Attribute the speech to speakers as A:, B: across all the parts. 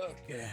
A: Okay.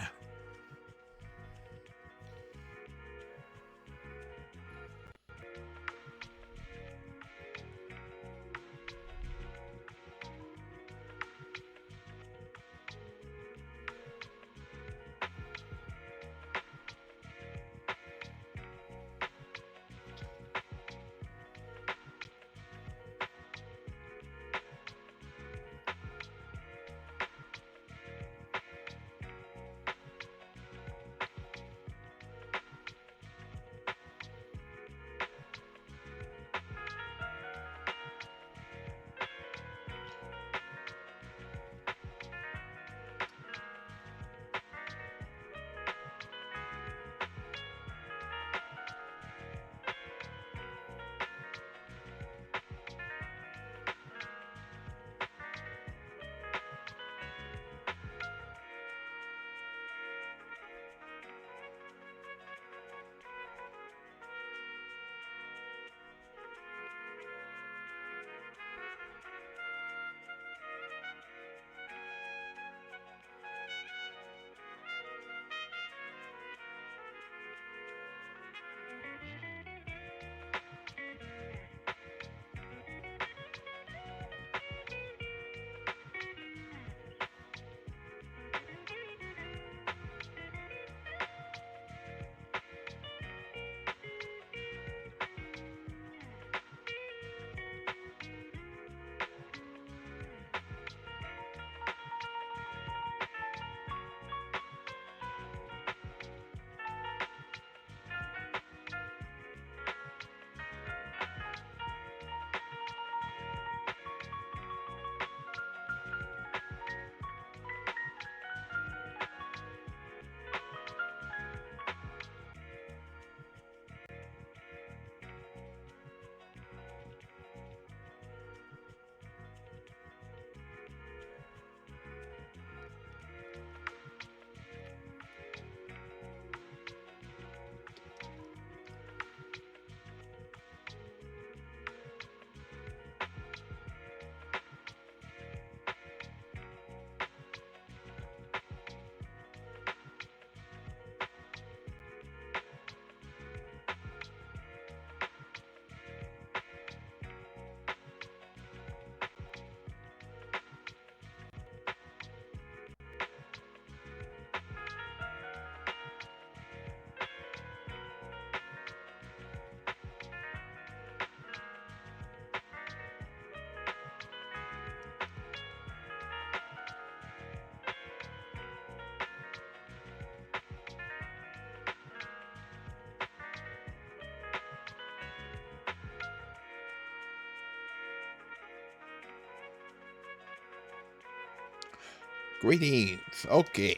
B: Greetings. Okay.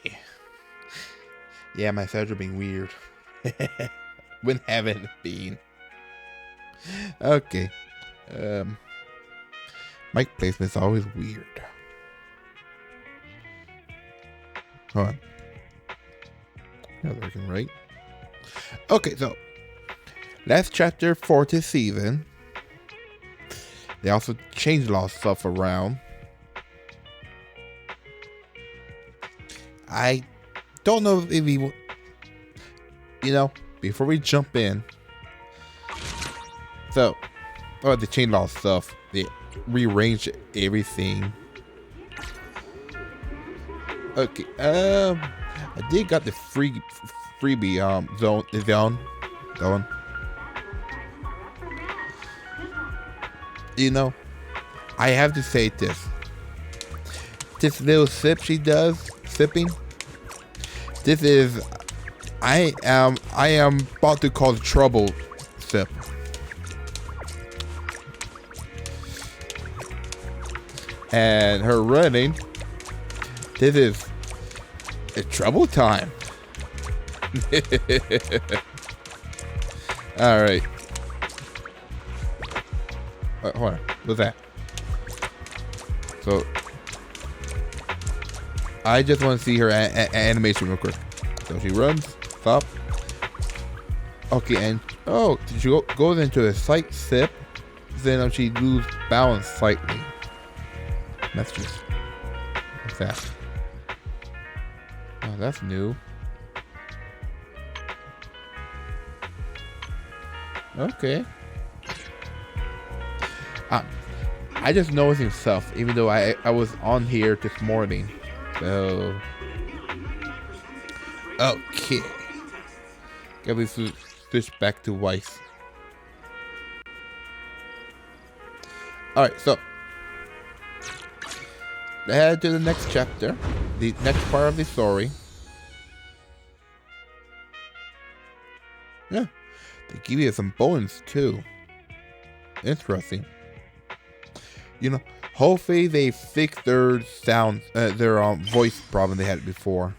B: Yeah, my thoughts are being weird. When haven't been. Okay. Um, mic placement's always weird. Hold on. That's working right. Okay, so last chapter for this season. They also changed a lot of stuff around. I don't know if we, before we jump in. So, they changed a lot of stuff. They rearranged everything. Okay, I did got the freebie zone. I have to say this. This little sip she does, sipping. This is, I am about to cause trouble. Sip. And her running. This is a trouble time. All right. Hold on. What's that? So, I just want to see her animation real quick. So she runs, stop. Okay, and she goes into a slight sip. Then she loses balance slightly. Messages. What's that? Oh, that's new. Okay. I just noticing stuff, even though I was on here this morning. So okay. Get me switch back to Weiss. Alright, so let's head to the next chapter. The next part of the story. Yeah. They give you some bonus too. Interesting. You know, hopefully they fix their sound, their voice problem they had before.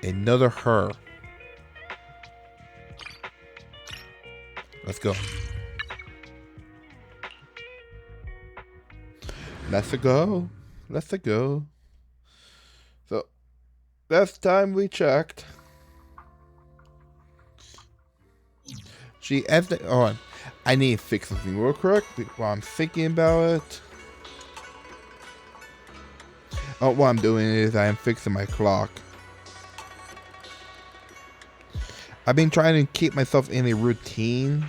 B: Another her. Let's go. Let's go. Let's go. So, last time we checked, she asked it on. I need to fix something real quick while I'm thinking about it. Oh, what I'm doing is I am fixing my clock. I've been trying to keep myself in a routine.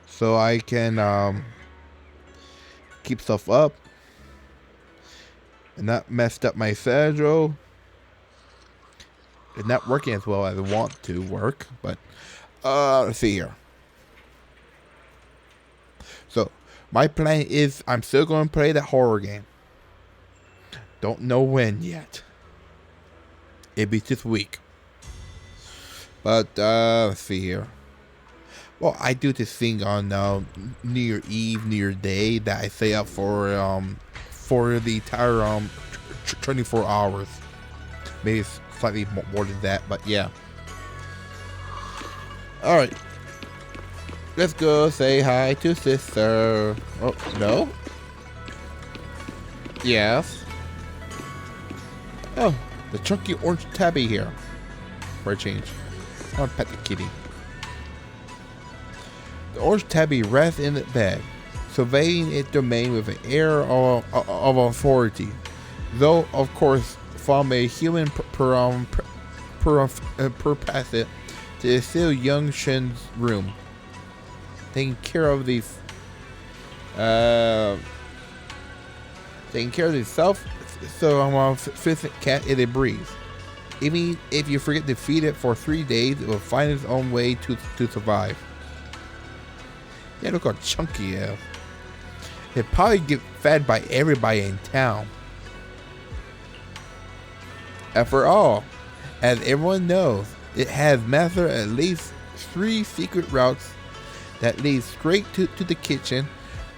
B: So I can keep stuff up and not messed up my schedule. It's not working as well as I want to work, but let's see here. So my plan is I'm still going to play the horror game. Don't know when yet. It'll be this week. But let's see here. Well, I do this thing on New Year Eve, New Year Day that I stay up for the entire 24 hours. Maybe it's slightly more than that, but yeah. All right, let's go say hi to sister. Oh no. Yes. Oh, the chunky orange tabby here. For a change, I want to pet the kitty. The orange tabby rests in the bed, surveying its domain with an air of authority, though of course from a human perspective to the still young Shen's room, taking care of the self. So I'm a fifth cat in a breeze. Even if you forget to feed it for 3 days, it will find its own way to survive. Yeah, look how chunky it is. It probably get fed by everybody in town. After all, as everyone knows, it has mastered at least 3 secret routes that lead straight to the kitchen,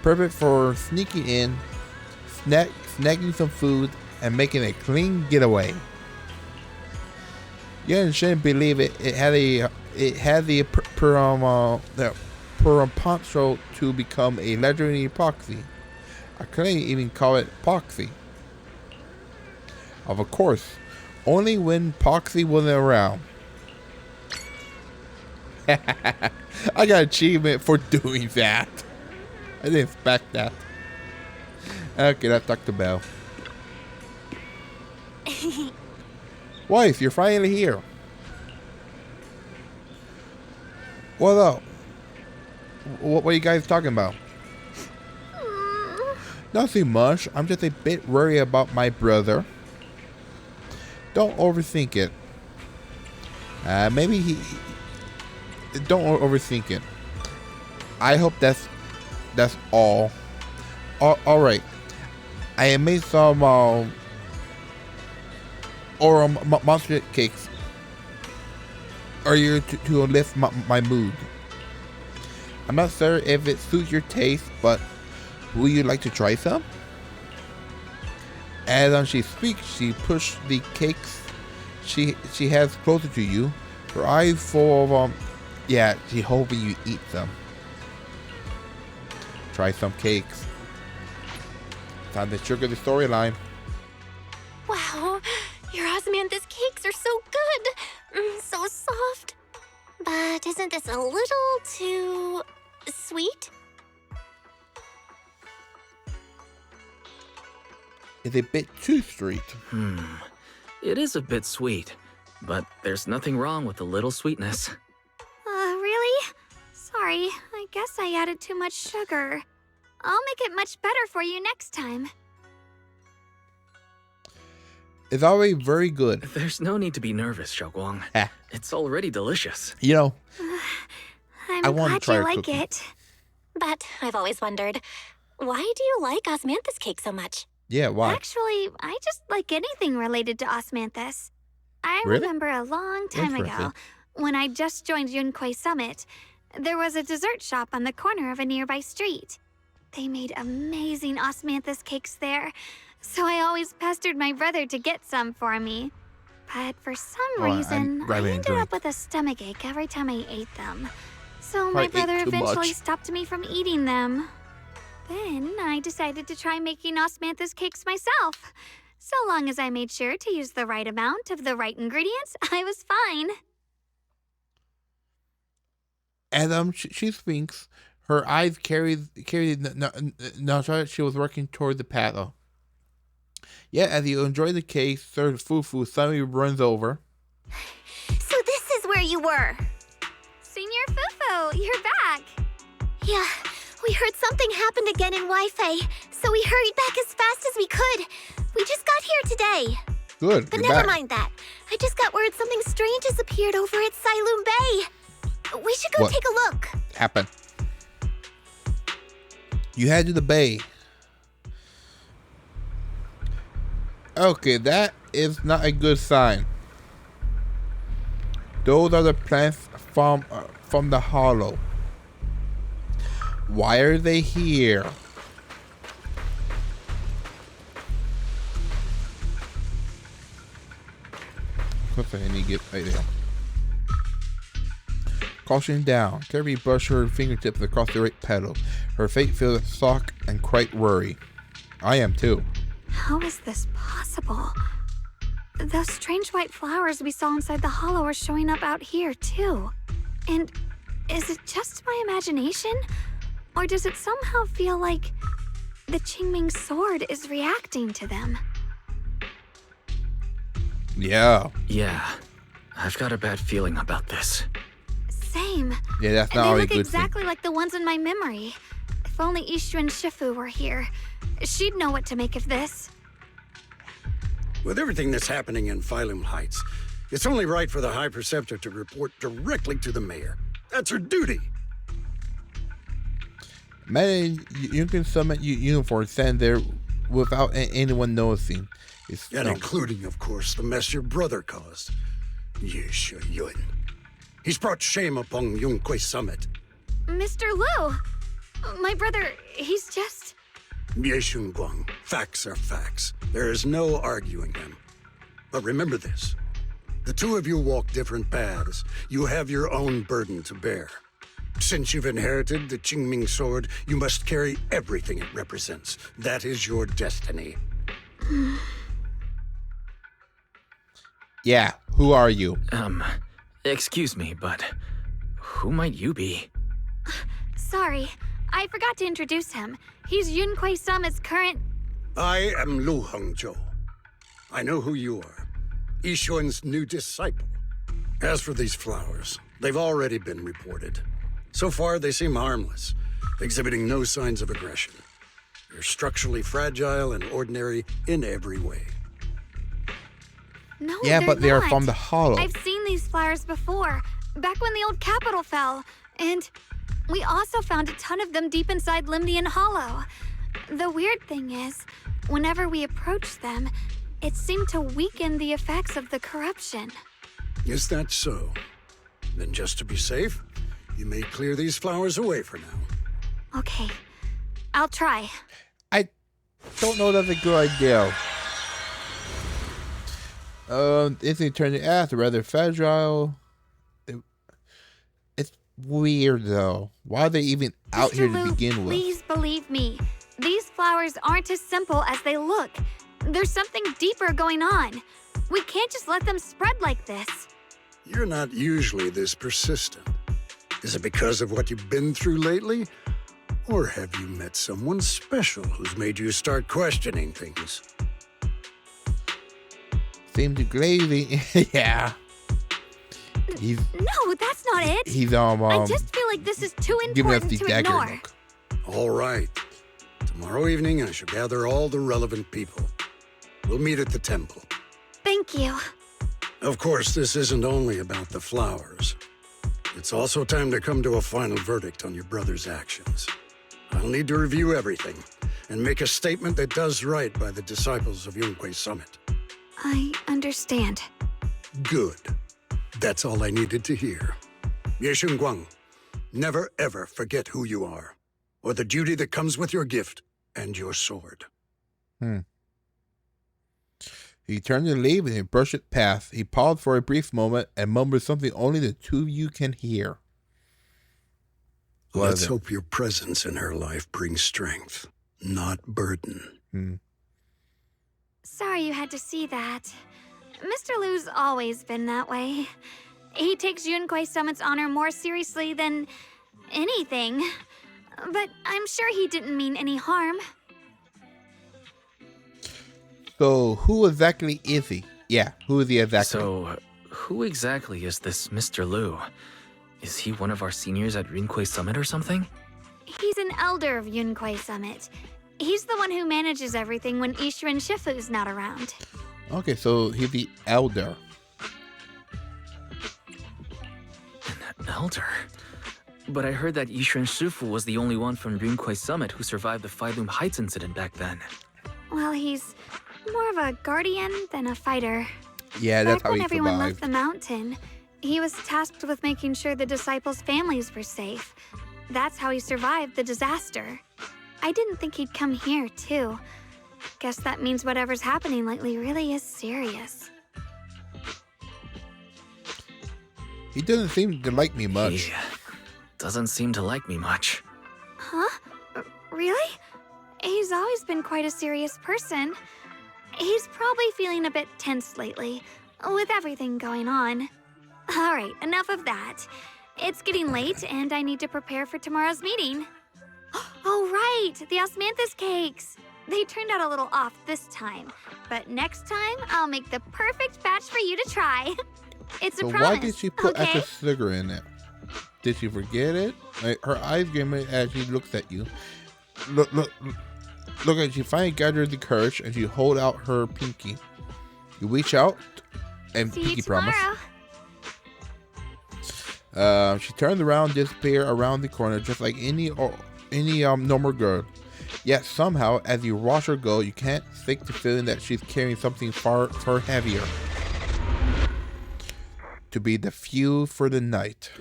B: perfect for sneaking in, snagging some food, and making a clean getaway. You shouldn't believe it. It had the potential to become a legendary Poxy. I couldn't even call it Poxy. Of course, only when Poxy wasn't around. I got an achievement for doing that. I didn't expect that. Okay, let's talk to Belle. Wife, you're finally here. What up? What are you guys talking about? Nothing much. I'm just a bit worried about my brother. Don't overthink it. Maybe he don't overthink it. I hope that's all. All right. I made some monster cakes. Are you to lift my mood? I'm not sure if it suits your taste, but would you like to try some? As she speaks, she pushed the cakes she has closer to you, her eyes full of yeah, she hoping you eat them. Try some cakes. Time to trigger the storyline.
A: Wow, your osmanthus cakes are so good, so soft. But isn't this a little too sweet?
B: is a bit too sweet.
C: It is a bit sweet, but there's nothing wrong with a little sweetness.
A: Really? Sorry, I guess I added too much sugar. I'll make it much better for you next time.
B: It's already very good.
C: There's no need to be nervous, Xiaoguang.
B: Ah.
C: It's already delicious.
B: You know,
A: I'm
B: I want to
A: glad
B: try
A: you
B: a
A: like
B: cookie.
A: it. But I've always wondered, why do you like osmanthus cake so much?
B: yeah, why?
A: Actually, I just like anything related to osmanthus. I
B: Really?
A: remember a long time ago,
B: Interesting.
A: when I just joined Yunquay Summit, there was a dessert shop on the corner of a nearby street. They made amazing osmanthus cakes there, so I always pestered my brother to get some for me. But for some
B: Oh, I'm
A: reason, I
B: grabbing a
A: ended
B: drink.
A: up with a stomachache every time I ate them. So
B: Probably
A: my brother
B: ate too
A: eventually
B: much.
A: stopped me from eating them. Then I decided to try making osmanthus cakes myself. So long as I made sure to use the right amount of the right ingredients, I was fine.
B: As she thinks, her eyes carried no, she was working toward the paddle. Yet, as you enjoy the cake, served Fufu suddenly runs over.
A: So this is where you were. Senior Fufu, you're back. Yeah, we heard something happened again in Wi-Fi, so we hurried back as fast as we could. We just got here today.
B: Good,
A: But
B: you're
A: never
B: back.
A: mind that. I just got word something strange has appeared over at Siloon Bay. We should go
B: What?
A: take a look.
B: Happened. You head to the bay. Okay, that is not a good sign. Those are the plants from the hollow. Why are they here? Of course, I need to get right there. Caution down. Carefully brush her fingertips across the right pedal. Her face feels soft and quite worried. I am too.
A: How is this possible? Those strange white flowers we saw inside the hollow are showing up out here, too. And is it just my imagination? Or does it somehow feel like the Qingming sword is reacting to them?
B: Yeah.
C: Yeah, I've got a bad feeling about this.
A: Same.
B: Yeah, that's
A: And
B: not
A: they
B: always
A: look
B: a good
A: exactly like the ones in my memory. If only Ishu and Shifu were here. She'd know what to make of this.
D: With everything that's happening in Phylum Heights, it's only right for the High Preceptor to report directly to the mayor. That's her duty.
B: thing. Man, you can summon uniform stand there without anyone noticing. It's
D: And
B: no.
D: including, of course, the mess your brother caused. Yeshu Yun. He's brought shame upon Yunquay Summit.
A: Mr. Liu! My brother, he's just...
D: Yeshun Guang. Facts are facts. There is no arguing them. But remember this. The two of you walk different paths. You have your own burden to bear. Since you've inherited the Qingming sword, you must carry everything it represents. That is your destiny.
B: Yeah, who are you?
C: Excuse me, but who might you be?
A: Sorry, I forgot to introduce him. He's Yunquay Summit's current...
D: I am Lu Hongzhou. I know who you are. Yixuan's new disciple. As for these flowers, they've already been reported. So far, they seem harmless, exhibiting no signs of aggression. They're structurally fragile and ordinary in every way.
A: No,
B: Yeah,
A: they're
B: but they are
A: not.
B: from the hollow.
A: I've seen these flowers before, back when the old capital fell. And we also found a ton of them deep inside Limnian Hollow. The weird thing is, whenever we approached them, it seemed to weaken the effects of the corruption.
D: Is that so? Then just to be safe, you may clear these flowers away for now.
A: Okay, I'll try.
B: I don't know that's a good idea. It's eternity ass, rather fragile. It's weird though. Why are they even out
A: Mr.
B: here to
A: Liu,
B: begin with?
A: please believe me. These flowers aren't as simple as they look. There's something deeper going on. We can't just let them spread like this.
D: You're not usually this persistent. Is it because of what you've been through lately? Or have you met someone special who's made you start questioning things?
B: seem to glazing. Yeah. He's
A: No, that's not it.
B: he's
A: I just feel like this is too
B: giving us
A: important
B: the
A: to
B: dagger
A: ignore.
B: look.
D: All right. Tomorrow evening, I shall gather all the relevant people. We'll meet at the temple.
A: Thank you.
D: Of course, this isn't only about the flowers. It's also time to come to a final verdict on your brother's actions. I'll need to review everything and make a statement that does right by the disciples of Yunque Summit.
A: I understand.
D: Good. That's all I needed to hear. Ye Guang, never ever forget who you are, or the duty that comes with your gift and your sword.
B: He turned to leave and he brushed it past. He paused for a brief moment and mumbled something only the two of you can hear. What
D: Let's
B: is it?
D: hope your presence in her life brings strength, not burden.
A: Sorry you had to see that. Mr. Lu's always been that way. He takes Yunque Summit's honor more seriously than anything. But I'm sure he didn't mean any harm.
B: So, who exactly is he? Yeah, who is he exactly?
C: So, who exactly is this Mr. Lu? Is he one of our seniors at Yunque Summit or something?
A: He's an elder of Yunque Summit. He's the one who manages everything when Ishirin Shifu's not around.
B: Okay, so he's the elder.
C: An elder? But I heard that Ishirin Shifu was the only one from Yunque Summit who survived the Phyloom Heights incident back then.
A: Well, he's more of a guardian than a fighter.
B: Yeah, that's
A: Back
B: how
A: when
B: he
A: everyone
B: survived.
A: left the mountain, he was tasked with making sure the disciples' families were safe. That's how he survived the disaster. I didn't think he'd come here, too. Guess that means whatever's happening lately really is serious.
B: He doesn't seem to like me much.
C: He doesn't seem to like me much.
A: Huh? Really? He's always been quite a serious person. He's probably feeling a bit tense lately, with everything going on. Alright, enough of that. It's getting late, and I need to prepare for tomorrow's meeting. Oh, right! The osmanthus cakes! They turned out a little off this time, but next time I'll make the perfect batch for you to try. It's a
B: So
A: promise.
B: why did she put
A: okay?
B: extra sugar in it? Did she forget it? Like, her eyes glimmer as she looks at you. Look at she finally gathers the courage and she hold out her pinky. You reach out and
A: See
B: pinky
A: you
B: promise.
A: tomorrow.
B: She turns around, disappear around the corner just like any normal girl. Yet somehow, as you watch her go, you can't fake the feeling that she's carrying something far heavier. To be the fuel for the night.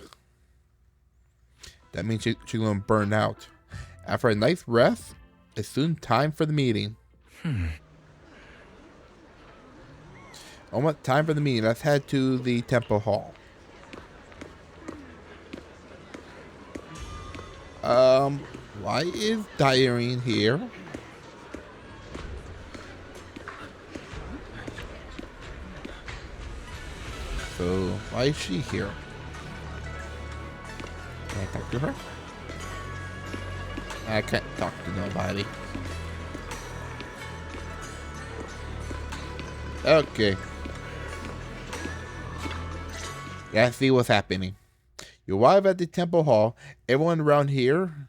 B: That means she's gonna burn out. After a nice rest, it's soon time for the meeting. Almost time for the meeting. Let's head to the temple hall. Why is Diary in here? So, why is she here? Can I talk to her? I can't talk to nobody. Okay. Let's see what's happening. You arrive at the temple hall. Everyone around here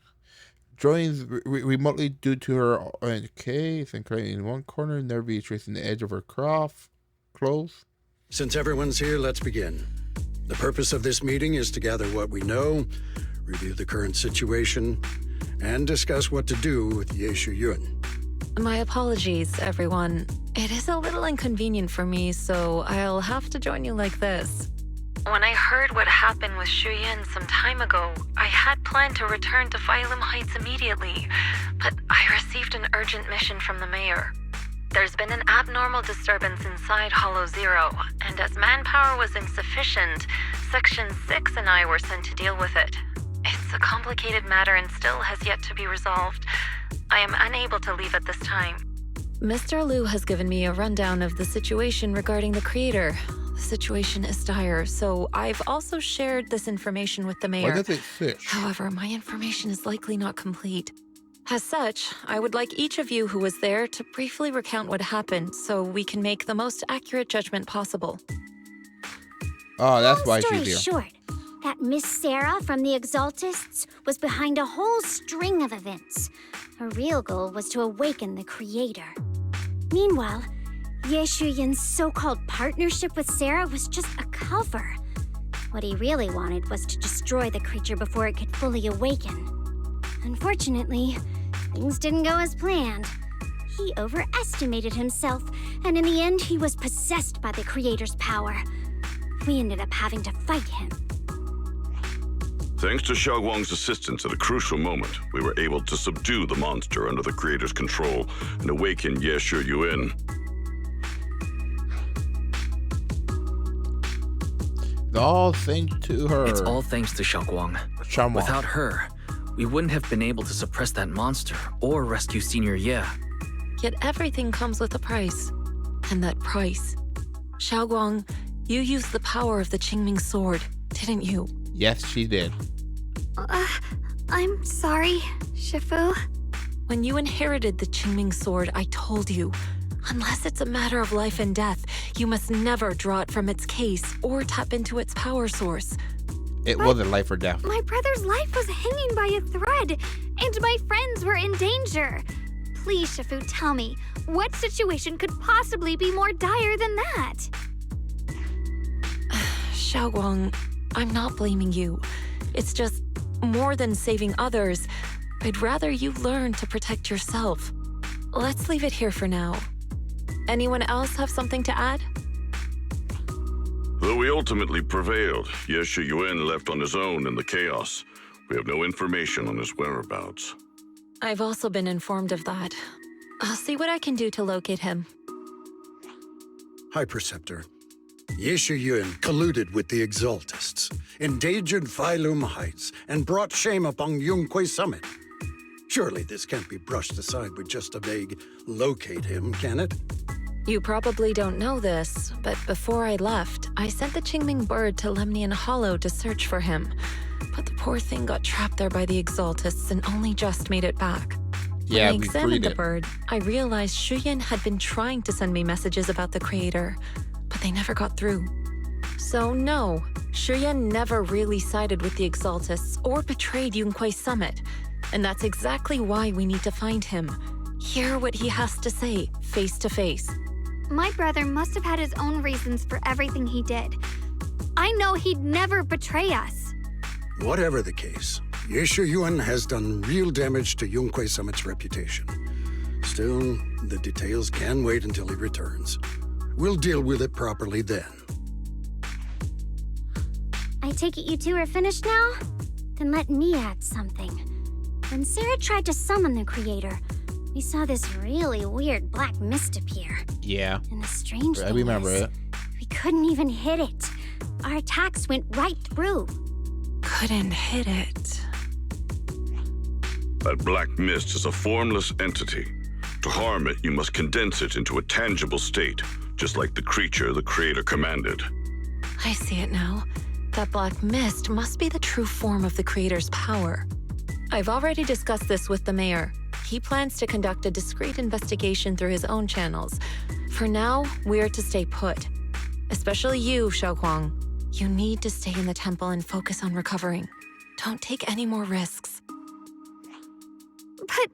B: joins remotely due to her case and currently in one corner, nervy tracing the edge of her clothes.
D: Since everyone's here, let's begin. The purpose of this meeting is to gather what we know, review the current situation, and discuss what to do with Ye Yun.
E: My apologies, everyone. It is a little inconvenient for me, so I'll have to join you like this. When I heard what happened with Shuyin some time ago, I had planned to return to Phyloom Heights immediately, but I received an urgent mission from the mayor. There's been an abnormal disturbance inside Hollow Zero, and as manpower was insufficient, Section 6 and I were sent to deal with it. It's a complicated matter and still has yet to be resolved. I am unable to leave at this time. Mr. Lu has given me a rundown of the situation regarding the creator. The situation is dire, so I've also shared this information with the mayor.
B: Why does it fish?
E: However, my information is likely not complete. As such, I would like each of you who was there to briefly recount what happened so we can make the most accurate judgment possible.
B: Oh, that's why
F: Long
B: she's
F: story
B: here.
F: short, that Miss Sarah from the Exaltists was behind a whole string of events. Her real goal was to awaken the Creator. Meanwhile, Ye Shuyin's so-called partnership with Sarah was just a cover. What he really wanted was to destroy the creature before it could fully awaken. Unfortunately, things didn't go as planned. He overestimated himself, and in the end, he was possessed by the Creator's power. We ended up having to fight him.
G: Thanks to Xiaoguang's assistance at a crucial moment, we were able to subdue the monster under the Creator's control and awaken Ye Shuyuan.
B: All thanks to her.
C: It's all thanks to Xiaoguang.
B: Xiaoguang.
C: Without her, we wouldn't have been able to suppress that monster or rescue Senior Ye.
E: Yet everything comes with a price. And that price. Xiaoguang, you used the power of the Qingming sword, didn't you?
B: Yes, she did.
A: I'm sorry, Shifu.
E: When you inherited the Qingming sword, I told you, unless it's a matter of life and death, you must never draw it from its case or tap into its power source.
B: It wasn't life or death.
A: My brother's life was hanging by a thread, and my friends were in danger. Please, Shifu, tell me, what situation could possibly be more dire than that?
E: Xiaoguang, I'm not blaming you. It's just, more than saving others, I'd rather you learn to protect yourself. Let's leave it here for now. Anyone else have something to add?
G: Though we ultimately prevailed, Ye Shuyuan left on his own in the chaos. We have no information on his whereabouts.
E: I've also been informed of that. I'll see what I can do to locate him.
D: High Preceptor, Ye Shuyuan colluded with the Exaltists, endangered Phylum Heights, and brought shame upon Yunque Summit. Surely this can't be brushed aside with just a vague locate him, can it?
E: You probably don't know this, but before I left, I sent the Qingming bird to Lemnian Hollow to search for him. But the poor thing got trapped there by the Exaltists and only just made it back.
B: Yeah,
E: when I
B: we
E: examined
B: freed
E: the
B: it.
E: bird, I realized Shuyan had been trying to send me messages about the Creator, but they never got through. So no, Shuyan never really sided with the Exaltists or betrayed Yunque Summit. And that's exactly why we need to find him. Hear what he has to say, face to face.
A: My brother must have had his own reasons for everything he did. I know he'd never betray us.
D: Whatever the case, Ye Shuyuan has done real damage to Yunque Summit's reputation. Still, the details can wait until he returns. We'll deal with it properly then.
F: I take it you two are finished now? Then let me add something. When Sarah tried to summon the Creator, we saw this really weird black mist appear.
B: Yeah,
F: And the strange
B: I
F: thing
B: remember
F: is,
B: it.
F: we couldn't even hit it. Our attacks went right through.
E: Couldn't hit it.
G: That black mist is a formless entity. To harm it, you must condense it into a tangible state, just like the creature the Creator commanded.
E: I see it now. That black mist must be the true form of the Creator's power. I've already discussed this with the mayor. He plans to conduct a discreet investigation through his own channels. For now, we're to stay put. Especially you, Xiaoguang. You need to stay in the temple and focus on recovering. Don't take any more risks.
A: But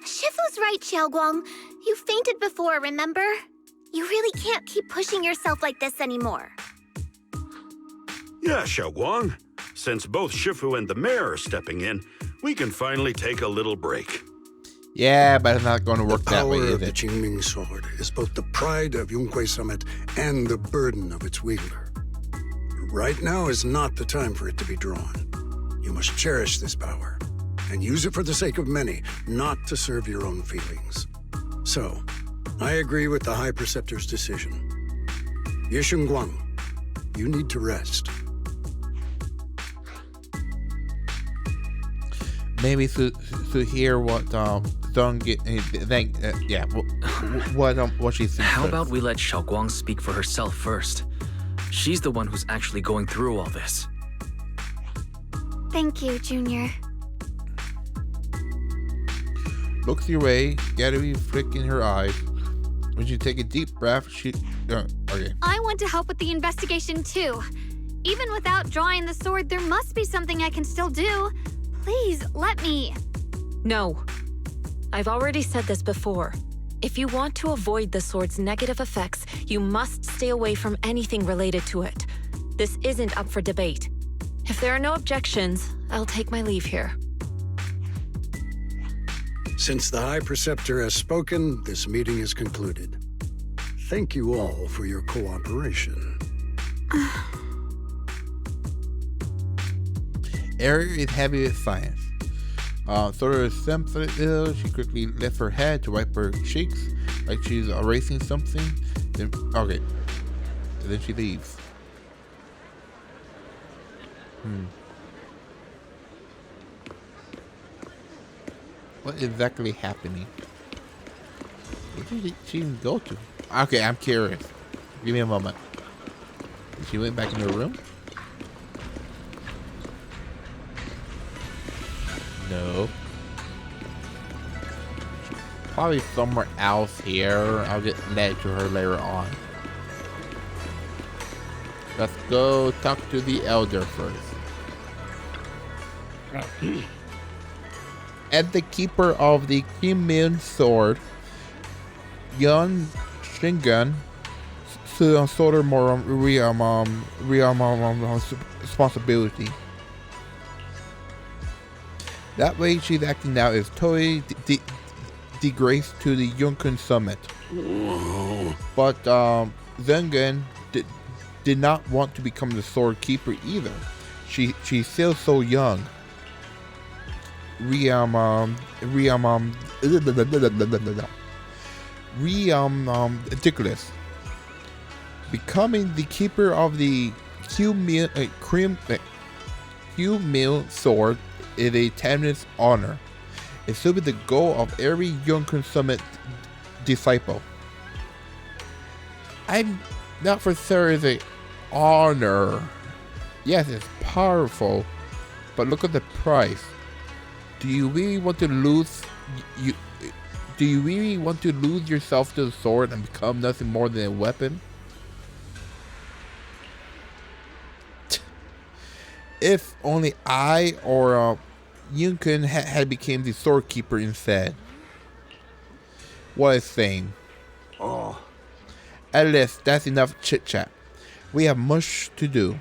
F: Shifu's right, Xiaoguang. You fainted before, remember? You really can't keep pushing yourself like this anymore.
H: Yeah, Xiaoguang. Since both Shifu and the mayor are stepping in, we can finally take a little break.
B: Yeah, but it's not going to work
D: The
B: that way,
D: power
B: is
D: of the
B: it?
D: Qingming sword is both the pride of Yunque Summit and the burden of its wielder. Right now is not the time for it to be drawn. You must cherish this power and use it for the sake of many, not to serve your own feelings. So, I agree with the High Preceptor's decision. Ye Shuyuan, you need to rest.
B: Maybe to hear what don't get what she thinks.
C: How
B: first.
C: about we let Xiaoguang speak for herself first? She's the one who's actually going through all this.
A: thank you, Junior.
B: looks your way, scattery flicking her eyes. When she take a deep breath, she... okay.
A: I want to help with the investigation too. Even without drawing the sword, there must be something I can still do. Please, let me.
E: No. I've already said this before. If you want to avoid the sword's negative effects, you must stay away from anything related to it. This isn't up for debate. If there are no objections, I'll take my leave here.
D: Since the High Preceptor has spoken, this meeting is concluded. Thank you all for your cooperation.
B: Area is heavy with science. Sort of sensitive, she quickly lifts her head to wipe her cheeks like she's erasing something. Then, okay. And then she leaves. What exactly happening? Where did she even go to? Okay, I'm curious. Give me a moment. She went back in her room? No. Probably somewhere else here. I'll get led to her later on. Let's go talk to the elder first. As the keeper of the Kimin sword, Yun Shingun, sort of more responsibility. That way she's acting now is totally disgrace to the Yunkun Summit. But Zengen did not want to become the sword keeper either. She's still so young. Ridiculous. Becoming the keeper of the Q-Mill sword is a timeless honor. It should be the goal of every Yunkun Summit disciple. I'm not for sure it's an honor. Yes, it's powerful, but look at the price. Do you really want to lose yourself to the sword and become nothing more than a weapon? If only I or Yunkun had became the sword keeper instead. What a shame.
H: Oh.
B: At least that's enough chit chat. We have much to do.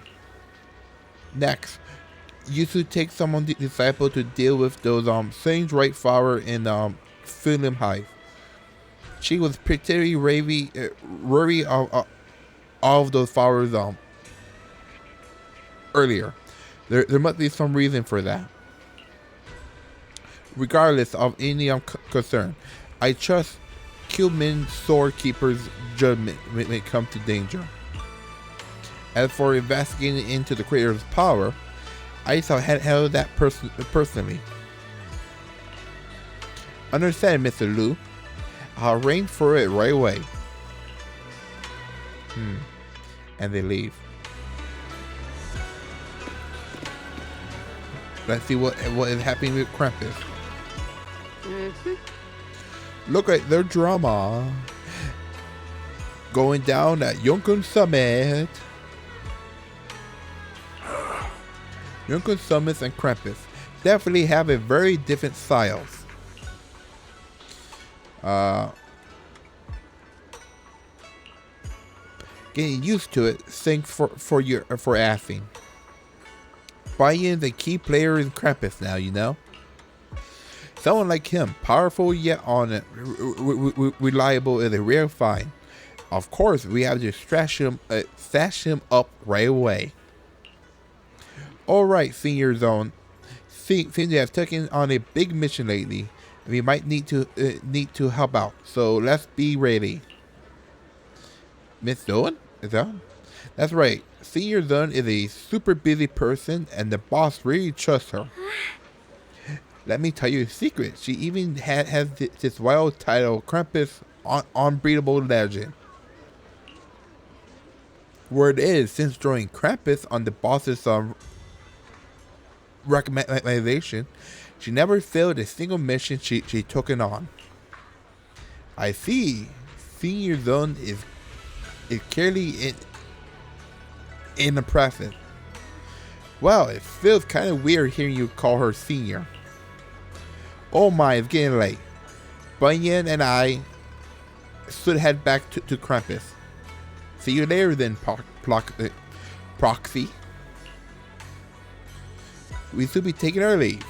B: Next, you should take someone disciple to deal with those Sage Right flower in Philem Hive. She was particularly worried of those flowers earlier. There must be some reason for that. Regardless of any concern, I trust Q-Min sword keeper's judgment when it comes to danger. As for investigating into the creator's power, I shall handle that personally. Understand, Mr. Liu. I'll arrange for it right away. And they leave. Let's see what is happening with Krampus. Look at their drama going down at Yunkun Summit. Yunkun Summit and Krampus definitely have a very different styles. Getting used to it. Thanks for asking. Bayin's a key player in Krampus now, you know. Someone like him, powerful yet reliable, is a rare find. Of course, we have to stash him up right away. All right, Senior Zone. Seems to have taken on a big mission lately. We might need to help out. So let's be ready. Miss Zone? Is that? That's right. Senior Zone is a super busy person, and the boss really trusts her. Let me tell you a secret. She even has this wild title, Krampus Unbeatable Legend. Word is, since joining Krampus on the boss's recommendation, She never failed a single mission she took it on. I see. Senior Zone is clearly in the present. Well, it feels kind of weird hearing you call her senior. Oh my, it's getting late. Bunyan and I should head back to Krampus. See you later then, Proxy. We should be taking our leave.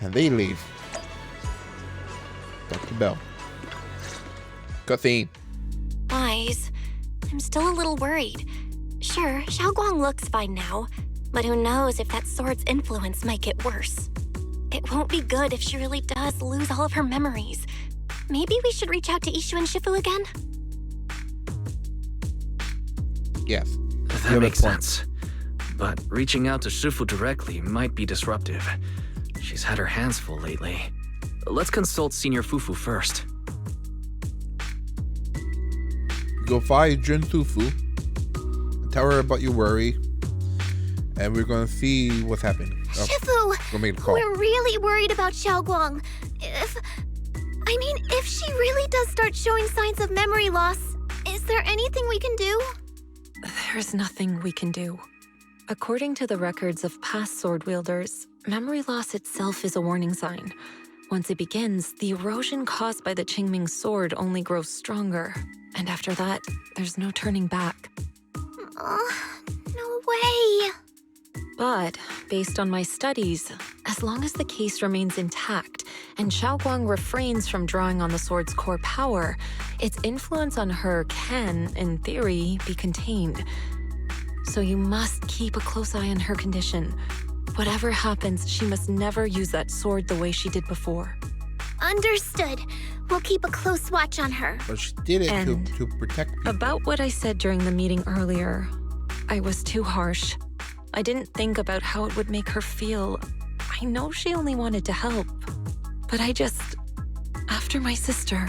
B: And they leave. Dr. Bell. Cutscene.
I: Wise, I'm still a little worried. Sure, Xiaoguang looks fine now, but who knows if that sword's influence might get worse. It won't be good if she really does lose all of her memories. Maybe we should reach out to Ishu and Shifu again?
B: Yes.
C: That makes sense. But reaching out to Shifu directly might be disruptive. She's had her hands full lately. Let's consult Senior Fufu first.
B: Go find Jun Sufu. Tell her about your worry. And we're gonna see what's happening.
F: Shifu!
B: Go make a call.
F: We're really worried about Xiaoguang. If she really does start showing signs of memory loss, is there anything we can do?
E: There's nothing we can do. According to the records of past sword wielders, memory loss itself is a warning sign. Once it begins, the erosion caused by the Qingming sword only grows stronger. And after that, there's no turning back.
F: No way.
E: But, based on my studies, as long as the case remains intact and Xiaoguang refrains from drawing on the sword's core power, its influence on her can, in theory, be contained. So you must keep a close eye on her condition. Whatever happens, she must never use that sword the way she did before.
F: Understood. We'll keep a close watch on her.
B: But she did it
E: And
B: to protect people.
E: About what I said during the meeting earlier, I was too harsh. I didn't think about how it would make her feel. I know she only wanted to help. But after my sister,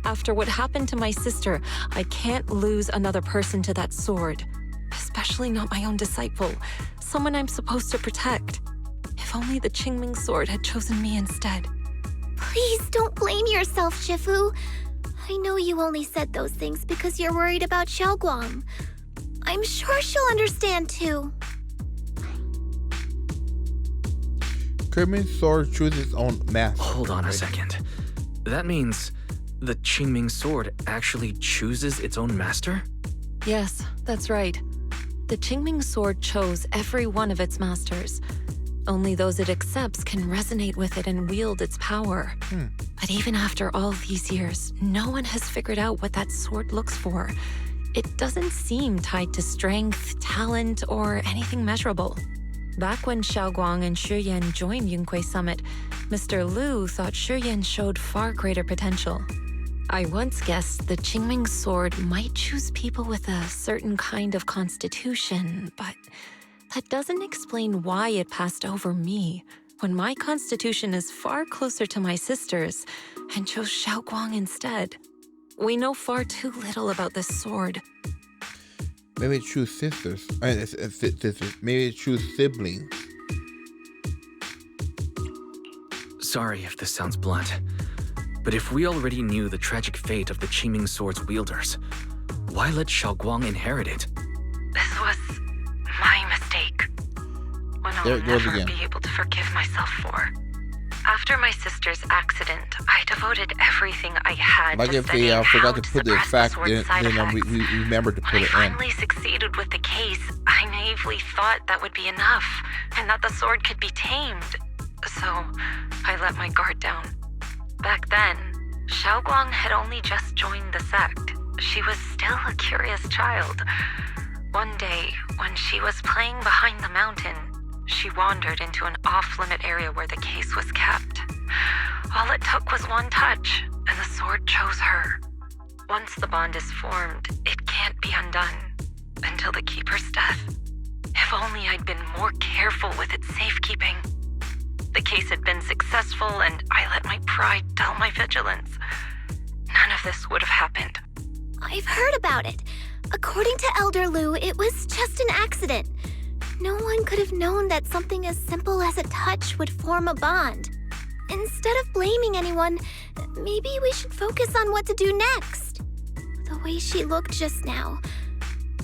E: after what happened to my sister, I can't lose another person to that sword. Especially not my own disciple, someone I'm supposed to protect. If only the Qingming sword had chosen me instead.
F: Please don't blame yourself, Shifu. I know you only said those things because you're worried about Xiaoguang. I'm sure she'll understand too.
B: Qingming sword chooses its own master.
C: Hold on a second. That means the Qingming sword actually chooses its own master?
E: Yes, that's right. The Qingming sword chose every one of its masters. Only those it accepts can resonate with it and wield its power. But even after all these years, no one has figured out what that sword looks for. It doesn't seem tied to strength, talent, or anything measurable. Back when Xiaoguang and Shiyan joined Yunque Summit, Mr. Liu thought Shiyan showed far greater potential. I once guessed the Qingming sword might choose people with a certain kind of constitution, but that doesn't explain why it passed over me, when my constitution is far closer to my sister's, and chose Xiaoguang instead. We know far too little about this sword.
B: Maybe choose sisters. Maybe choose siblings.
C: Sorry if this sounds blunt, but if we already knew the tragic fate of the Qingming sword's wielders, why let Xiaoguang inherit it?
E: This was my mistake. One
B: There
E: I'll
B: it goes
E: never
B: again.
E: be able to forgive myself for. After my sister's accident, I devoted everything I had
B: Like
E: to
B: if
E: studying
B: they forgot
E: how
B: to put the
E: suppress
B: fact
E: sword's
B: in,
E: side
B: then
E: effects.
B: we remembered to put
E: When I
B: it in.
E: finally succeeded with the case, I naively thought that would be enough, and that the sword could be tamed. So, I let my guard down. Back then, Xiaoguang had only just joined the sect. She was still a curious child. One day, when she was playing behind the mountain, she wandered into an off-limit area where the case was kept. All it took was one touch, and the sword chose her. Once the bond is formed, it can't be undone until the Keeper's death. If only I'd been more careful with its safekeeping. The case had been successful, and I let my pride dull my vigilance. None of this would have happened.
F: I've heard about it. According to Elder Liu, it was just an accident.
I: No one could have known that something as simple as a touch would form a bond. Instead of blaming anyone, maybe we should focus on what to do next. The way she looked just now,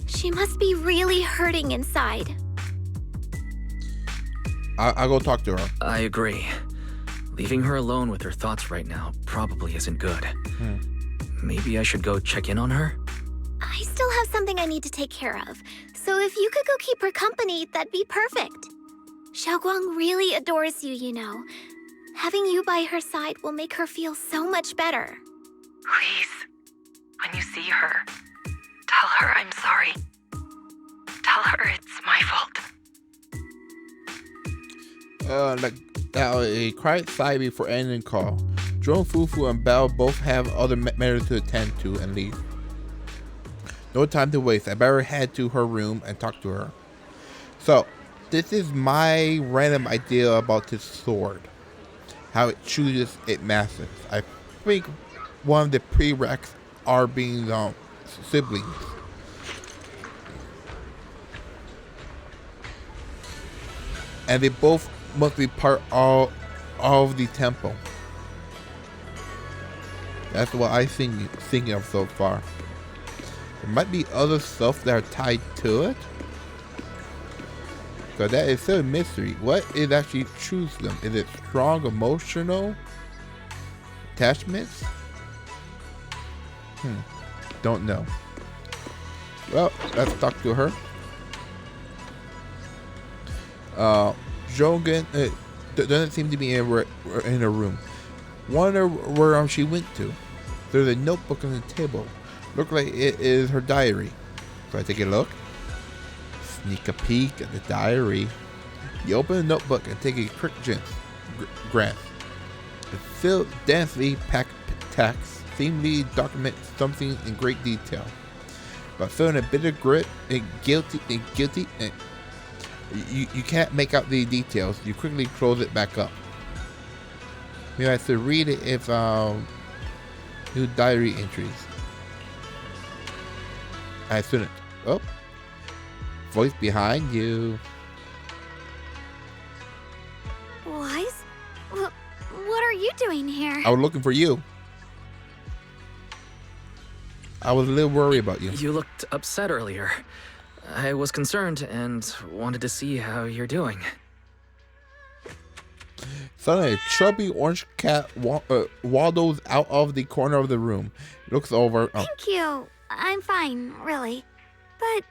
I: she must be really hurting inside.
B: I'll go talk to her.
C: I agree. Leaving her alone with her thoughts right now probably isn't good. Maybe I should go check in on her?
I: I still have something I need to take care of, so if you could go keep her company, that'd be perfect. Xiaoguang really adores you, you know. Having you by her side will make her feel so much better.
E: Please, when you see her, tell her I'm sorry. Tell her it's my fault.
B: A quiet sigh before ending the call. Joe, Fufu, and Belle both have other matters to attend to and leave. No time to waste. I better head to her room and talk to her. So, this is my random idea about this sword. How it chooses its masters. I think one of the prereqs are being siblings. And they both must be part of the temple. That's what I thinking of so far. There might be other stuff that are tied to it. So that is still a mystery. What is actually choose them? Is it strong emotional attachments? Don't know. Well, let's talk to her. Jogan doesn't seem to be in her room. Wonder where she went to. There's a notebook on the table. Look like it is her diary. So I take a look. Sneak a peek at the diary. You open the notebook and take a quick glance. The filled, densely packed text seemingly documents something in great detail. But feeling a bit of grit and guilty and you can't make out the details. You quickly close it back up. Maybe I have to read it if new diary entries. I shouldn't. Oh, voice behind you.
A: Wise? What are you doing here?
B: I was looking for you. I was a little worried about you.
C: You looked upset earlier. I was concerned and wanted to see how you're doing.
B: Suddenly, a chubby orange cat waddles out of the corner of the room. Looks over. Oh.
A: Thank you. I'm fine, really. But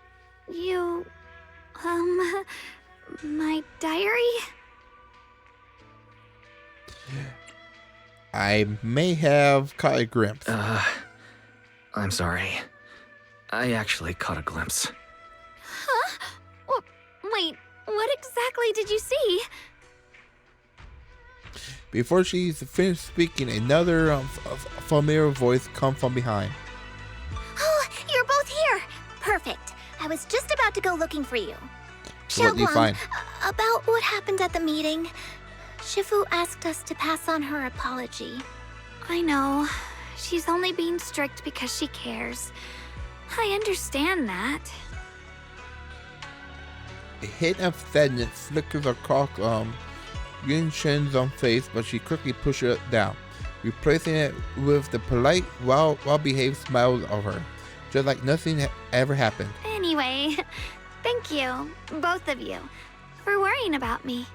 A: you... my diary?
B: I may have caught a glimpse.
C: I'm sorry. I actually caught a glimpse.
A: Huh? Wait, what exactly did you see?
B: Before she's finished speaking, another familiar voice comes from behind.
I: Oh, you're both here. Perfect. I was just about to go looking for you.
B: What do you find?
I: About what happened at the meeting. Shifu asked us to pass on her apology.
A: I know. She's only being strict because she cares. I understand that.
B: A hint of sadness flickers across Yun Shen's face, but she quickly pushes it down, replacing it with the polite, well-behaved smiles of her, just like nothing ever happened.
A: Anyway, thank you, both of you, for worrying about me.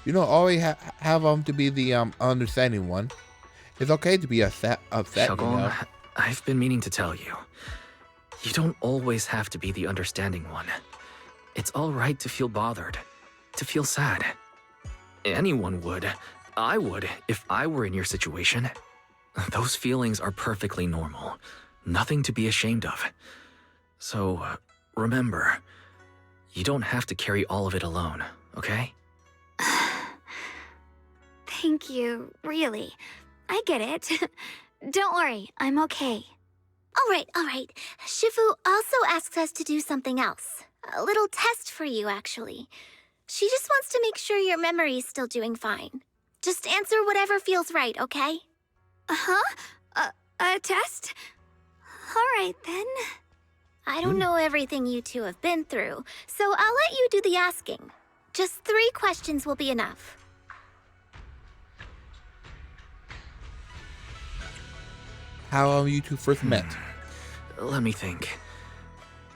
B: You don't always have to be the understanding one. It's okay to be upset.
C: Xiaogong, I've been meaning to tell you. You don't always have to be the understanding one. It's all right to feel bothered, to feel sad. Anyone would. I would if I were in your situation. Those feelings are perfectly normal. Nothing to be ashamed of. So, remember, you don't have to carry all of it alone, okay?
A: Thank you, really. I get it. Don't worry, I'm okay.
I: All right. Shifu also asks us to do something else. A little test for you, actually. She just wants to make sure your memory is still doing fine. Just answer whatever feels right, okay?
A: Uh-huh? A test? All right, then.
I: I don't know everything you two have been through, so I'll let you do the asking. Just 3 questions will be enough.
B: How you two first met?
C: Let me think.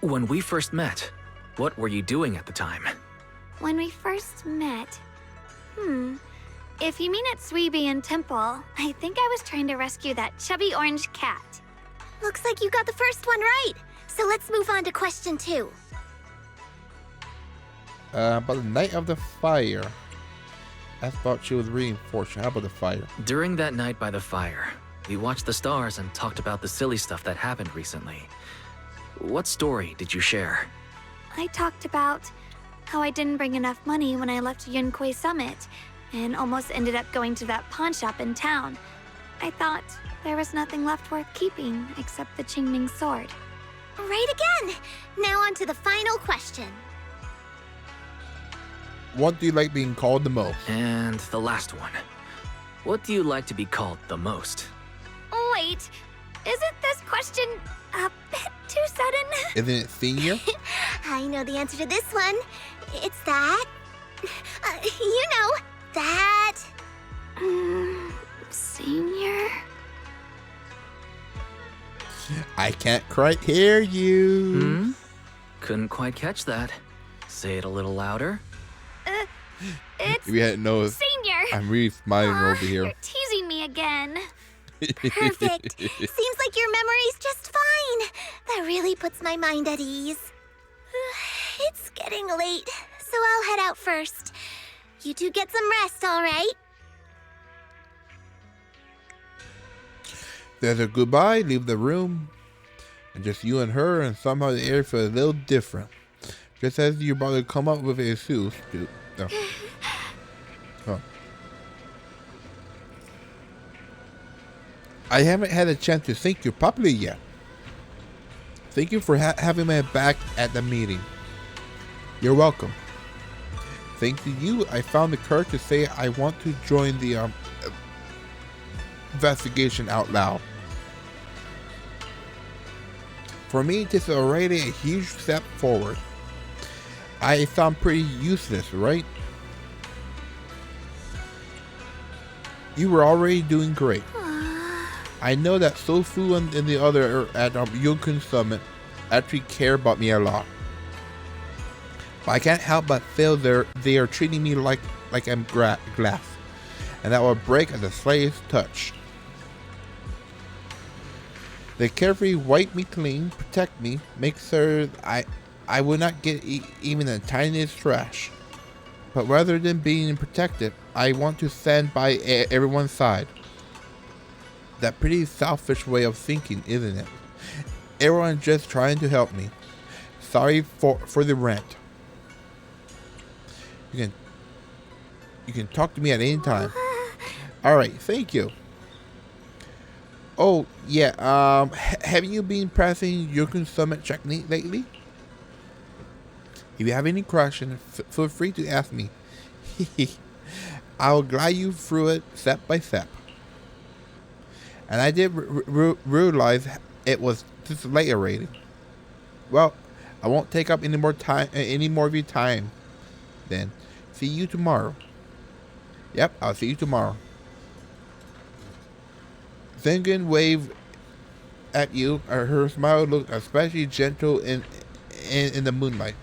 C: When we first met, what were you doing at the time?
A: When we first met... If you mean at Sweeby and Temple, I think I was trying to rescue that chubby orange cat.
I: Looks like you got the first one right. So let's move on to question 2.
B: About the night of the fire. I thought she was reinforced. How about the fire?
C: During that night by the fire, we watched the stars and talked about the silly stuff that happened recently. What story did you share?
A: I talked about how I didn't bring enough money when I left Yunquei Summit and almost ended up going to that pawn shop in town. I thought there was nothing left worth keeping except the Qingming sword.
I: Right again! Now on to the final question.
B: What do you like being called the most?
C: And the last one. What do you like to be called the most?
A: Wait, isn't this question a bit too sudden?
B: Isn't it senior?
I: I know the answer to this one. It's that. You know, that.
A: Senior?
B: I can't quite hear you.
C: Couldn't quite catch that. Say it a little louder.
A: It's
B: If you hadn't noticed,
A: Senior!
B: I'm really smiling over here.
A: You're teasing me again.
I: Perfect. Seems like your memory's just fine. That really puts my mind at ease. It's getting late, so I'll head out first. You two get some rest, all right?
B: There's a goodbye, leave the room. And just you and her, and somehow the air feels a little different. Just as you're about to come up with a excuse. No. Oh. I haven't had a chance to thank you properly yet. Thank you for having my back at the meeting. You're welcome. Thanks to you, I found the courage to say I want to join the investigation out loud. For me, this is already a huge step forward. I sound pretty useless, right? You were already doing great. I know that Sofu and the other at Yunquei Summit actually care about me a lot. But I can't help but feel they are treating me like I'm glass. And that will break at the slightest touch. They carefully wipe me clean, protect me, make sure I will not get even the tiniest trash. But rather than being protected, I want to stand by everyone's side. That pretty selfish way of thinking, isn't it? Everyone just trying to help me. Sorry for the rant. You can talk to me at any time. Alright, thank you. Oh, yeah, have you been pressing Yunquei Summit technique lately? If you have any questions, feel free to ask me. I will guide you through it step by step. And I did realize it was just late already. Well, I won't take up any more of your time. Then, see you tomorrow. Yep, I'll see you tomorrow. Zengen waved at you. Her smile looked especially gentle in the moonlight.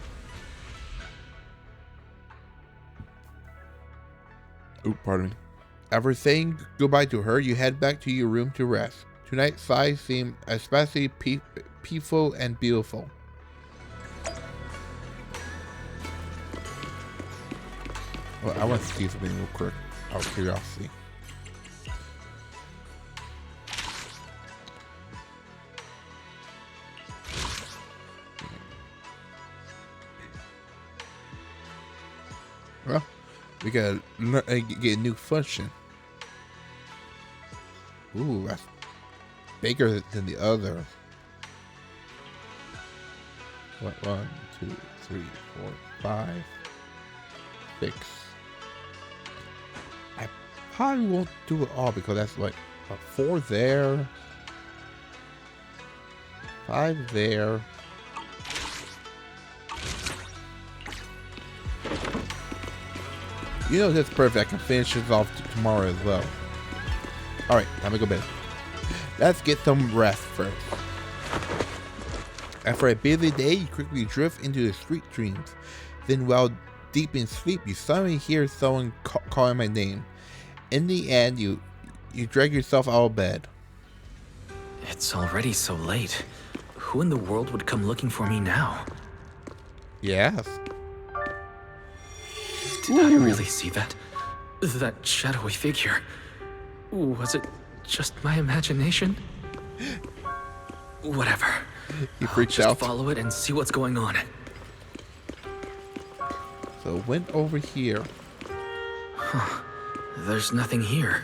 B: Oop, pardon me. After saying goodbye to her, you head back to your room to rest. Tonight's sight seemed especially peaceful and beautiful. Well, I want to see something real quick, out of curiosity. Well, we gotta get a new function. Ooh, that's bigger than the other. What? 1, 2, 3, 4, 5, 6. I probably won't do it all because that's like 4 there, 5 there, You know that's perfect. I can finish this off tomorrow as well. Alright, time to go bed. Let's get some rest first. After a busy day, you quickly drift into the sweet dreams. Then while deep in sleep, you suddenly hear someone calling my name. In the end, you drag yourself out of bed.
C: It's already so late. Who in the world would come looking for me now?
B: Yes.
C: Did I really see that? That shadowy figure? Was it just my imagination? Whatever.
B: He freaks
C: I'll
B: out.
C: just follow it and see what's going on.
B: So went over here.
C: There's nothing here.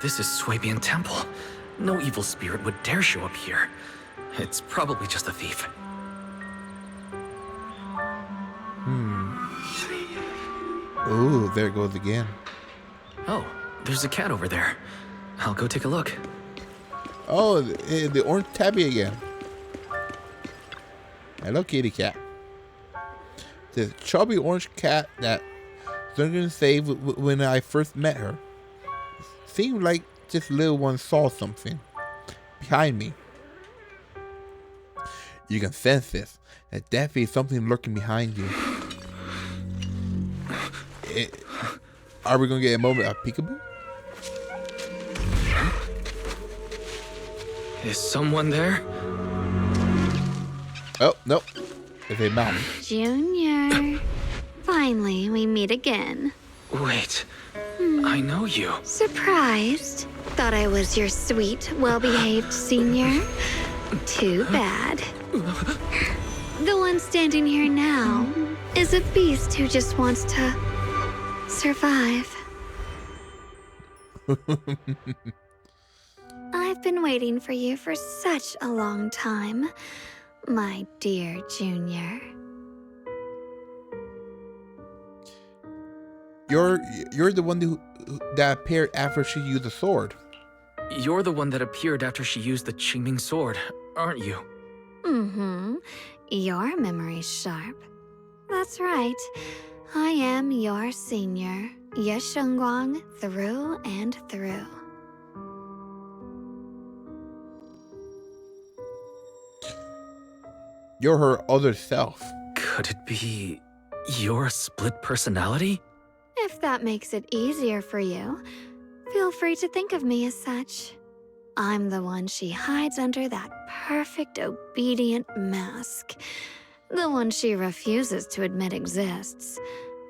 C: This is Swabian Temple. No evil spirit would dare show up here. It's probably just a thief.
B: Ooh, there it goes again.
C: Oh, there's a cat over there. I'll go take a look.
B: Oh, the orange tabby again. Hello, kitty cat. The chubby orange cat that Zungan saved when I first met her. Seemed like this little one saw something behind me. You can sense this. There's definitely something lurking behind you. Are we gonna get a moment of peekaboo?
C: Is someone there?
B: Oh, nope. It's a mouse.
A: Junior. Finally, we meet again.
C: Wait, I know you.
A: Surprised? Thought I was your sweet, well-behaved senior? Too bad. The one standing here now is a beast who just wants to survive. I've been waiting for you for such a long time, my dear Junior.
B: You're the one that appeared after she used the sword.
C: You're the one that appeared after she used the Qingming sword, aren't you?
A: Mm-hmm. Your memory's sharp. That's right. I am your senior, Ye Shengguang, through and through.
B: You're her other self.
C: Could it be your split personality?
A: If that makes it easier for you, feel free to think of me as such. I'm the one she hides under that perfect, obedient mask. The one she refuses to admit exists,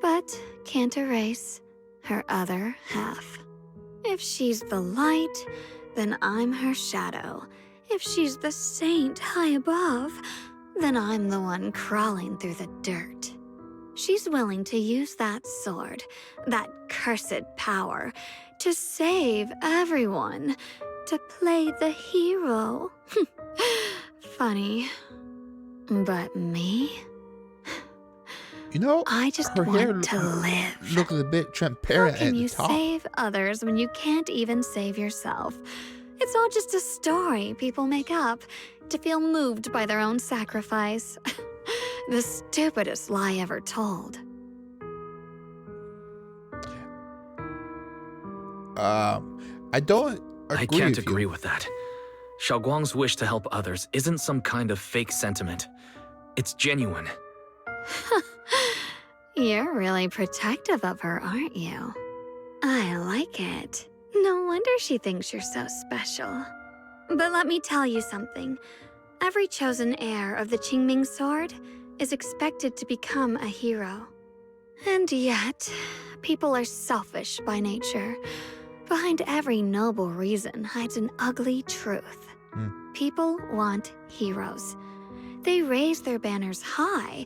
A: but can't erase her other half. If she's the light, then I'm her shadow. If she's the saint high above, then I'm the one crawling through the dirt. She's willing to use that sword, that cursed power, to save everyone, to play the hero. Funny. But me?
B: You know,
A: I just
B: her hair
A: want to live.
B: looks a bit
A: How
B: transparent at
A: can
B: the
A: you
B: top.
A: save others when you can't even save yourself? It's all just a story people make up to feel moved by their own sacrifice. The stupidest lie ever told.
B: I don't agree
C: I can't
B: with
C: agree
B: you.
C: with that. Xiaoguang's wish to help others isn't some kind of fake sentiment. It's genuine.
A: You're really protective of her, aren't you? I like it. No wonder she thinks you're so special. But let me tell you something. Every chosen heir of the Qingming sword is expected to become a hero. And yet, people are selfish by nature. Behind every noble reason hides an ugly truth. People want heroes. They raise their banners high,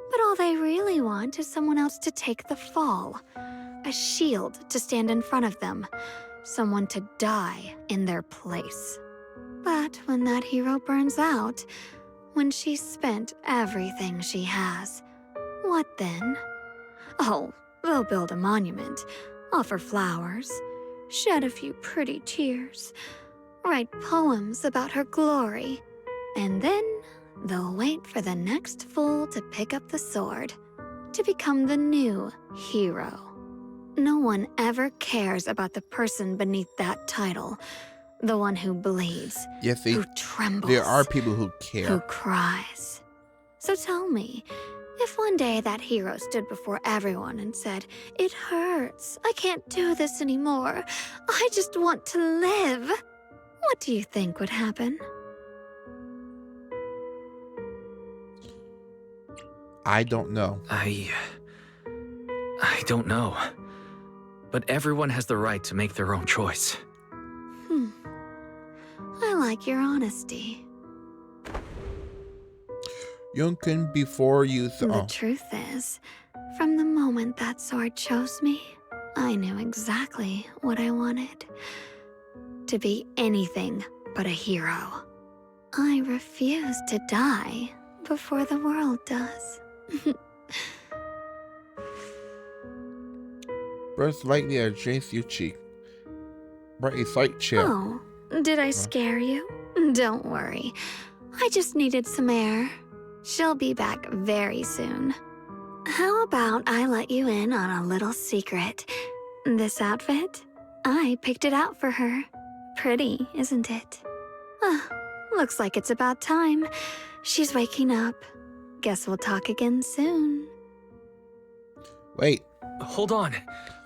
A: but all they really want is someone else to take the fall. A shield to stand in front of them. Someone to die in their place. But when that hero burns out, when she's spent everything she has, what then? Oh, they'll build a monument, offer flowers, shed a few pretty tears, write poems about her glory, and then they'll wait for the next fool to pick up the sword, to become the new hero. No one ever cares about the person beneath that title. The one who bleeds,
B: Yes,
A: who trembles,
B: there are people who care.
A: who cries. So tell me, if one day that hero stood before everyone and said, "It hurts, I can't do this anymore, I just want to live," what do you think would happen?
B: I don't know.
C: I don't know. But everyone has the right to make their own choice.
A: I like your honesty.
B: Yunkin, before you...
A: The truth is, from the moment that sword chose me, I knew exactly what I wanted. To be anything but a hero. I refuse to die before the world does.
B: Brush lightly against your cheek. Brought a slight chill.
A: Oh, did I scare you? Don't worry. I just needed some air. She'll be back very soon. How about I let you in on a little secret? This outfit? I picked it out for her. Pretty, isn't it? Looks like it's about time. She's waking up. Guess we'll talk again soon.
B: Wait.
C: Hold on.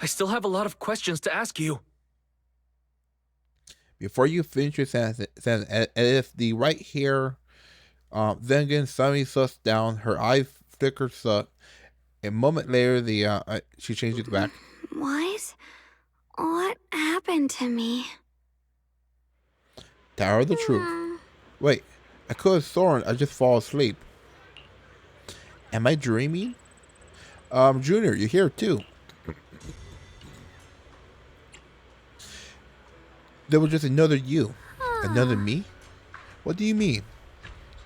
C: I still have a lot of questions to ask you.
B: Before you finish your sentence, as if the right hair then again suddenly sussed down, her eyes flickered shut. A moment later, she changed it back.
A: What happened to me?
B: Tell her the truth. Wait, I could have sworn I just fall asleep. Am I dreaming? Junior, you're here too. There was just another you. Another me? What do you mean?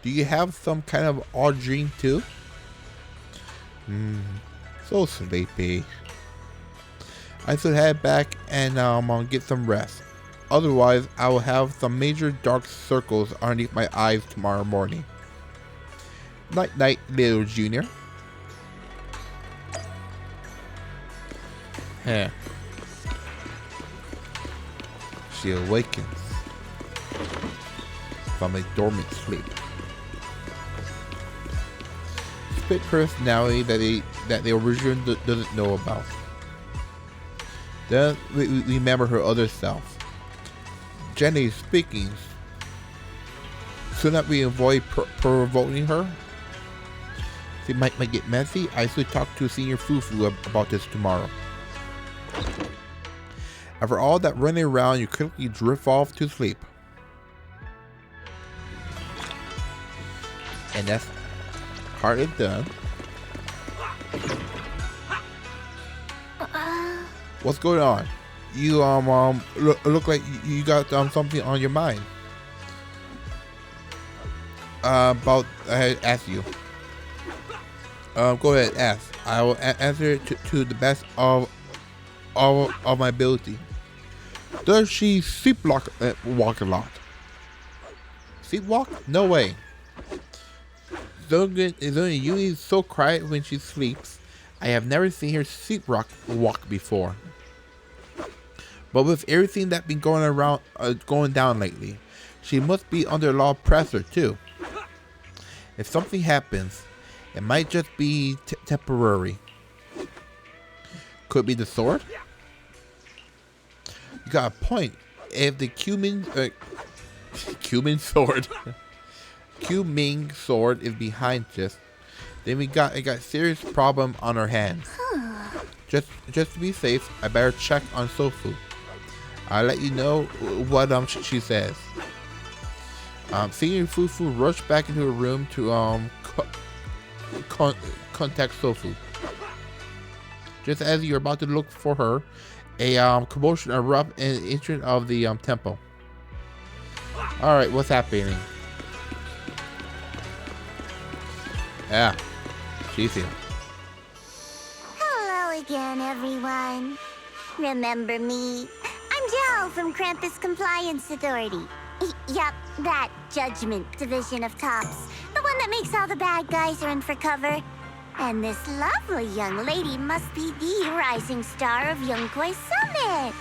B: Do you have some kind of odd dream too? So sleepy. I should head back and get some rest. Otherwise, I will have some major dark circles underneath my eyes tomorrow morning. Night night, little Junior. Huh. She awakens from a dormant sleep. Split personality that the original doesn't know about. Then we remember her other self. Jenny speaking. Should not we avoid provoking her? It might get messy. I should talk to Senior Fufu about this tomorrow. After all that running around, you quickly drift off to sleep. And that's part of done. What's going on? You look like you got something on your mind. About I ask you. Go ahead, ask. I will answer it to the best of my ability. Does she sleepwalk a lot? Sleepwalk? No way. Zogan is only usually so quiet when she sleeps. I have never seen her sleepwalk before. But with everything that's been going down lately, she must be under a lot of pressure too. If something happens, it might just be temporary. Could be the sword? You got a point. If the Qming sword is behind this, then we got a serious problem on our hands. Just to be safe, I better check on Sofu. I'll let you know what she says. Senior Fufu rushed back into her room to contact Sofu. Just as you're about to look for her, a commotion erupts in the entrance of the temple. Alright, what's happening? Yeah, she's here.
J: Hello again, everyone. Remember me? I'm Jel from Krampus Compliance Authority. Yup, that Judgment Division of Tops. The one that makes all the bad guys run for cover. And this lovely young lady must be the rising star of Yunkwei Summit.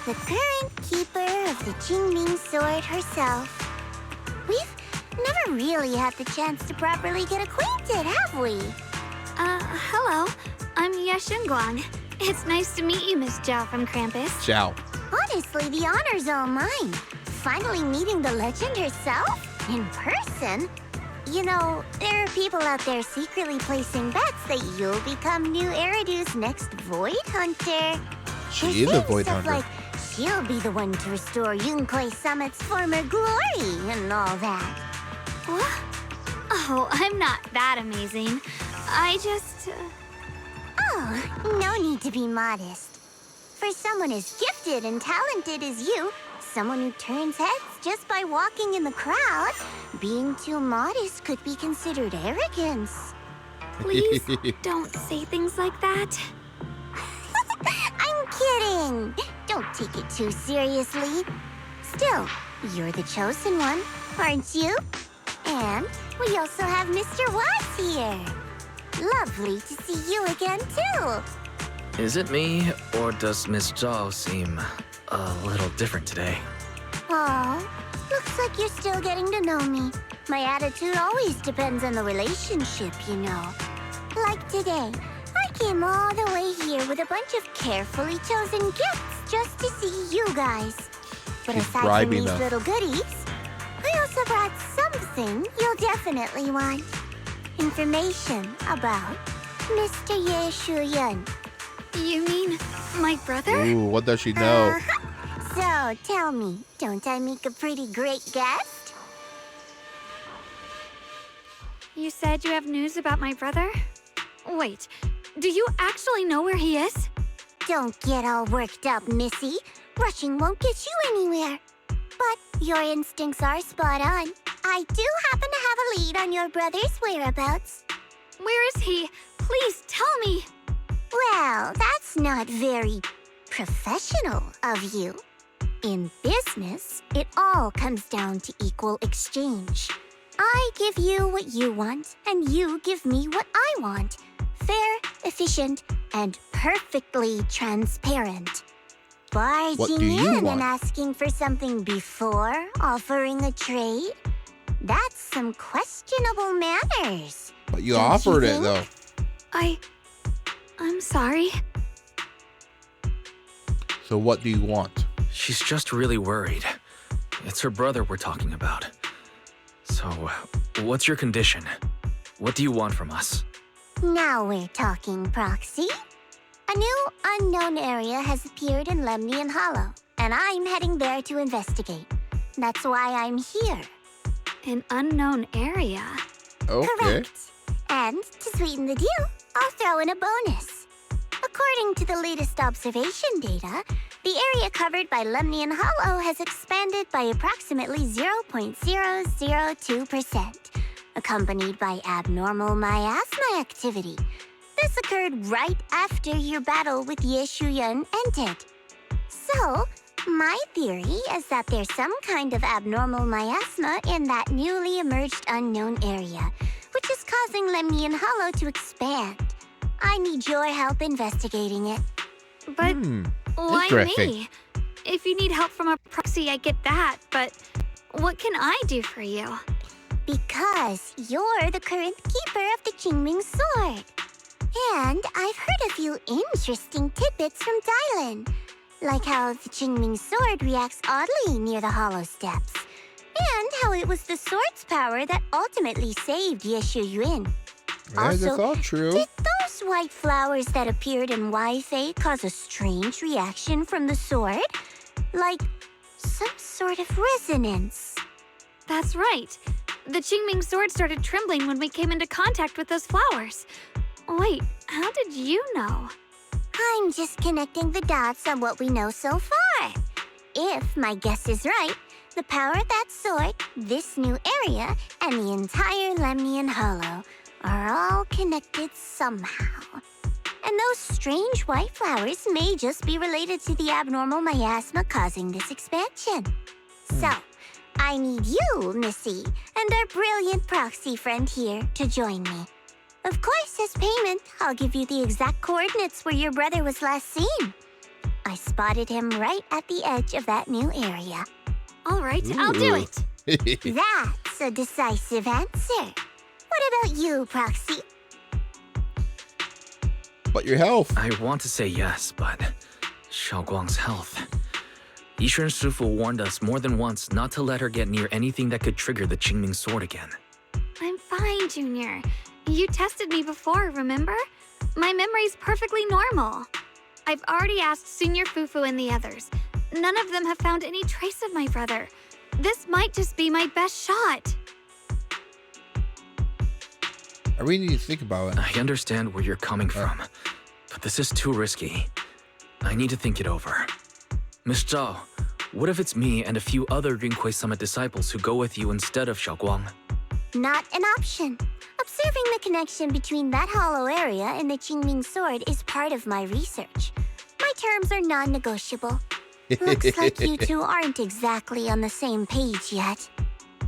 J: The current keeper of the Qingming Sword herself. We've never really had the chance to properly get acquainted, have we?
A: Hello. I'm Ye Shengguang. It's nice to meet you, Miss Zhao from Krampus.
B: Zhao.
J: Honestly, the honor's all mine. Finally meeting the legend herself? In person? You know, there are people out there secretly placing bets that you'll become new Eridu's next Void Hunter.
B: She is a Void
J: Stuff
B: Hunter.
J: like she'll be the one to restore Yunkwei Summit's former glory and all that.
A: What? Oh, I'm not that amazing. I just...
J: Oh, no need to be modest. For someone as gifted and talented as you, someone who turns heads just by walking in the crowd, being too modest could be considered arrogance.
A: Please don't say things like that.
J: I'm kidding. Don't take it too seriously. Still, you're the chosen one, aren't you? And we also have Mr. Watts here. Lovely to see you again, too.
C: Is it me, or does Miss Zhao seem a little different today?
J: Oh, looks like you're still getting to know me. My attitude always depends on the relationship, you know. Like today, I came all the way here with a bunch of carefully chosen gifts just to see you guys. But
B: She's
J: aside from
B: bribing
J: these
B: us.
J: little goodies, I also brought something you'll definitely want. Information about Mr. Ye Shuyan.
A: You mean my brother?
B: Ooh, what does she know?
J: So, tell me, don't I make a pretty great guest?
A: You said you have news about my brother? Wait, do you actually know where he is?
J: Don't get all worked up, Missy. Rushing won't get you anywhere. But your instincts are spot on. I do happen to have a lead on your brother's whereabouts.
A: Where is he? Please tell me.
J: Well, that's not very professional of you. In business, it all comes down to equal exchange. I give you what you want, and you give me what I want. Fair, efficient, and perfectly transparent. Barging
B: do you
J: in
B: want?
J: and asking for something before offering a trade? That's some questionable manners.
B: But you
J: Don't you
B: offered it,
J: think?
B: though.
A: I'm sorry.
B: So what do you want?
C: She's just really worried. It's her brother we're talking about. So, what's your condition? What do you want from us?
J: Now we're talking, Proxy. A new unknown area has appeared in Lemnian Hollow, and I'm heading there to investigate. That's why I'm here.
A: An unknown area.
B: Okay.
J: Correct. And to sweeten the deal, I'll throw in a bonus. According to the latest observation data, the area covered by Lemnian Hollow has expanded by approximately 0.002%, accompanied by abnormal miasma activity. This occurred right after your battle with Ye Shuyan ended. So, my theory is that there's some kind of abnormal miasma in that newly emerged unknown area, which is causing Lemnian Hollow to expand. I need your help investigating it.
A: But why
B: Interesting.
A: me? If you need help from a proxy, I get that, but what can I do for you?
J: Because you're the current keeper of the Qingming Sword. And I've heard a few interesting tidbits from Dylan, like how the Qingming Sword reacts oddly near the Hollow Steps, and how it was the sword's power that ultimately saved Ye Shuyuan.
B: Yeah, that's all true.
J: Did those white flowers that appeared in Weifei cause a strange reaction from the sword? Like some sort of resonance.
A: That's right. The Qingming sword started trembling when we came into contact with those flowers. Wait, how did you know?
J: I'm just connecting the dots on what we know so far. If my guess is right, the power of that sword, this new area, and the entire Lemnian Hollow are all connected somehow. And those strange white flowers may just be related to the abnormal miasma causing this expansion. So, I need you, Missy, and our brilliant proxy friend here to join me. Of course, as payment, I'll give you the exact coordinates where your brother was last seen. I spotted him right at the edge of that new area.
A: All right, I'll do it.
J: That's a decisive answer. What about you, Proxy?
B: But your health.
C: I want to say yes, but Xiaoguang's health. Yishun Shifu warned us more than once not to let her get near anything that could trigger the Qingming sword again.
A: I'm fine, Junior. You tested me before, remember? My memory's perfectly normal. I've already asked Senior Fufu and the others. None of them have found any trace of my brother. This might just be my best shot.
B: I really need to think about it.
C: I understand where you're coming from, but this is too risky. I need to think it over. Miss Zhao, what if it's me and a few other Yunquei Summit disciples who go with you instead of Xiaoguang?
J: Not an option. Observing the connection between that hollow area and the Qingming sword is part of my research. My terms are non-negotiable. Looks like you two aren't exactly on the same page yet.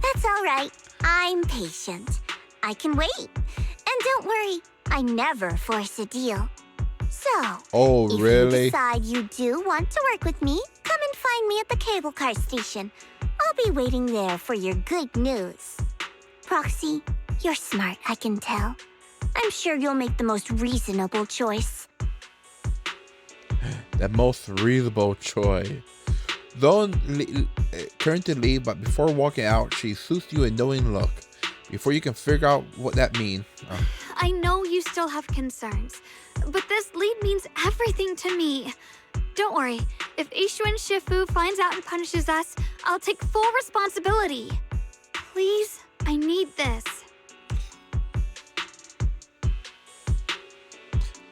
J: That's all right. I'm patient. I can wait. And don't worry, I never force a deal. So,
B: Oh,
J: if
B: really?
J: you decide you do want to work with me, come and find me at the cable car station. I'll be waiting there for your good news. Proxy, you're smart, I can tell. I'm sure you'll make the most reasonable choice.
B: The most reasonable choice. Don't turn to leave, but before walking out, she shoots you a knowing look. Before you can figure out what that means.
A: I know you still have concerns, but this lead means everything to me. Don't worry, if Yixuan Shifu finds out and punishes us, I'll take full responsibility. Please, I need this.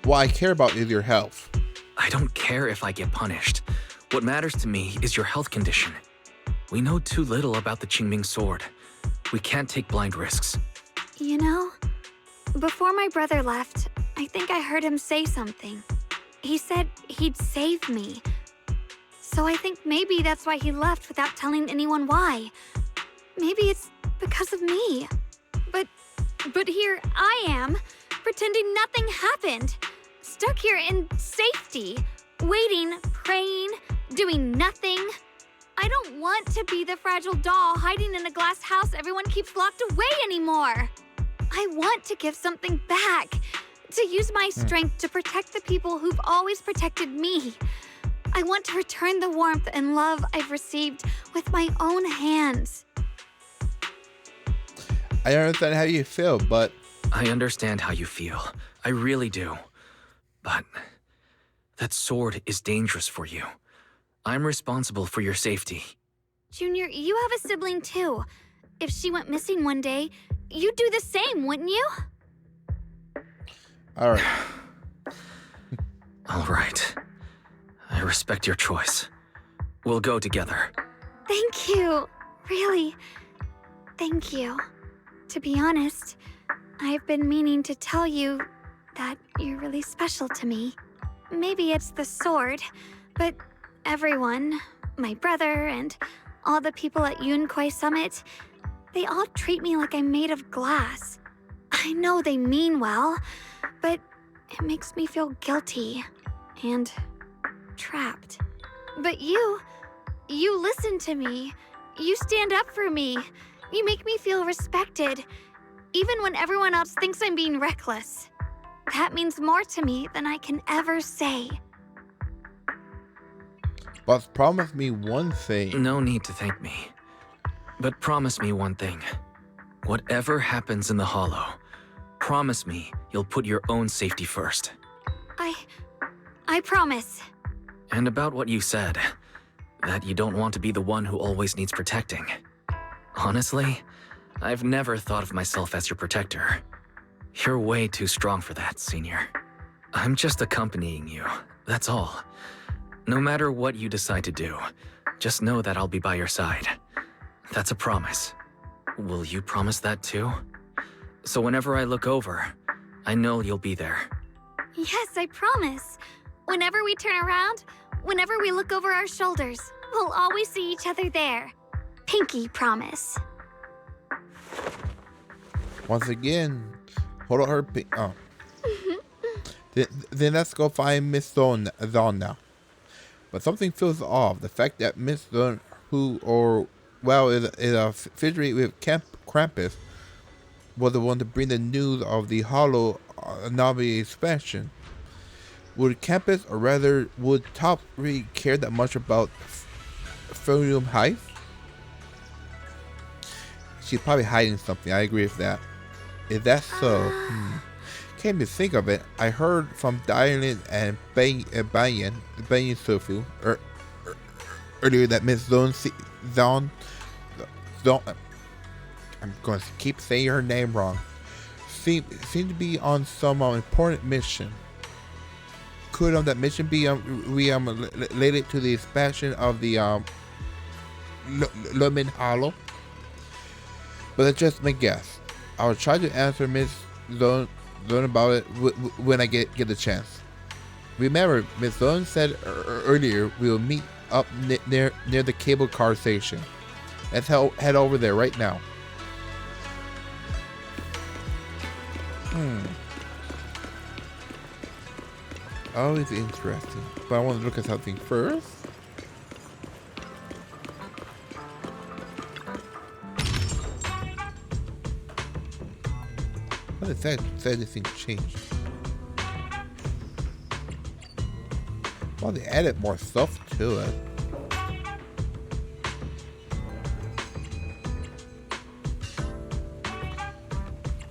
B: What I care about is your health.
C: I don't care if I get punished. What matters to me is your health condition. We know too little about the Qingming sword. We can't take blind risks.
A: You know, before my brother left, I think I heard him say something. He said he'd save me. So I think maybe that's why he left without telling anyone why. Maybe it's because of me. But here I am, pretending nothing happened. Stuck here in safety, waiting, praying, doing nothing. I don't want to be the fragile doll hiding in a glass house everyone keeps locked away anymore. I want to give something back, to use my strength to protect the people who've always protected me. I want to return the warmth and love I've received with my own hands.
B: I understand how you feel, but...
C: I understand how you feel. I really do. But that sword is dangerous for you. I'm responsible for your safety.
A: Junior, you have a sibling too. If she went missing one day, you'd do the same, wouldn't you?
B: All right.
C: All right. I respect your choice. We'll go together.
A: Thank you. Really, thank you. To be honest, I've been meaning to tell you that you're really special to me. Maybe it's the sword, but everyone, my brother and all the people at Yunquei Summit, they all treat me like I'm made of glass. I know they mean well, but it makes me feel guilty and trapped. But you listen to me. You stand up for me. You make me feel respected, even when everyone else thinks I'm being reckless. That means more to me than I can ever say.
B: But promise me one thing.
C: No need to thank me. But promise me one thing. Whatever happens in the Hollow, promise me you'll put your own safety first.
A: I promise.
C: And about what you said, that you don't want to be the one who always needs protecting. Honestly, I've never thought of myself as your protector. You're way too strong for that, Senior. I'm just accompanying you, that's all. No matter what you decide to do, just know that I'll be by your side. That's a promise. Will you promise that too? So whenever I look over, I know you'll be there.
A: Yes, I promise. Whenever we turn around, whenever we look over our shoulders, we'll always see each other there. Pinky promise.
B: Once again, Hold on her. Oh. Then let's go find Miss Zone now. But something feels off. The fact that Miss Zone, is affiliated with Krampus, was the one to bring the news of the Hollow Anomaly expansion. Would Krampus, or rather, would Top really care that much about Failum Heights? She's probably hiding something. I agree with that. If that's so, came to think of it, I heard from Dylan and Banyan Sofu earlier that Miss Zone, I'm going to keep saying her name wrong, seemed to be on some important mission. Could that mission be related to the expansion of the Lumen Hollow? But that's just my guess. I'll try to answer Miss Zone about it when I get the chance. Remember, Miss Zone said earlier we will meet up near the cable car station. Let's head over there right now. Always interesting. But I want to look at something first. What is that? Said anything changed? Well, they added more stuff to it.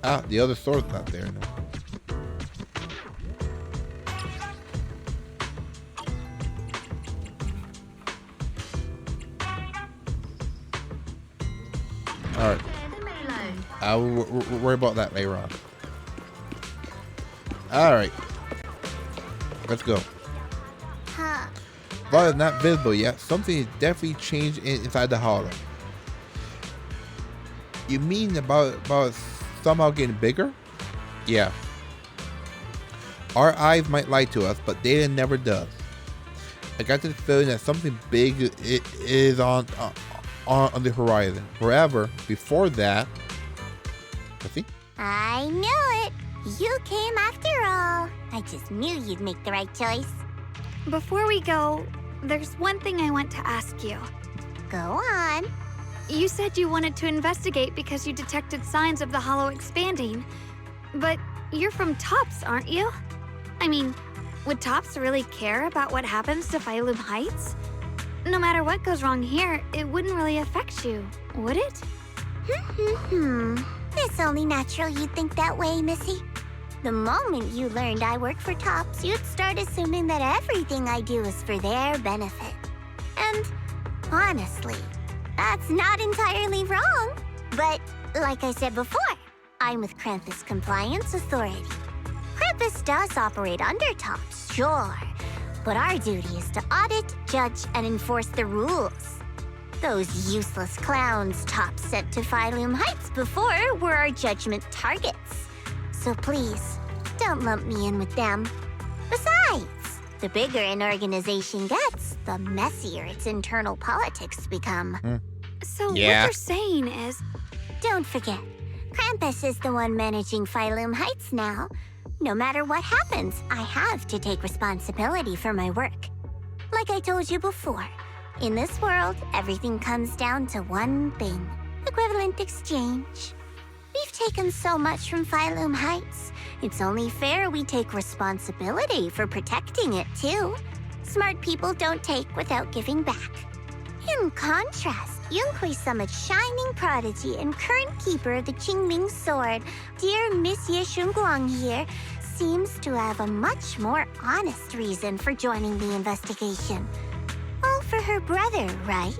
B: Ah, the other sword's not there now. Alright. I will worry about that later on. Alright. Let's go. While it's not visible yet, something is definitely changed inside the hollow. You mean about somehow getting bigger? Yeah. Our eyes might lie to us, but data never does. I got this feeling that something big is on the horizon. However, before that, let's see.
J: I knew it. You came after all. I just knew you'd make the right choice.
A: Before we go, there's one thing I want to ask you.
J: Go on.
A: You said you wanted to investigate because you detected signs of the Hollow expanding. But you're from Tops, aren't you? I mean, would Tops really care about what happens to Failum Heights? No matter what goes wrong here, it wouldn't really affect you, would it?
J: It's only natural you'd think that way, Missy. The moment you learned I work for Tops, you'd start assuming that everything I do is for their benefit. And honestly, that's not entirely wrong. But like I said before, I'm with Krampus Compliance Authority. Krampus does operate under Tops, sure. But our duty is to audit, judge, and enforce the rules. Those useless clowns Tops sent to Failum Heights before were our judgment targets. So please, don't lump me in with them. Besides, the bigger an organization gets, the messier its internal politics become.
A: So what you're saying is...
J: Don't forget, Krampus is the one managing Failum Heights now. No matter what happens, I have to take responsibility for my work. Like I told you before, in this world, everything comes down to one thing: equivalent exchange. We've taken so much from Failum Heights. It's only fair we take responsibility for protecting it, too. Smart people don't take without giving back. In contrast, Yunhui Summit's shining prodigy and current keeper of the Qingming Sword, dear Miss Ye Shunguang here, seems to have a much more honest reason for joining the investigation. All for her brother, right?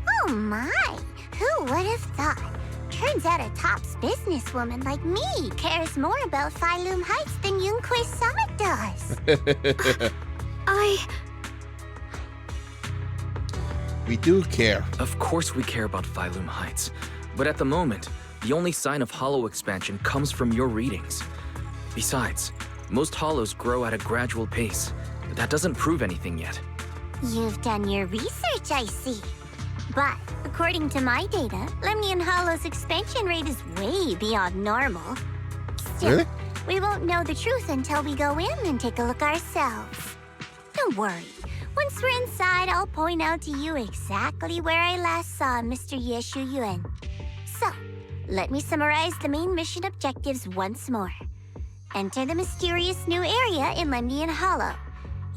J: Oh my, who would have thought? Turns out a Tops businesswoman like me cares more about Failum Heights than Yunhui Summit does.
B: We do care.
C: Of course we care about Failum Heights. But at the moment, the only sign of Hollow expansion comes from your readings. Besides, most Hollows grow at a gradual pace. That doesn't prove anything yet.
J: You've done your research, I see. But according to my data, Lemnian Hollow's expansion rate is way beyond normal. Still,
B: Really?
J: we won't know the truth until we go in and take a look ourselves. Don't worry. Once we're inside, I'll point out to you exactly where I last saw Mr. Ye Shuyuan. So, let me summarize the main mission objectives once more. Enter the mysterious new area in Lendian Hollow.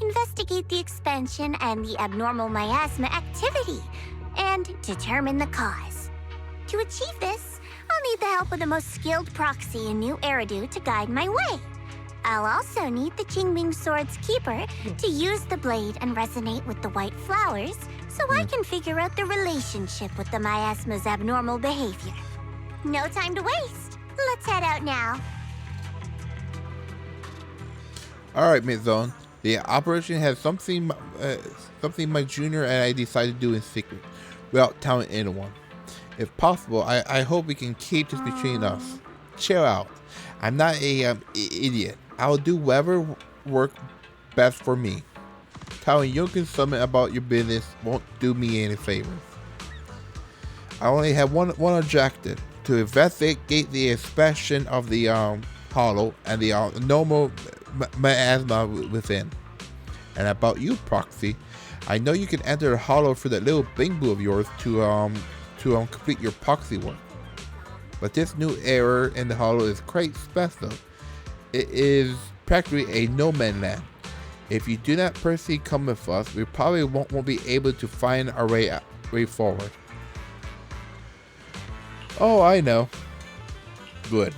J: Investigate the expansion and the abnormal miasma activity, and determine the cause. To achieve this, I'll need the help of the most skilled proxy in New Eridu to guide my way. I'll also need the Qingming Sword's keeper to use the blade and resonate with the white flowers so I can figure out the relationship with the miasma's abnormal behavior. No time to waste. Let's head out now.
B: All right, Midzone. The operation has something my junior and I decided to do in secret, without telling anyone. If possible, I hope we can keep this between us. Chill out. I'm not a idiot. I'll do whatever works best for me. Telling Yunkin Summit about your business won't do me any favors. I only have one objective: to investigate the expansion of the hollow and the normal miasma within. And about you, Proxy, I know you can enter the hollow for that little bingbu of yours to complete your proxy work. But this new area in the hollow is quite special. It is practically a no-man land. If you do not personally come with us, we probably won't be able to find our way forward. Oh, I know. Good.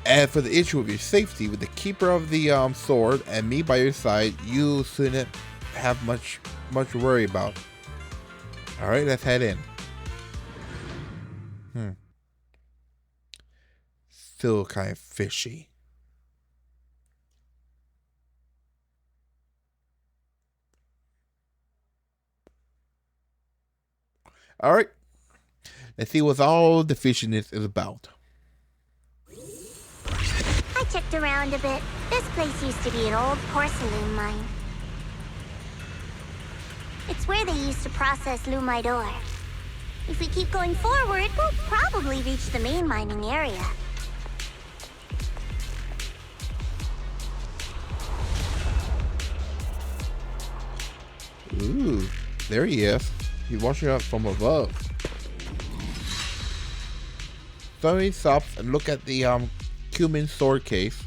B: And for the issue of your safety, with the keeper of the sword and me by your side, you shouldn't have much to worry about. All right, let's head in. Still kind of fishy. All right, let's see what all the fishiness is about.
J: I checked around a bit. This place used to be an old porcelain mine. It's where they used to process lumite ore. If we keep going forward, we'll probably reach the main mining area.
B: Ooh, there he is. He's watching us from above. So he stops and look at the Qingming Sword case.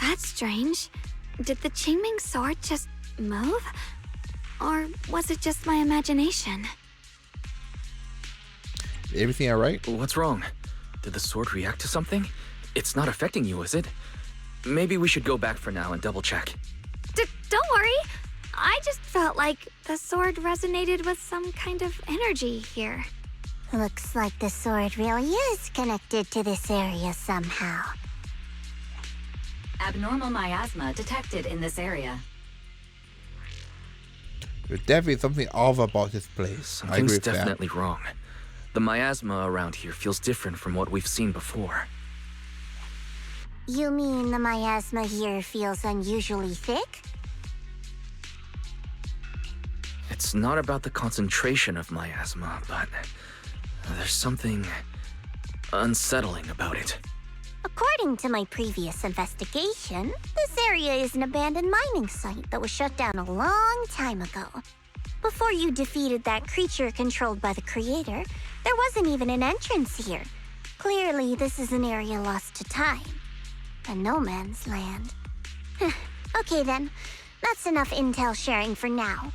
A: That's strange. Did the Qingming Sword just move? Or was it just my imagination?
B: Everything alright?
C: What's wrong? Did the sword react to something? It's not affecting you, is it? Maybe we should go back for now and double check.
A: Don't worry. I just felt like the sword resonated with some kind of energy here.
J: Looks like the sword really is connected to this area somehow.
K: Abnormal miasma detected in this area.
B: There's definitely something off about this place. I agree
C: Something's
B: with that.
C: definitely wrong. The miasma around here feels different from what we've seen before.
J: You mean the miasma here feels unusually thick?
C: It's not about the concentration of miasma, but there's something unsettling about it.
J: According to my previous investigation, this area is an abandoned mining site that was shut down a long time ago. Before you defeated that creature controlled by the Creator, there wasn't even an entrance here. Clearly, this is an area lost to time. A no-man's land. Okay then, that's enough intel sharing for now.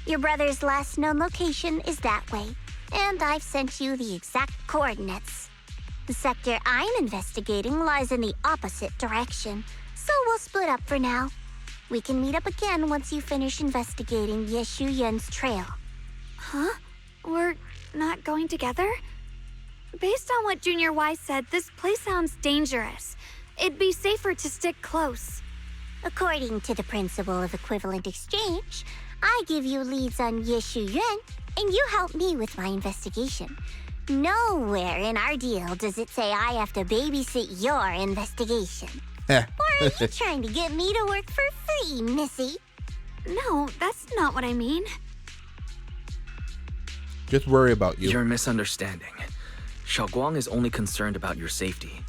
J: Your brother's last known location is that way, and I've sent you the exact coordinates. The sector I'm investigating lies in the opposite direction, so we'll split up for now. We can meet up again once you finish investigating Ye Shuyuan's trail.
A: Huh? We're not going together? Based on what Junior Y said, this place sounds dangerous. It'd be safer to stick close.
J: According to the principle of equivalent exchange, I give you leads on Ye Shuyuan, and you help me with my investigation. Nowhere in our deal does it say I have to babysit your investigation. Or are you trying to get me to work for free, Missy?
A: No, that's not what I mean.
B: Just worry about you.
C: You're misunderstanding. Xiaoguang is only concerned about your safety.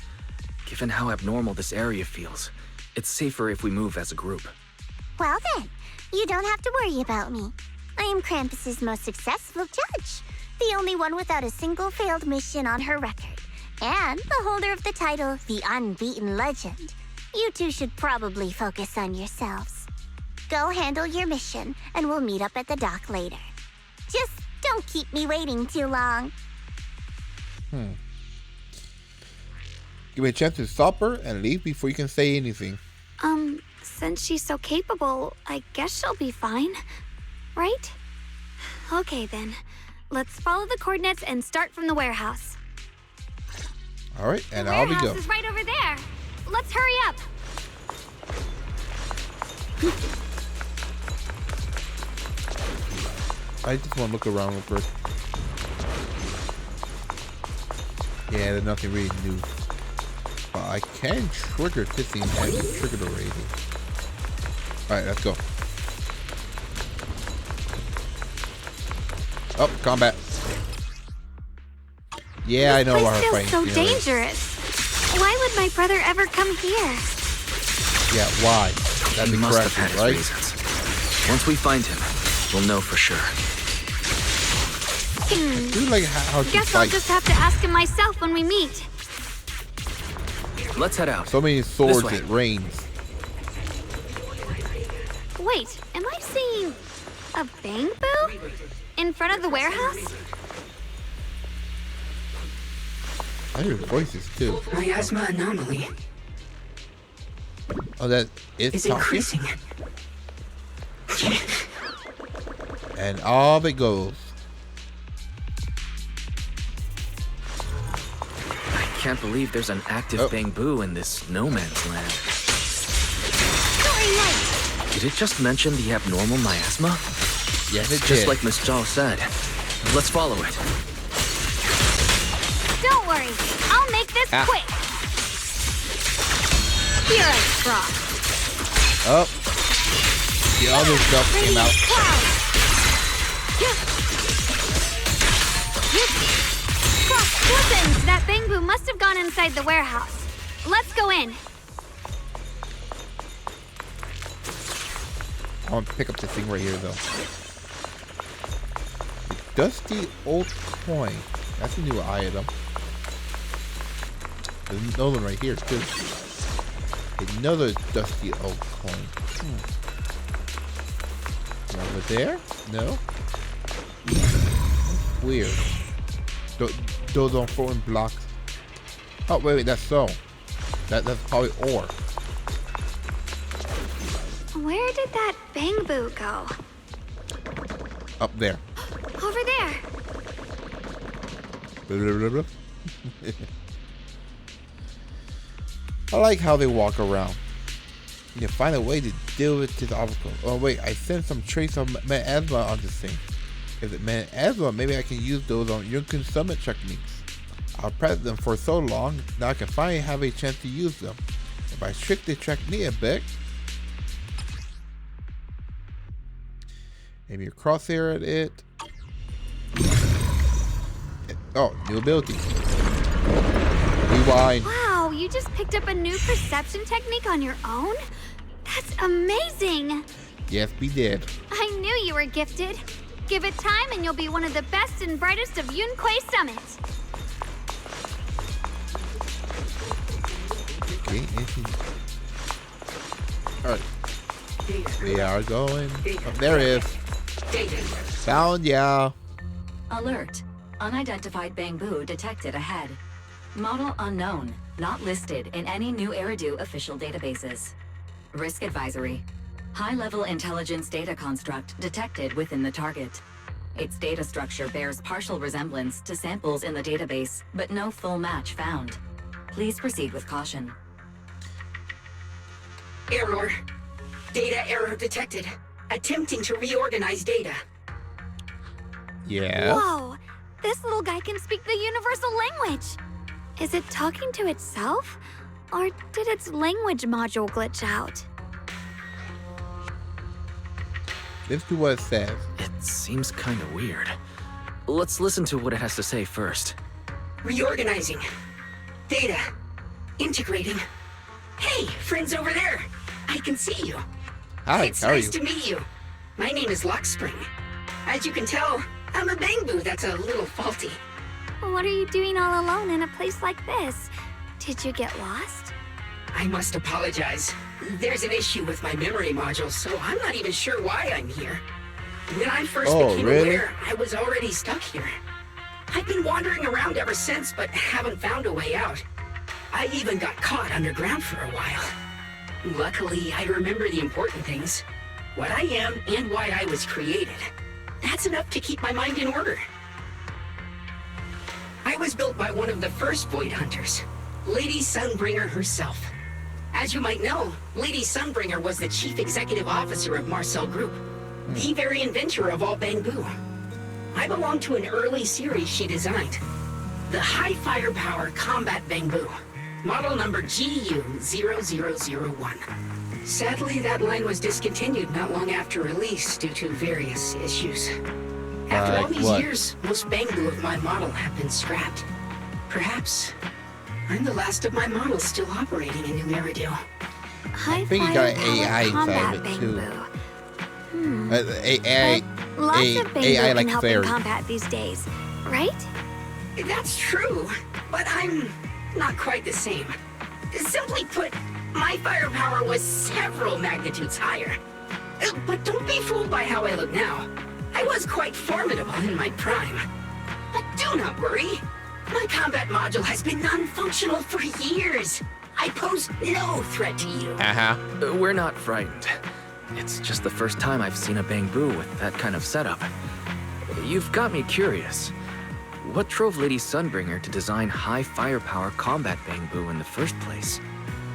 C: Given how abnormal this area feels, it's safer if we move as a group.
J: Well then, you don't have to worry about me. I am Krampus's most successful judge, the only one without a single failed mission on her record, and the holder of the title, the Unbeaten Legend. You two should probably focus on yourselves. Go handle your mission, and we'll meet up at the dock later. Just don't keep me waiting too long.
B: Give me a chance to stop her and leave before you can say anything.
A: Since she's so capable, I guess she'll be fine. Right? Okay then. Let's follow the coordinates and start from the warehouse.
B: Alright, and
A: the
B: I'll be
A: warehouse
B: go.
A: is right over there. Let's hurry up.
B: I just want to look around real quick. Yeah, there's nothing really new. But I can trigger this thing. I haven't triggered already. Alright, let's go. Oh, combat. Yeah, I know
A: This
B: what her
A: place
B: fighting.
A: feels so dangerous. Why would my brother ever come here?
B: Yeah, why? That'd
C: He
B: be
C: must
B: correct,
C: have had his
B: right?
C: reasons. Once we find him, we'll know for sure.
B: I do like how she
A: Guess I'll
B: fights.
A: just have to ask him myself when we meet.
C: Let's head out.
B: So many swords,
C: way.
B: it rains.
A: Wait, am I seeing a Bangbu in front of the warehouse?
B: I hear voices too.
L: Miasma anomaly
B: Oh, that is
L: is
B: talking.
L: increasing.
B: And off it goes.
C: I can't believe there's an active Bangbu in this no man's land. Did it just mention the abnormal miasma?
B: Yes, it
C: Just
B: did.
C: like Miss Zhao said. Let's follow it.
A: Don't worry, I'll make this quick. Here I cross.
B: Oh. The other stuff came out.
A: Listen, that Bangbu must have gone inside the warehouse. Let's go in.
B: I want to pick up this thing right here, though. Dusty old coin. That's a new item. There's another one right here, too. Another dusty old coin. Over there? No? Weird. Those don't fall in blocks. Oh, wait, that's so. That's probably ore.
A: Where did that Bangbu go?
B: Up there.
A: Over there.
B: Blah, blah, blah, blah. I like how they walk around. You can find a way to deal with this obstacle. Oh wait, I sent some trace of miasma on this thing. If it miasma, maybe I can use those on Yunkin summit techniques. I've practiced them for so long, now I can finally have a chance to use them. If I trick the technique a bit, maybe a crosshair at it. Oh, new ability. Rewind.
A: Wow, you just picked up a new perception technique on your own? That's amazing!
B: Yes, we did.
A: I knew you were gifted. Give it time and you'll be one of the best and brightest of Yunquei Summit.
B: Okay, anything. Alright. We are going. Oh, there it is. Found ya.
K: Alert. Unidentified Bangbu detected ahead. Model unknown. Not listed in any new Eridu official databases. Risk advisory. High-level intelligence data construct detected within the target. Its data structure bears partial resemblance to samples in the database, but no full match found. Please proceed with caution.
L: Error. Data error detected. Attempting to reorganize data.
B: Yeah.
A: Whoa! This little guy can speak the universal language! Is it talking to itself? Or did its language module glitch out?
B: Let's do what it says.
C: It seems kind of weird. Let's listen to what it has to say first.
L: Reorganizing. Data. Integrating. Hey, friends over there. I can see you.
B: Hi,
L: It's
B: how are
L: nice
B: you?
L: to meet you. My name is Luckspring. As you can tell, I'm a Bangboo that's a little faulty.
A: What are you doing all alone in a place like this? Did you get lost?
L: I must apologize. There's an issue with my memory module, so I'm not even sure why I'm here. When I first became aware, I was already stuck here. I've been wandering around ever since, but haven't found a way out. I even got caught underground for a while. Luckily, I remember the important things. What I am and why I was created. That's enough to keep my mind in order. I was built by one of the first Void Hunters, Lady Sunbringer herself. As you might know, Lady Sunbringer was the chief executive officer of Marcel Group, the very inventor of all Bangboo. I belong to an early series she designed, the High Firepower Combat Bangboo, model number GU0001. Sadly, that line was discontinued not long after release due to various issues. After all these years, most Bangboo of my model have been scrapped. Perhaps I'm the last of my models still operating in New Eridu.
B: I think you got an AI inside of it too.
A: Lots of Bangboo
B: AI
A: can
B: like
A: help
B: fairy.
A: in combat these days, right?
L: That's true, but I'm not quite the same. Simply put, my firepower was several magnitudes higher. But don't be fooled by how I look now. I was quite formidable in my prime. But do not worry. My combat module has been non-functional for years. I pose no threat to you.
C: We're not frightened. It's just the first time I've seen a Bangboo with that kind of setup. You've got me curious. What drove Lady Sunbringer to design high firepower combat Bangboo in the first place?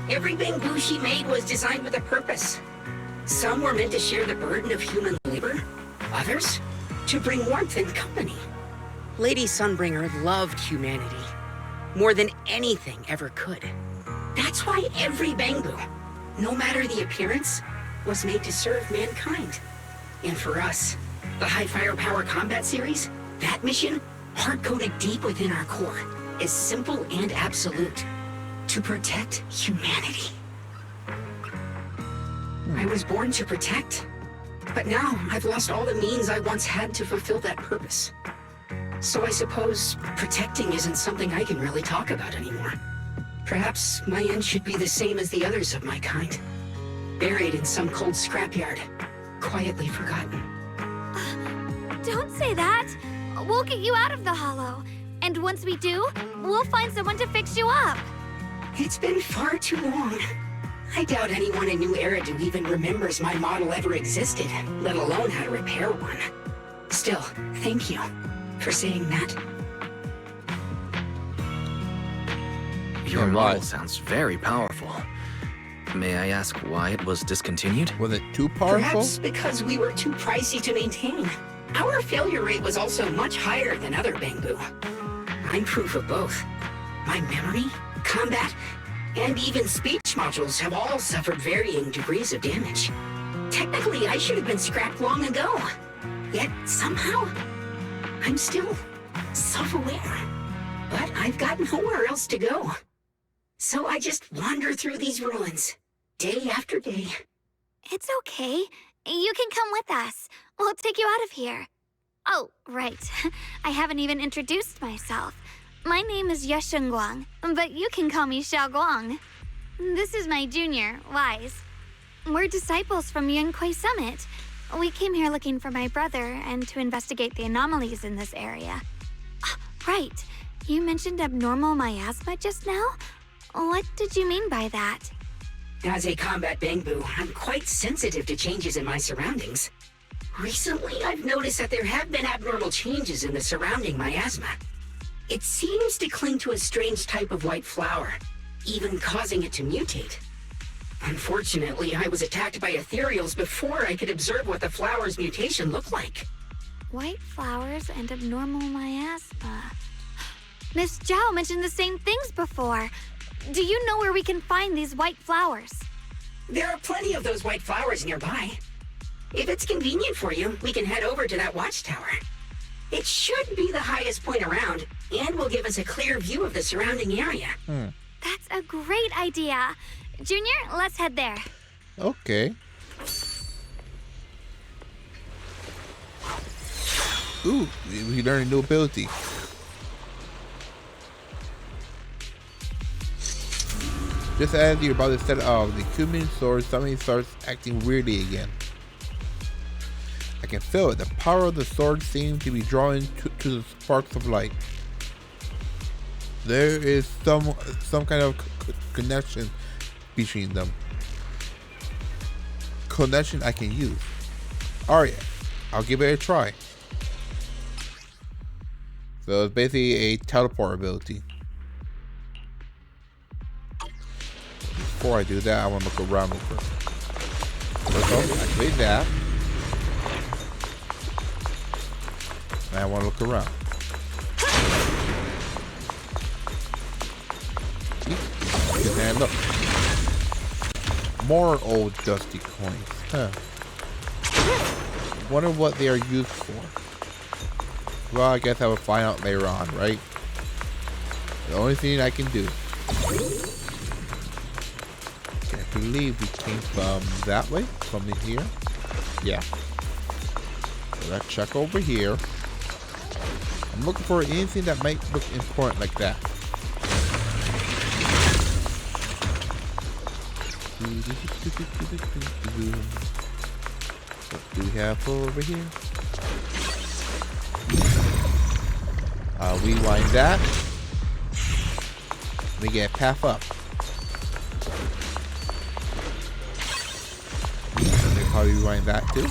L: Every Bangboo she made was designed with a purpose. Some were meant to share the burden of human labor. Others, to bring warmth and company. Lady Sunbringer loved humanity more than anything ever could. That's why every Bangboo, no matter the appearance, was made to serve mankind. And for us, the High Firepower Combat Series, that mission, hard-coded deep within our core, is simple and absolute. To protect humanity. I was born to protect, but now I've lost all the means I once had to fulfill that purpose. So I suppose protecting isn't something I can really talk about anymore. Perhaps my end should be the same as the others of my kind. Buried in some cold scrapyard, quietly forgotten.
A: Don't say that. We'll get you out of the hollow. And once we do, we'll find someone to fix you up.
L: It's been far too long. I doubt anyone in New Eridu even remembers my model ever existed, let alone how to repair one. Still, thank you for saying that.
C: Your model sounds very powerful. May I ask why it was discontinued?
B: Was it too powerful?
L: Perhaps because we were too pricey to maintain. Our failure rate was also much higher than other Bangboo. I'm proof of both. My memory, combat, and even speech modules have all suffered varying degrees of damage. Technically, I should have been scrapped long ago. Yet, somehow, I'm still self-aware. But I've got nowhere else to go. So I just wander through these ruins, day after day.
A: It's okay. You can come with us. We'll take you out of here. Oh, right. I haven't even introduced myself. My name is Yusheng Guang, but you can call me Xiao Guang. This is my junior, Wise. We're disciples from Yunquei Summit. We came here looking for my brother and to investigate the anomalies in this area. Right. You mentioned abnormal miasma just now? What did you mean by that?
L: As a combat Bangboo, I'm quite sensitive to changes in my surroundings. Recently, I've noticed that there have been abnormal changes in the surrounding miasma. It seems to cling to a strange type of white flower, even causing it to mutate. Unfortunately, I was attacked by ethereals before I could observe what the flower's mutation looked like.
A: White flowers and abnormal miasma. Miss Zhao mentioned the same things before. Do you know where we can find these white flowers?
L: There are plenty of those white flowers nearby. If it's convenient for you, we can head over to that watchtower. It should be the highest point around, and will give us a clear view of the surrounding area.
A: That's a great idea. Junior, let's head there.
B: Okay. Ooh, we learned a new ability. Just as you're about to set off, the Kumin sword suddenly starts acting weirdly again. I can feel it. The power of the sword seems to be drawing to the sparks of light. There is some kind of connection between them. Connection I can use. Alright, I'll give it a try. So it's basically a teleport ability. Before I do that, I want to look around real quick. First off, activate that. And I want to look around. And look. More old dusty coins. Huh. Wonder what they are used for. Well, I guess I will find out later on, right? The only thing I can do. Okay, I believe we came from that way? From in here? Yeah. So let's check over here. I'm looking for anything that might look important like that. What do we have over here? Rewind that. We get a path up. And they probably rewind that too.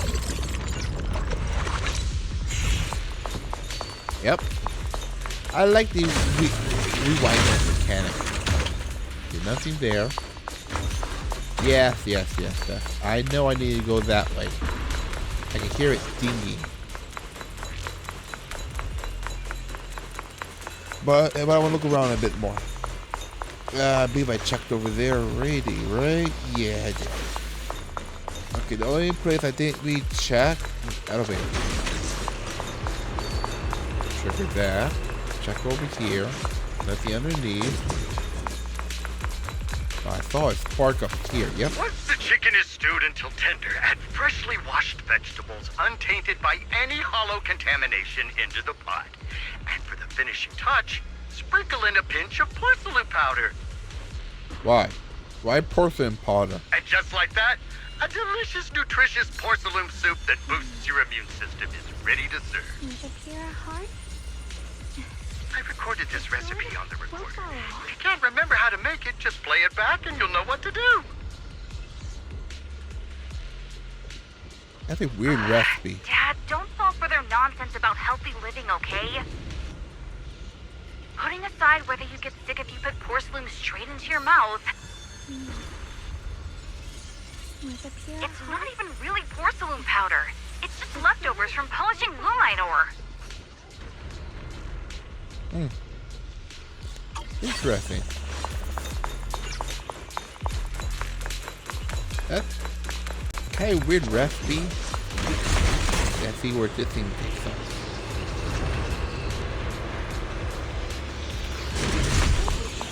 B: Yep. I like the rewind mechanic. Okay, nothing there. Yes. I know I need to go that way. I can hear it dinging. But I want to look around a bit more. I believe I checked over there already, right? Yeah, I did. Okay, the only place I think we checked... Elevator. Trigger that. Check over here. Nothing underneath. Oh, I saw a spark up here. Yep.
M: Once the chicken is stewed until tender, add freshly washed vegetables untainted by any hollow contamination into the pot. And for the finishing touch, sprinkle in a pinch of porcelain powder.
B: Why? Why porcelain powder?
M: And just like that, a delicious, nutritious porcelain soup that boosts your immune system is ready to serve.
A: Is it pure heart?
M: I recorded this recipe on the recorder. If you can't remember how to make it, just play it back and you'll know what to do.
B: That's a weird recipe.
N: Dad, don't fall for their nonsense about healthy living, okay? Putting aside whether you get sick if you put porcelain straight into your mouth. It's not even really porcelain powder. It's just leftovers from polishing lumine ore.
B: Interesting. That's kind of weird recipe. Let's see where this thing takes us.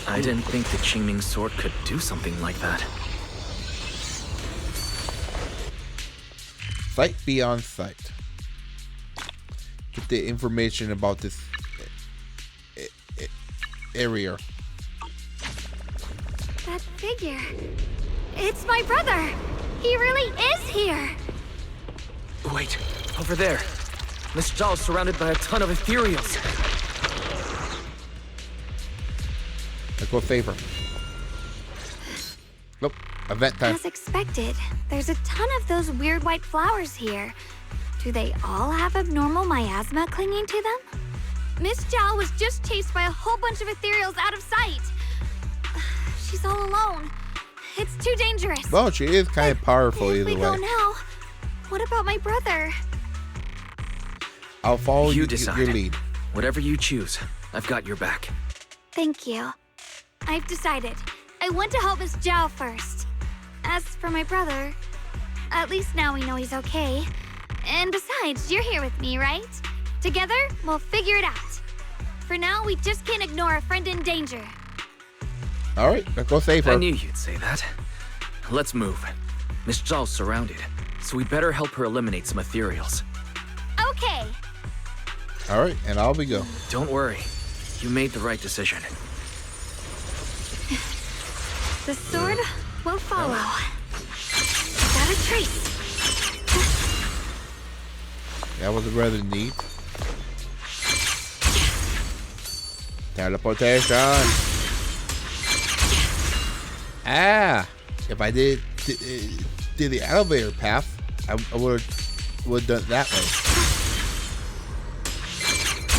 C: I didn't think the Qingming sword could do something like that.
B: Sight beyond sight. Get the information about this area.
A: That figure. It's my brother. He really is here.
C: Wait, over there. Miss Zhao is surrounded by a ton of ethereals.
B: Let's go save her. Nope. Event time.
A: As expected, there's a ton of those weird white flowers here. Do they all have abnormal miasma clinging to them? Miss Zhao was just chased by a whole bunch of ethereals out of sight. She's all alone. It's too dangerous.
B: Well, she is kind of powerful
A: If
B: either
A: we
B: way.
A: go now, what about my brother?
B: I'll follow
C: You
B: your
C: decide.
B: lead.
C: Whatever you choose, I've got your back.
A: Thank you. I've decided. I want to help Miss Zhao first. As for my brother, at least now we know he's okay. And besides, you're here with me, right? Together, we'll figure it out. For now, we just can't ignore a friend in danger.
B: All right, let's go save her.
C: I knew you'd say that. Let's move. Miss Zhao's surrounded, so we better help her eliminate some ethereals.
A: Okay.
B: All right, and I'll be go.
C: Don't worry. You made the right decision.
A: The sword will follow. Got a trace.
B: That was rather neat. Teleportation. Ah, if I did the elevator path, I would have done it that way.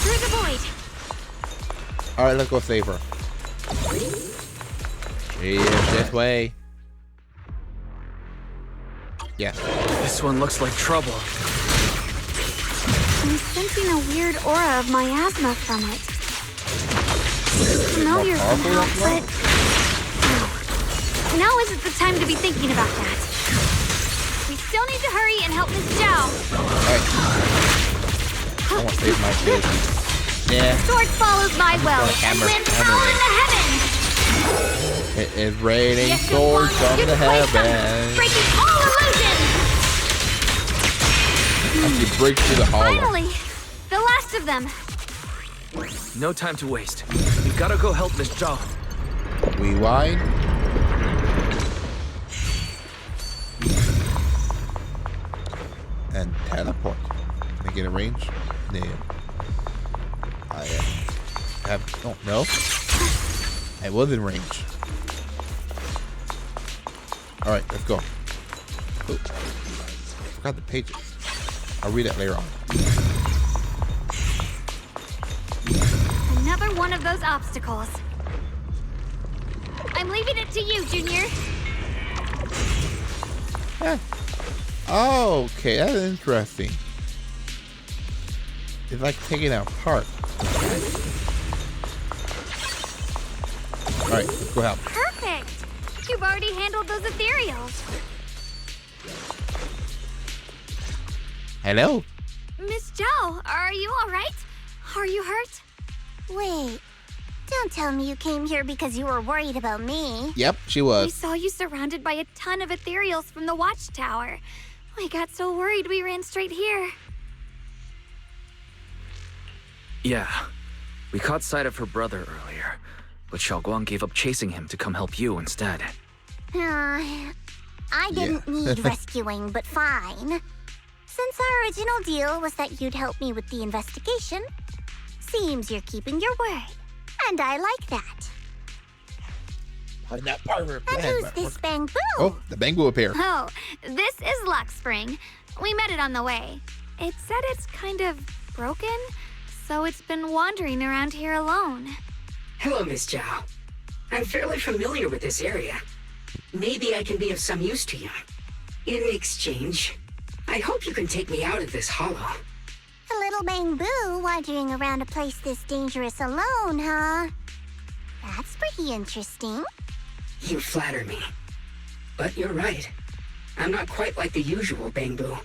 A: Through the void.
B: All right, let's go save her. She is this way. Yes.
C: This one looks like trouble.
A: I'm sensing a weird aura of miasma from it. Familiar somehow, but no. Now isn't the time to be thinking about that. We still need to hurry and help Miss Zhao.
B: Alright. I want to save my kid. Yeah.
A: Sword follows my will and wins power in the heavens.
B: It is raining swords from the heavens.
A: Breaking all illusions.
B: Actually, break through the hollow.
A: Finally, the last of them.
C: No time to waste. We've got to go help Miss Zhao.
B: Rewind. And teleport. Can I get a range? No. I don't know. I was in range. Alright, let's go. Ooh. Forgot the pages. I'll read it later on.
A: Another one of those obstacles. I'm leaving it to you, Junior.
B: Yeah. Oh, okay, that's interesting. It's like taking it apart. Alright, let's go help.
A: Perfect. You've already handled those ethereals.
B: Hello?
A: Miss Zhao, are you all right? Are you hurt?
J: Wait. Don't tell me you came here because you were worried about me.
B: Yep, she
A: We
B: was.
A: saw you surrounded by a ton of ethereals from the watchtower. We got so worried we ran straight here.
C: Yeah. We caught sight of her brother earlier, but Xiaoguang gave up chasing him to come help you instead.
J: I didn't need rescuing, but fine. Since our original deal was that you'd help me with the investigation, seems you're keeping your word. And I like that.
B: Not part of her
J: And
B: plan,
J: who's
B: but
J: this Bang Boo?
B: Oh, the bang will appear.
A: Oh, this is Luxspring. We met it on the way. It said it's kind of broken, so it's been wandering around here alone.
L: Hello, Miss Zhao. I'm fairly familiar with this area. Maybe I can be of some use to you. In exchange, I hope you can take me out of this hollow.
J: A little Bang Boo wandering around a place this dangerous alone, huh? That's pretty interesting.
L: You flatter me. But you're right. I'm not quite like the usual Bang Boo.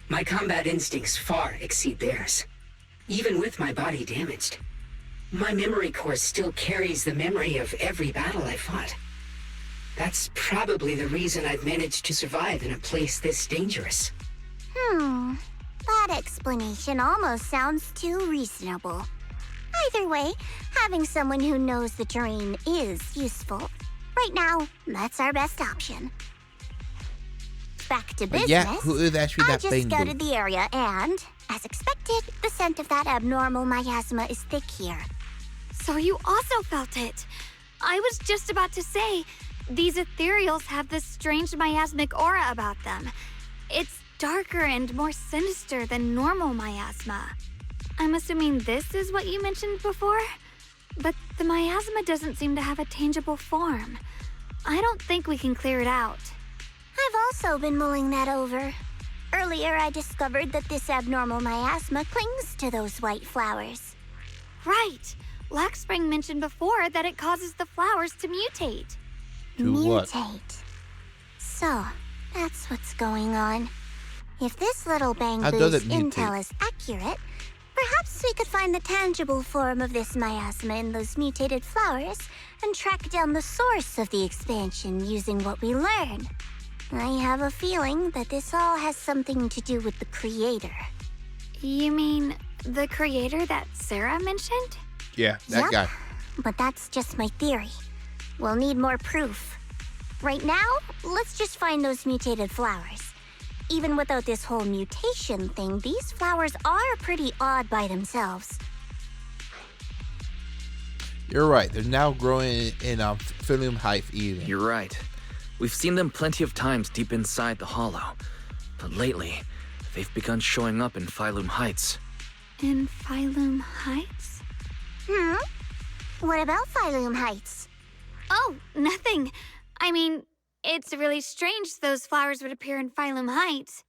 L: My combat instincts far exceed theirs. Even with my body damaged, my memory core still carries the memory of every battle I fought. That's probably the reason I've managed to survive in a place this dangerous.
J: That explanation almost sounds too reasonable. Either way, having someone who knows the terrain is useful. Right now, that's our best option. Back to business.
B: Yeah, who is actually
J: I
B: that
J: just
B: Bang Boo?
J: scouted the area and, as expected, the scent of that abnormal miasma is thick here.
A: So you also felt it. I was just about to say, these ethereals have this strange miasmic aura about them. It's darker and more sinister than normal miasma. I'm assuming this is what you mentioned before? But the miasma doesn't seem to have a tangible form. I don't think we can clear it out.
J: I've also been mulling that over. Earlier, I discovered that this abnormal miasma clings to those white flowers.
A: Right. Luxspring mentioned before that it causes the flowers to mutate.
J: Mutate. So, that's what's going on. If this little Bang
B: How does
J: Boo's
B: it mutate?
J: intel is accurate, Perhaps we could find the tangible form of this miasma in those mutated flowers and track down the source of the expansion using what we learn. I have a feeling that this all has something to do with the creator.
A: You mean the creator that Sarah mentioned?
B: Yeah, that guy.
J: But that's just my theory. We'll need more proof. Right now, let's just find those mutated flowers. Even without this whole mutation thing, these flowers are pretty odd by themselves.
B: You're right. They're now growing in Phylum Heights even.
C: You're right. We've seen them plenty of times deep inside the Hollow. But lately, they've begun showing up in Phylum Heights.
A: In Phylum Heights?
J: What about Phylum Heights?
A: Oh, nothing. I mean, it's really strange those flowers would appear in Phylum Heights.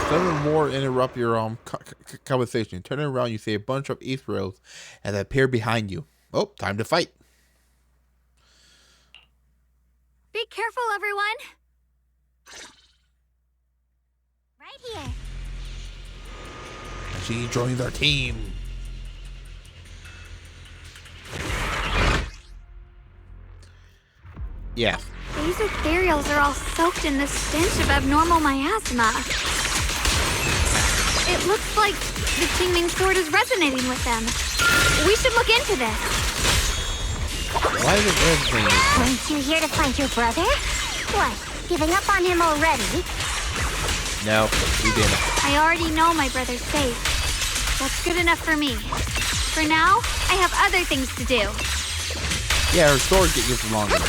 B: Several more interrupt your conversation. Turn around, you see a bunch of Ethereals and they appear behind you. Oh, time to fight.
A: Be careful, everyone.
J: Right here.
B: She joins our team. Yeah.
A: These ethereals are all soaked in the stench of abnormal miasma. It looks like the Qingming sword is resonating with them. We should look into this.
B: Why is it resonating?
J: Weren't you here to find your brother? What, giving up on him already?
B: No, we didn't.
A: I already know my brother's safe. That's good enough for me. For now, I have other things to do.
B: Yeah, her sword gets longer.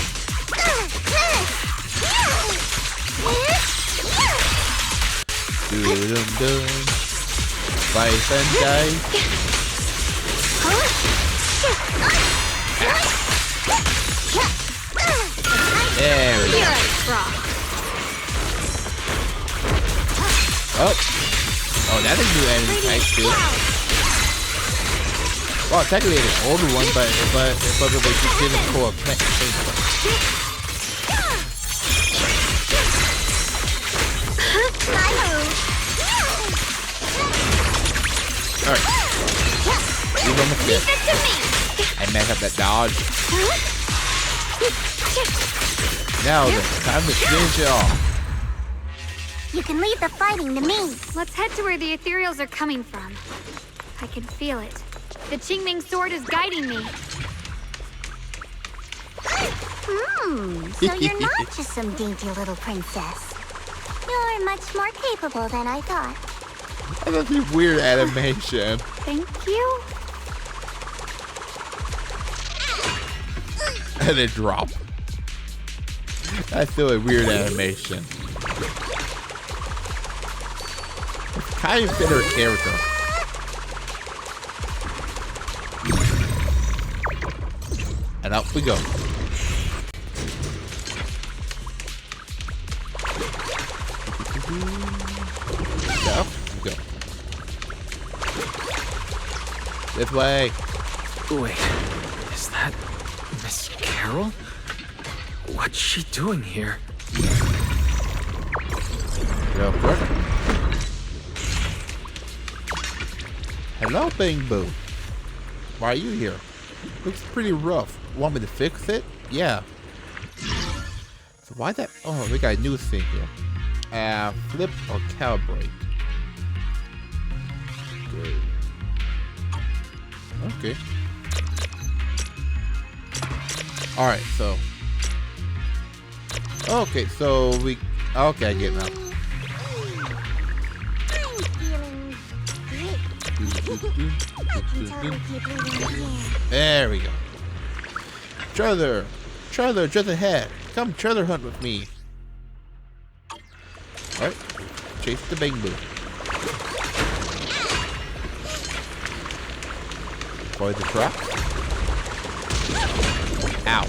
B: Bye, Sentai. There we go. Oh, that's a new enemy type too. Well, technically it's an older one, but they just didn't pull a plant. Alright. You almost did. I messed up that dodge. Now then, time to finish it off.
J: You can leave the fighting to me.
A: Let's head to where the ethereals are coming from. I can feel it. The Qingming sword is guiding me.
J: So you're not just some dainty little princess. You're much more capable than I thought.
B: That's a weird animation.
A: Thank you.
B: And then drop. That's still a weird animation. It's kind of fit her character. And up we go. Up we go. This way.
C: Wait, is that Miss Carol? What's she doing here?
B: Real quick. Hello, Bangboo. Why are you here? Looks pretty rough. Want me to fix it? Yeah. So why that? Oh, we got a new thing here. Flip or calibrate. Good. Okay. All right. So. Okay. So we. Okay, I get it now. There we go. Treasure, just ahead. Come treasure hunt with me. Alright, chase the Bangboo. Avoid the trap. Ow.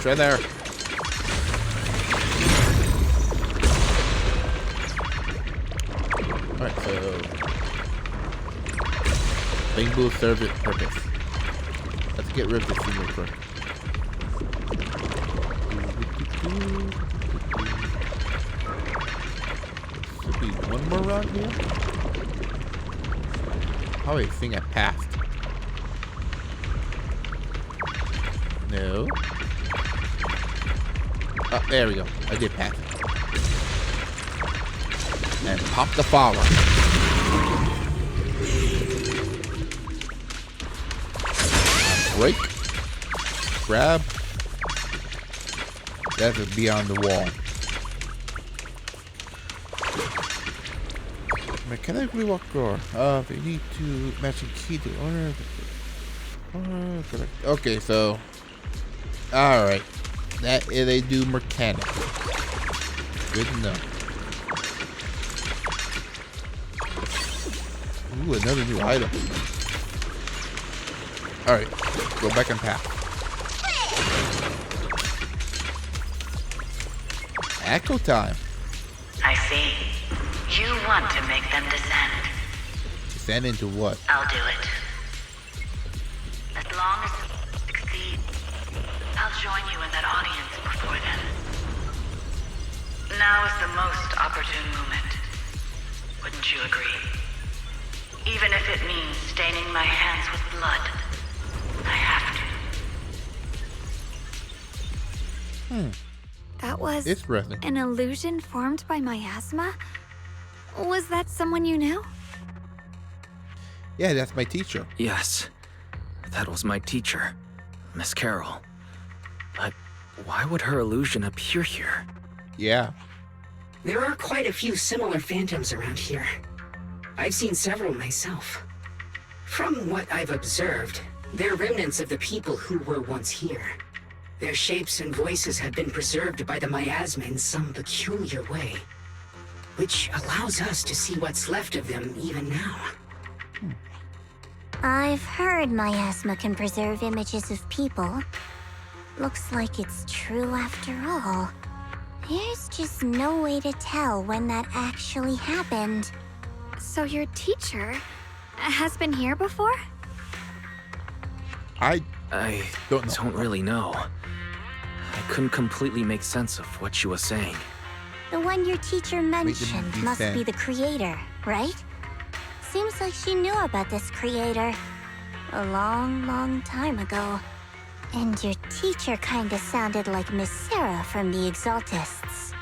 B: Treasure. Alright, so Bangboo serves its purpose. Let's get rid of this thing real quick. one more around here? Probably a thing I passed. No. Oh, there we go. I did pass it. And pop the flower. Break. Grab. That's it beyond the wall. Mechanically lock door. They need to match a key to owner. Okay, so. Alright. That is a new mechanic. Good enough. Ooh, another new item. Alright, go back and path. Echo time.
O: I see. You want to make them descend.
B: Descend into what?
O: I'll do it. As long as you succeed, I'll join you in that audience before then. Now is the most opportune moment. Wouldn't you agree? Even if it means staining my hands with blood, I have to.
A: That was
B: Interesting.
A: an illusion formed by miasma? Was that someone you knew?
B: Yeah, that's my teacher.
C: Yes, that was my teacher, Miss Carol. But why would her illusion appear here?
B: Yeah.
L: There are quite a few similar phantoms around here. I've seen several myself. From what I've observed, they're remnants of the people who were once here. Their shapes and voices have been preserved by the miasma in some peculiar way, which allows us to see what's left of them even now.
J: I've heard miasma can preserve images of people. Looks like it's true after all. There's just no way to tell when that actually happened.
A: So your teacher has been here before?
C: I don't really know. I couldn't completely make sense of what she was saying.
J: The one your teacher mentioned must be the creator, right? Seems like she knew about this creator a long, long time ago. And your teacher kinda sounded like Miss Sarah from the Exaltists.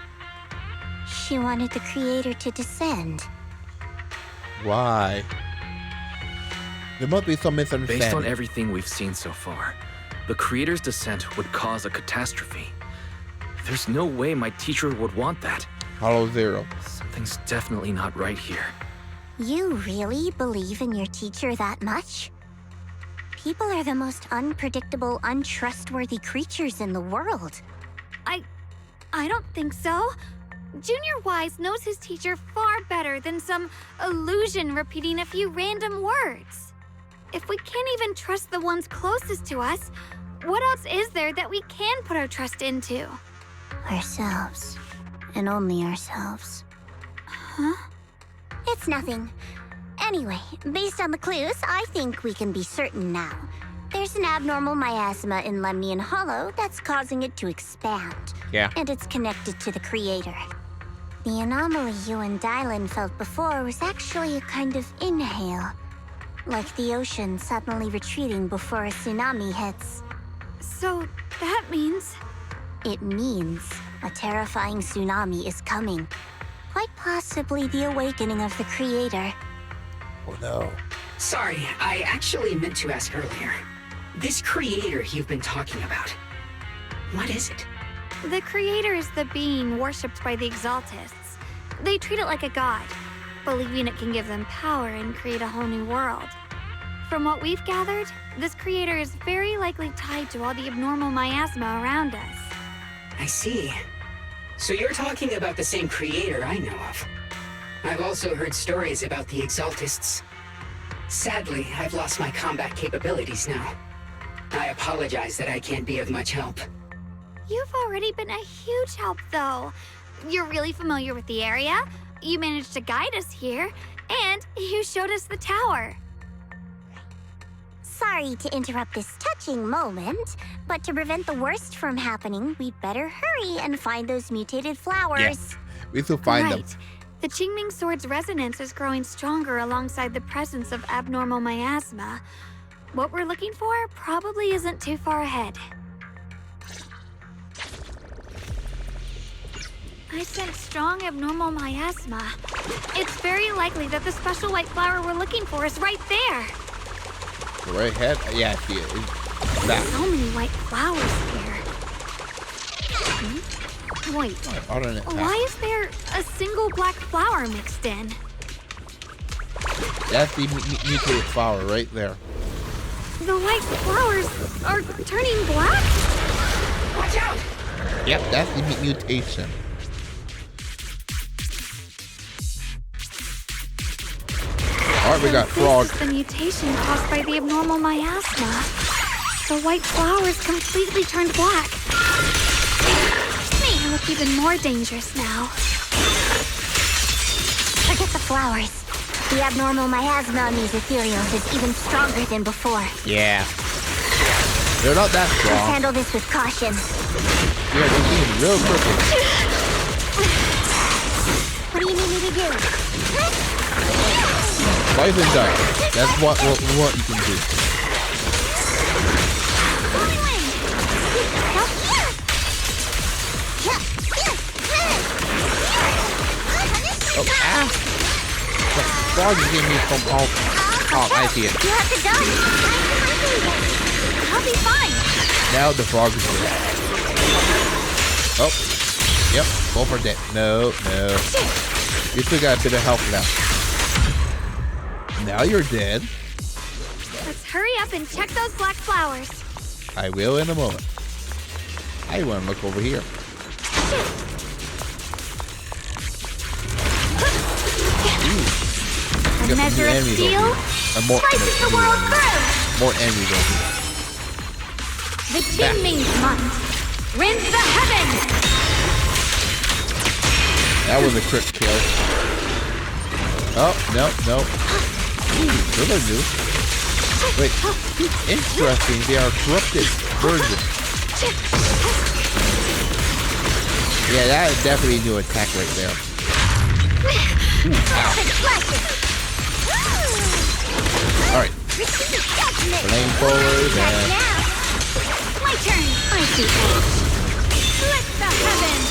J: She wanted the creator to descend.
B: Why? There must be some misunderstanding.
C: Based on everything we've seen so far, the creator's descent would cause a catastrophe. There's no way my teacher would want that.
B: Hollow Zero.
C: Something's definitely not right here.
J: You really believe in your teacher that much? People are the most unpredictable, untrustworthy creatures in the world.
A: I don't think so. Junior Wise knows his teacher far better than some illusion repeating a few random words. If we can't even trust the ones closest to us, what else is there that we can put our trust into?
J: Ourselves. And only ourselves.
A: Huh?
J: It's nothing. Anyway, based on the clues, I think we can be certain now. There's an abnormal miasma in Lemnian Hollow that's causing it to expand.
B: Yeah.
J: And it's connected to the creator. The anomaly you and Dylan felt before was actually a kind of inhale. Like the ocean suddenly retreating before a tsunami hits.
A: So that means...
J: It means a terrifying tsunami is coming. Quite possibly the awakening of the creator.
B: Oh no.
L: Sorry, I actually meant to ask earlier. This creator you've been talking about, what is it?
A: The creator is the being worshipped by the Exaltists. They treat it like a god, believing it can give them power and create a whole new world. From what we've gathered, this creator is very likely tied to all the abnormal miasma around us.
L: I see. So you're talking about the same creator I know of. I've also heard stories about the Exaltists. Sadly, I've lost my combat capabilities now. I apologize that I can't be of much help.
A: You've already been a huge help, though. You're really familiar with the area, you managed to guide us here, and you showed us the tower.
J: Sorry to interrupt this touching moment, but to prevent the worst from happening, we'd better hurry and find those mutated flowers.
B: Yes, we still find them.
A: The Qingming Sword's resonance is growing stronger alongside the presence of abnormal miasma. What we're looking for probably isn't too far ahead. I sense strong abnormal miasma. It's very likely that the special white flower we're looking for is right there.
B: Right ahead? Yeah, I see it. That.
A: So many white flowers here. Wait, why is there a single black flower mixed in?
B: That's the mutated flower right there.
A: The white flowers are turning black?
L: Watch out!
B: Yep, that's the mutation. Alright, we got frog.
A: This is the mutation caused by the abnormal miasma. The white flowers completely turned black. They look even more dangerous now.
J: Forget the flowers. The abnormal miasma on these ethereals is even stronger than before.
B: Yeah. They're not that strong.
J: Let's handle this with caution.
B: Yeah, they're being real crooked.
J: What do you need me to do?
B: Life and die. That's what you can do. Oh, ah! The frog is giving me from all. Oh, I see it.
J: You have to dodge.
A: I'll be fine.
B: Now the frog is dead. Oh, yep. Go for that. No. You still got a bit of health left. Now you're dead.
A: Let's hurry up and check those black flowers.
B: I will in a moment. I want to look over here.
A: A measure of steel, slicing the world through.
B: More enemies over here.
A: The Qingming's might. Rend the heavens.
B: That was a crit kill. Oh, no. Those are new. Wait, interesting. They are corrupted versions. Yeah, that is definitely a new attack right there. Alright. Flame forward and...
A: My turn. I see. Lift the heavens.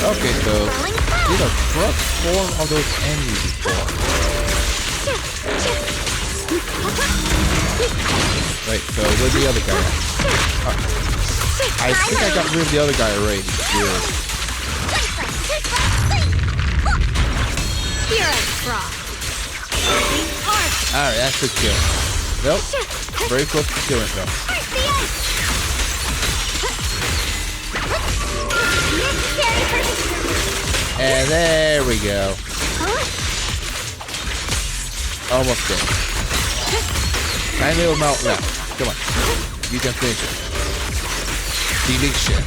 B: Okay, so these are corrupt form of those enemies before. Wait, so where's the other guy at? I think I got rid of the other guy already. Yeah. Alright, that's a kill. Nope. Very close to killing though. And there we go. Almost dead. 9 little mount left. Come on. You can finish it. Deletion.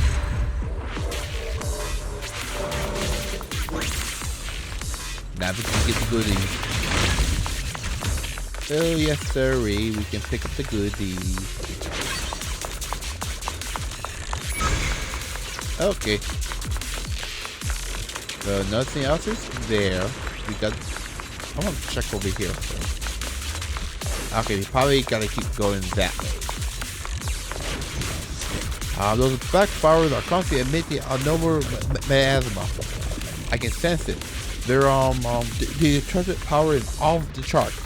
B: Now we can get the goodies. Oh yes sirree, we can pick up the goodies. Okay. So nothing else is there. We got... I want to check over here. Okay, we probably gotta keep going that way. Those black flowers are constantly emitting a number miasma. I can sense it. They're the intrinsic power is off the charts.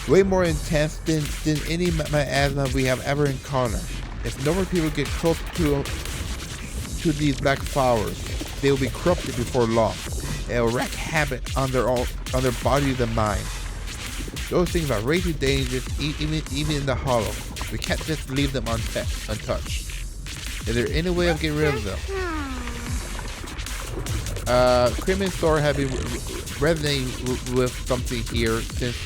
B: Way more intense than any miasma we have ever encountered. If no more people get close to these black flowers, they will be corrupted before long. It will wreak havoc on their bodies and minds. Those things are way too dangerous, even in the hollow. We can't just leave them untouched. Is there any way of getting rid of them? Qingming Sword have been resonating with something here since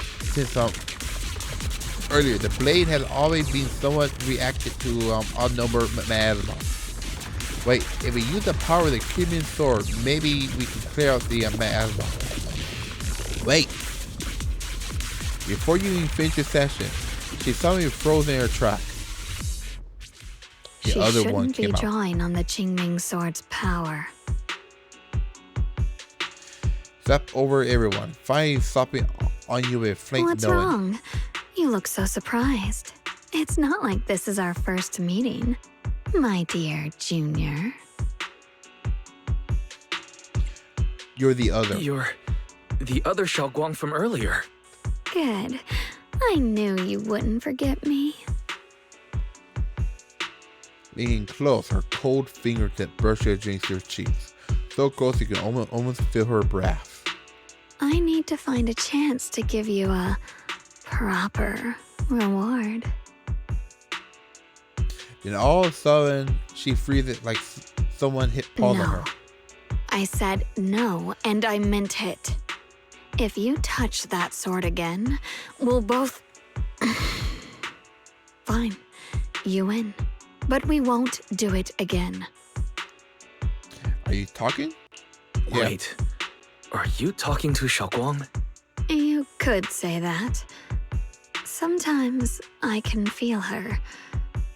B: earlier. The blade has always been somewhat reactive to unnumbered miasma. Wait, if we use the power of the Qingming Sword, maybe we can clear out the miasma. Wait! Before you even finish your session, she suddenly froze in her tracks. The
A: She
B: other
A: shouldn't
B: one
A: be
B: came out.
A: drawing on the Qingming Sword's power.
B: Step over everyone. Finally stopping on you with flame
A: What's
B: knowing.
A: wrong? You look so surprised. It's not like this is our first meeting, my dear Junior.
B: You're the other.
C: You're the other Xiaoguang from earlier.
A: Good. I knew you wouldn't forget me.
B: Leaning close, her cold fingertip brushes against your cheeks. So close you can almost feel her breath.
A: I need to find a chance to give you a proper reward.
B: Then all of a sudden, she freezes like someone hit pause on her.
A: I said no, and I meant it. If you touch that sword again, we'll both... Fine, you win. But we won't do it again.
B: Are you talking?
C: Wait, are you talking to Xiaoguang?
A: You could say that. Sometimes I can feel her.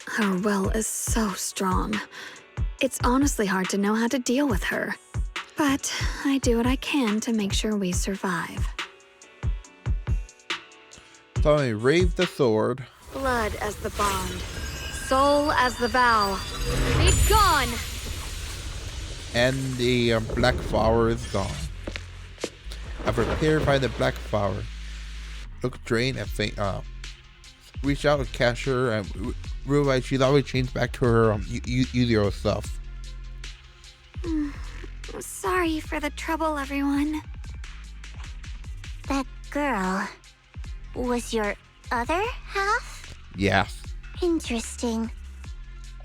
A: Her will is so strong. It's honestly hard to know how to deal with her. But I do what I can to make sure we survive.
B: Suddenly raise the sword.
A: Blood as the bond. Soul as the vow. Be gone!
B: And the black flower is gone. After purifying the black flower, look drained and faint. Reach out to catch her and realize she's already changed back to her usual self.
A: Sorry for the trouble, everyone.
J: That girl was your other half?
B: Yes.
J: Interesting.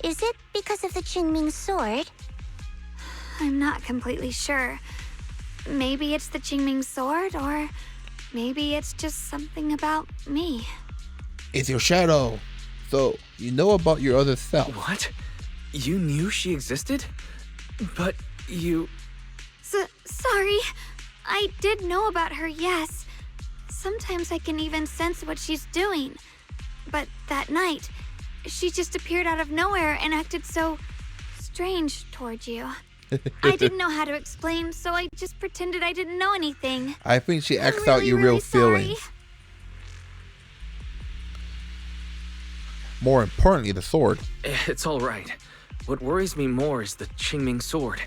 J: Is it because of the Qingming sword?
A: I'm not completely sure. Maybe it's the Qingming sword, or maybe it's just something about me.
B: It's your shadow. So, you know about your other self.
C: What? You knew she existed? But you...
A: Sorry. I did know about her, yes. Sometimes I can even sense what she's doing. But that night, she just appeared out of nowhere and acted so strange toward you. I didn't know how to explain, so I just pretended I didn't know anything.
B: I think she acts
A: I'm
B: out your real
A: sorry.
B: feelings. More importantly, the sword.
C: It's all right. What worries me more is the Qingming sword.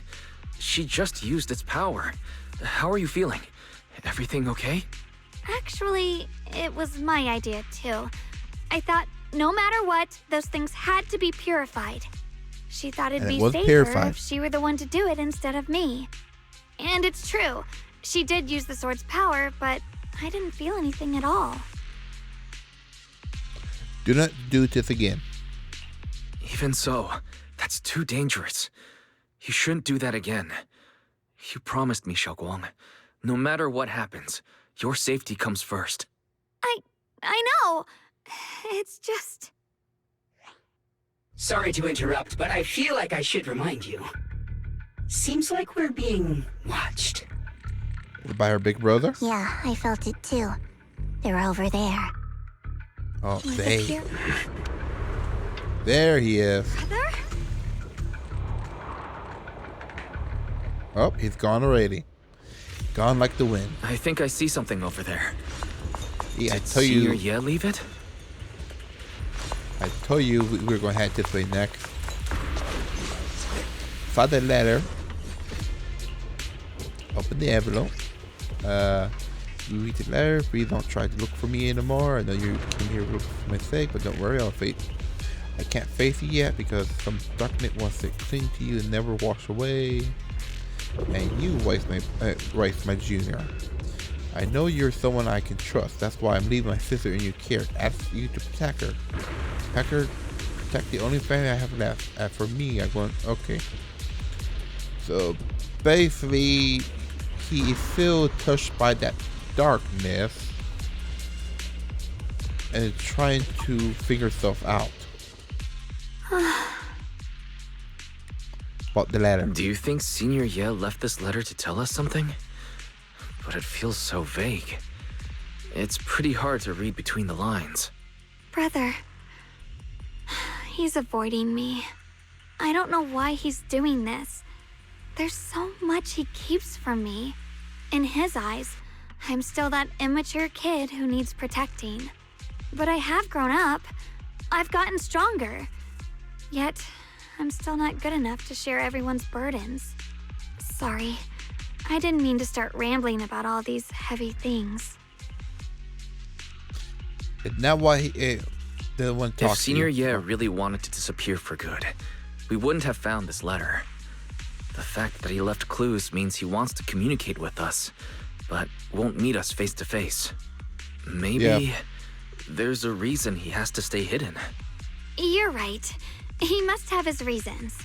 C: She just used its power. How are you feeling? Everything okay?
A: Actually, it was my idea, too. I thought no matter what, those things had to be purified. She thought it'd
B: And it
A: be
B: was
A: safer
B: purified.
A: if she were the one to do it instead of me. And it's true. She did use the sword's power, but I didn't feel anything at all.
B: Do not do this again.
C: Even so, that's too dangerous. You shouldn't do that again. You promised me, Xiaoguang. No matter what happens, your safety comes first.
A: I know. It's just...
L: Sorry to interrupt, but I feel like I should remind you. Seems like we're being watched.
B: By her big brother?
J: Yeah, I felt it too. They're over there.
B: Oh, they. There he is.
A: Brother?
B: Oh, he's gone already. Gone like the wind.
C: I think I see something over there.
B: Yeah, I
C: Did
B: tell you.
C: Senior Ye leave it?
B: I told you we were going to head this way next. Find the letter. Open the envelope. You read the letter. Please don't try to look for me anymore. I know you came here for my sake, but don't worry, I can't face you yet because some darkness wants to cling to you and never wash away. And you, Rice, my junior. I know you're someone I can trust. That's why I'm leaving my sister in your care. Ask you to protect her. Protect the only family I have left. And for me, I'm going, okay. So, basically, he is still touched by that darkness and is trying to figure stuff out. About the letter.
C: Do you think Senior Ye left this letter to tell us something? But it feels so vague. It's pretty hard to read between the lines.
A: Brother. He's avoiding me. I don't know why he's doing this. There's so much he keeps from me. In his eyes, I'm still that immature kid who needs protecting. But I have grown up. I've gotten stronger. Yet, I'm still not good enough to share everyone's burdens. Sorry. I didn't mean to start rambling about all these heavy things.
B: It's not why he didn't want to talk
C: If Senior
B: to you.
C: Ye really wanted to disappear for good, we wouldn't have found this letter. The fact that he left clues means he wants to communicate with us, but won't meet us face to face. Maybe there's a reason he has to stay hidden.
A: You're right. He must have his reasons.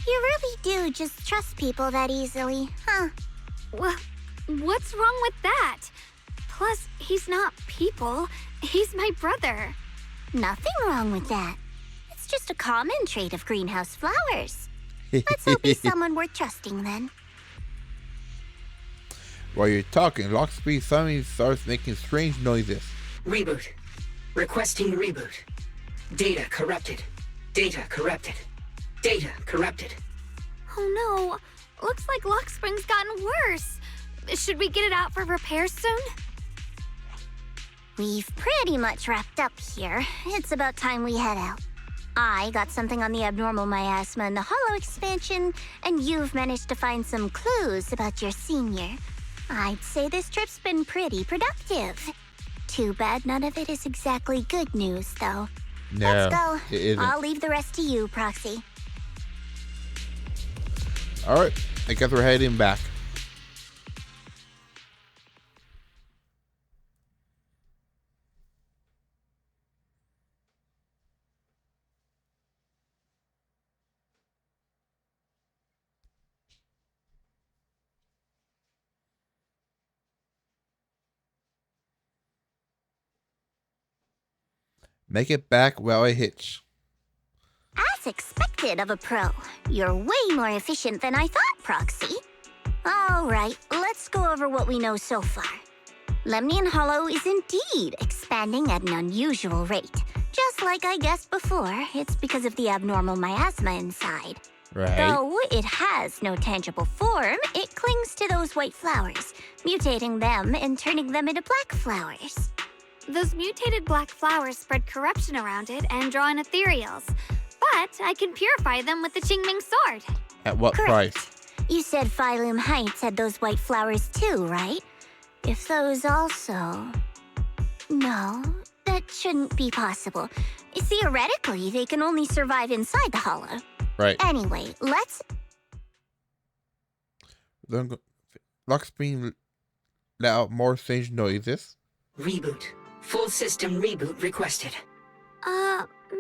J: You really do just trust people that easily, huh?
A: Well, what's wrong with that? Plus, he's not people. He's my brother.
J: Nothing wrong with that. It's just a common trait of greenhouse flowers. Let's hope he's someone worth trusting then.
B: While you're talking, Lockspeed suddenly starts making strange noises.
L: Reboot. Requesting reboot. Data corrupted. Data corrupted. Data corrupted.
A: Oh no. Looks like Lockspring's gotten worse. Should we get it out for repairs soon?
J: We've pretty much wrapped up here. It's about time we head out. I got something on the abnormal miasma and the hollow expansion, and you've managed to find some clues about your senior. I'd say this trip's been pretty productive. Too bad none of it is exactly good news, though.
B: No,
J: Let's go.
B: it isn't.
J: I'll leave the rest to you, Proxy.
B: Alright, I guess we're heading back. Make it back while I hitch.
J: As expected of a pro, you're way more efficient than I thought, Proxy. All right, let's go over what we know so far. Lemnian Hollow is indeed expanding at an unusual rate. Just like I guessed before, it's because of the abnormal miasma inside.
B: Right.
J: Though it has no tangible form, it clings to those white flowers, mutating them and turning them into black flowers.
A: Those mutated black flowers spread corruption around it and draw in ethereals. But I can purify them with the Qingming sword.
B: At what
J: Correct.
B: price?
J: You said Phylum Heights had those white flowers too, right? If those also... No, that shouldn't be possible. Theoretically, they can only survive inside the hollow.
B: Right.
J: Anyway, let's...
B: Lockspeed let out more strange noises.
L: Reboot. Full system reboot requested.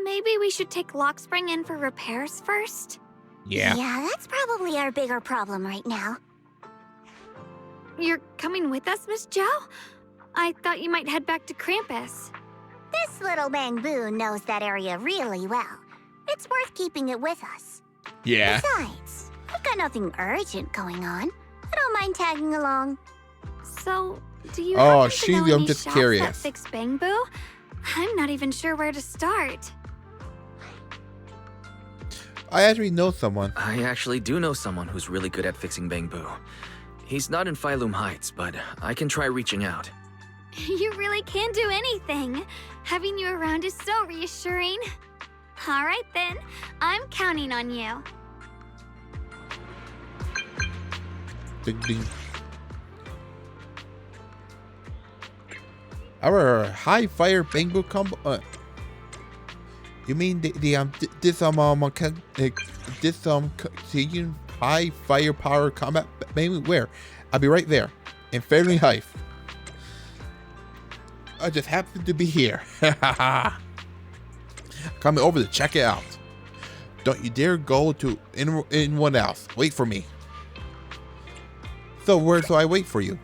A: Maybe we should take Lockspring in for repairs first?
B: Yeah.
J: Yeah, that's probably our bigger problem right now.
A: You're coming with us, Miss Zhao? I thought you might head back to Krampus.
J: This little Bangbu knows that area really well. It's worth keeping it with us.
B: Yeah.
J: Besides, we've got nothing urgent going on. I don't mind tagging along.
A: So, do you
B: Oh,
A: happen to
B: she's
A: know
B: I'm
A: any
B: just
A: shops
B: curious.
A: that fix Bangbu? I'm not even sure where to start.
B: I actually know someone.
C: I actually do know someone who's really good at fixing Bangbu. He's not in Phylum Heights, but I can try reaching out.
A: You really can do anything. Having you around is so reassuring. All right then, I'm counting on you.
B: Ding ding. Our high fire Bangbu combo. You mean this high firepower combat Bangbu? Where? I'll be right there in Fairly Heights. I just happen to be here. Coming over to check it out. Don't you dare go to anyone else. Wait for me. So where do I wait for you?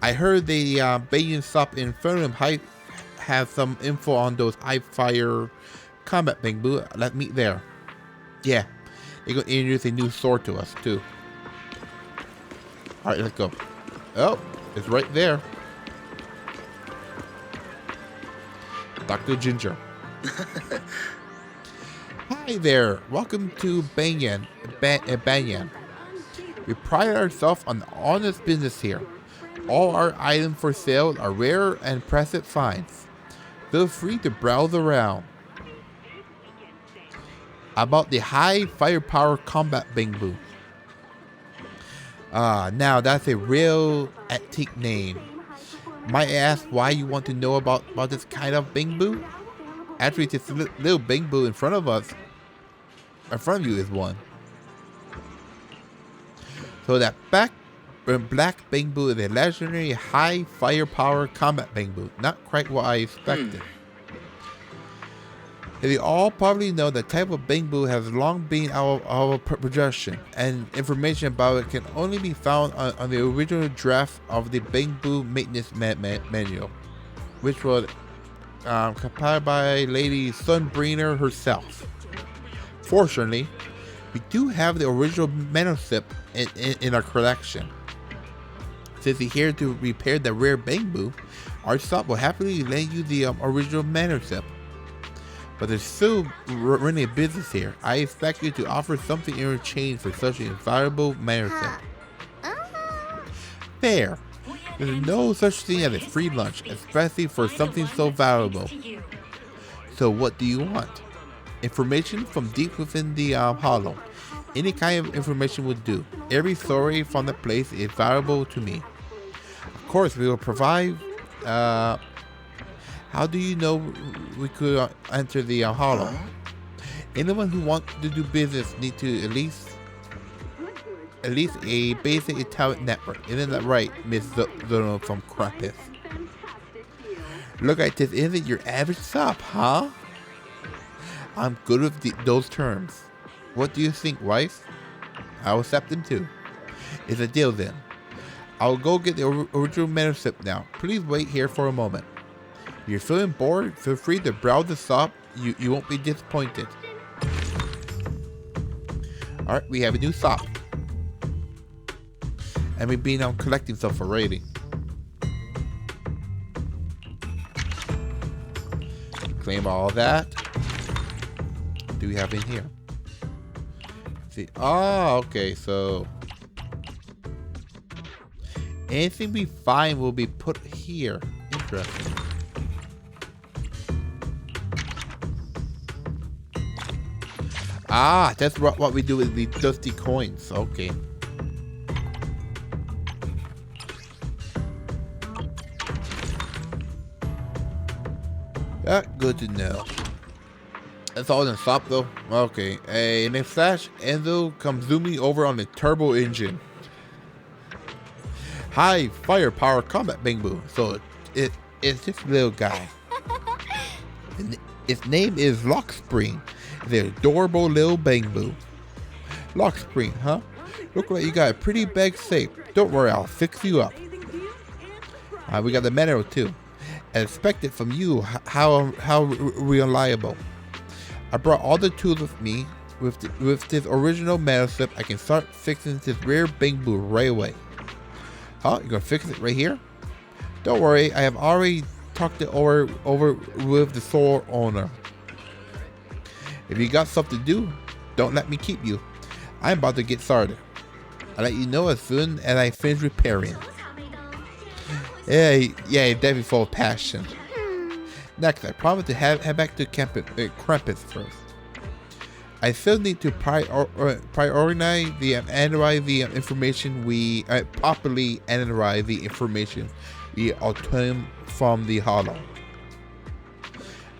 B: I heard the Bayan shop in Fairly Heights has some info on those high fire combat Bangbu. Let's meet there. Yeah, they're gonna introduce a new sword to us too. All right, let's go. Oh, it's right there. Dr. Ginger. Hi there. Welcome to Banyan. Banyan. We pride ourselves on honest business here. All our items for sale are rare and precious finds. Feel free to browse around. About the high firepower combat Bangboo. Now that's a real antique name. Might I ask why you want to know about this kind of Bangboo? Actually, this little Bangboo in front of us, in front of you, is one. So that black Bangboo is a legendary high firepower combat Bangboo. Not quite what I expected. You all probably know the type of Bangboo has long been out of production, and information about it can only be found on the original draft of the Bangboo Maintenance Manual, which was compiled by Lady Sunbringer herself. Fortunately, we do have the original manuscript in our collection. Since you're here to repair the rare Bangboo, our shop will happily lend you the original manuscript. But there's still running a business here. I expect you to offer something in exchange for such an valuable manuscript. Fair. There's no such thing as a free lunch, especially for something so valuable. So what do you want? Information from deep within the hollow. Any kind of information would do. Every story from the place is valuable to me. Of course, we will provide... How do you know we could enter the hollow? Anyone who wants to do business need to at least a basic Italian network. Isn't that right, Miss Zono from Krampus? Look, this isn't your average shop, huh? I'm good with those terms. What do you think, wife? I'll accept them too. It's a deal then. I'll go get the original manuscript now. Please wait here for a moment. If you're feeling bored, feel free to browse the shop. You won't be disappointed. Alright, we have a new shop. And we've been collecting stuff already. Claim all that. What do we have in here? Let's see. Oh, okay, so anything we find will be put here. Interesting. Ah, that's what we do with the dusty coins. Okay. Good to know. That's all in the shop though. Okay. And then Flash Enzo comes zooming over on the turbo engine. High firepower combat Bangboo. So it's this little guy. Its name is Lockspring. The adorable little Bangboo. Lockspring, huh? Look like you got a pretty bag safe. Don't worry, I'll fix you up. We got the manual too. I expect it from you. How reliable. I brought all the tools with me. With this original manuscript, I can start fixing this rare Bangboo right away. Huh? You're gonna fix it right here? Don't worry, I have already talked it over with the store owner. If you got stuff to do, don't let me keep you. I'm about to get started. I'll let you know as soon as I finish repairing. Yeah, definitely full of passion. Next, I promise to head back to Krampus first. I still need to prioritize analyze the information we properly analyze the information we obtain from the hollow,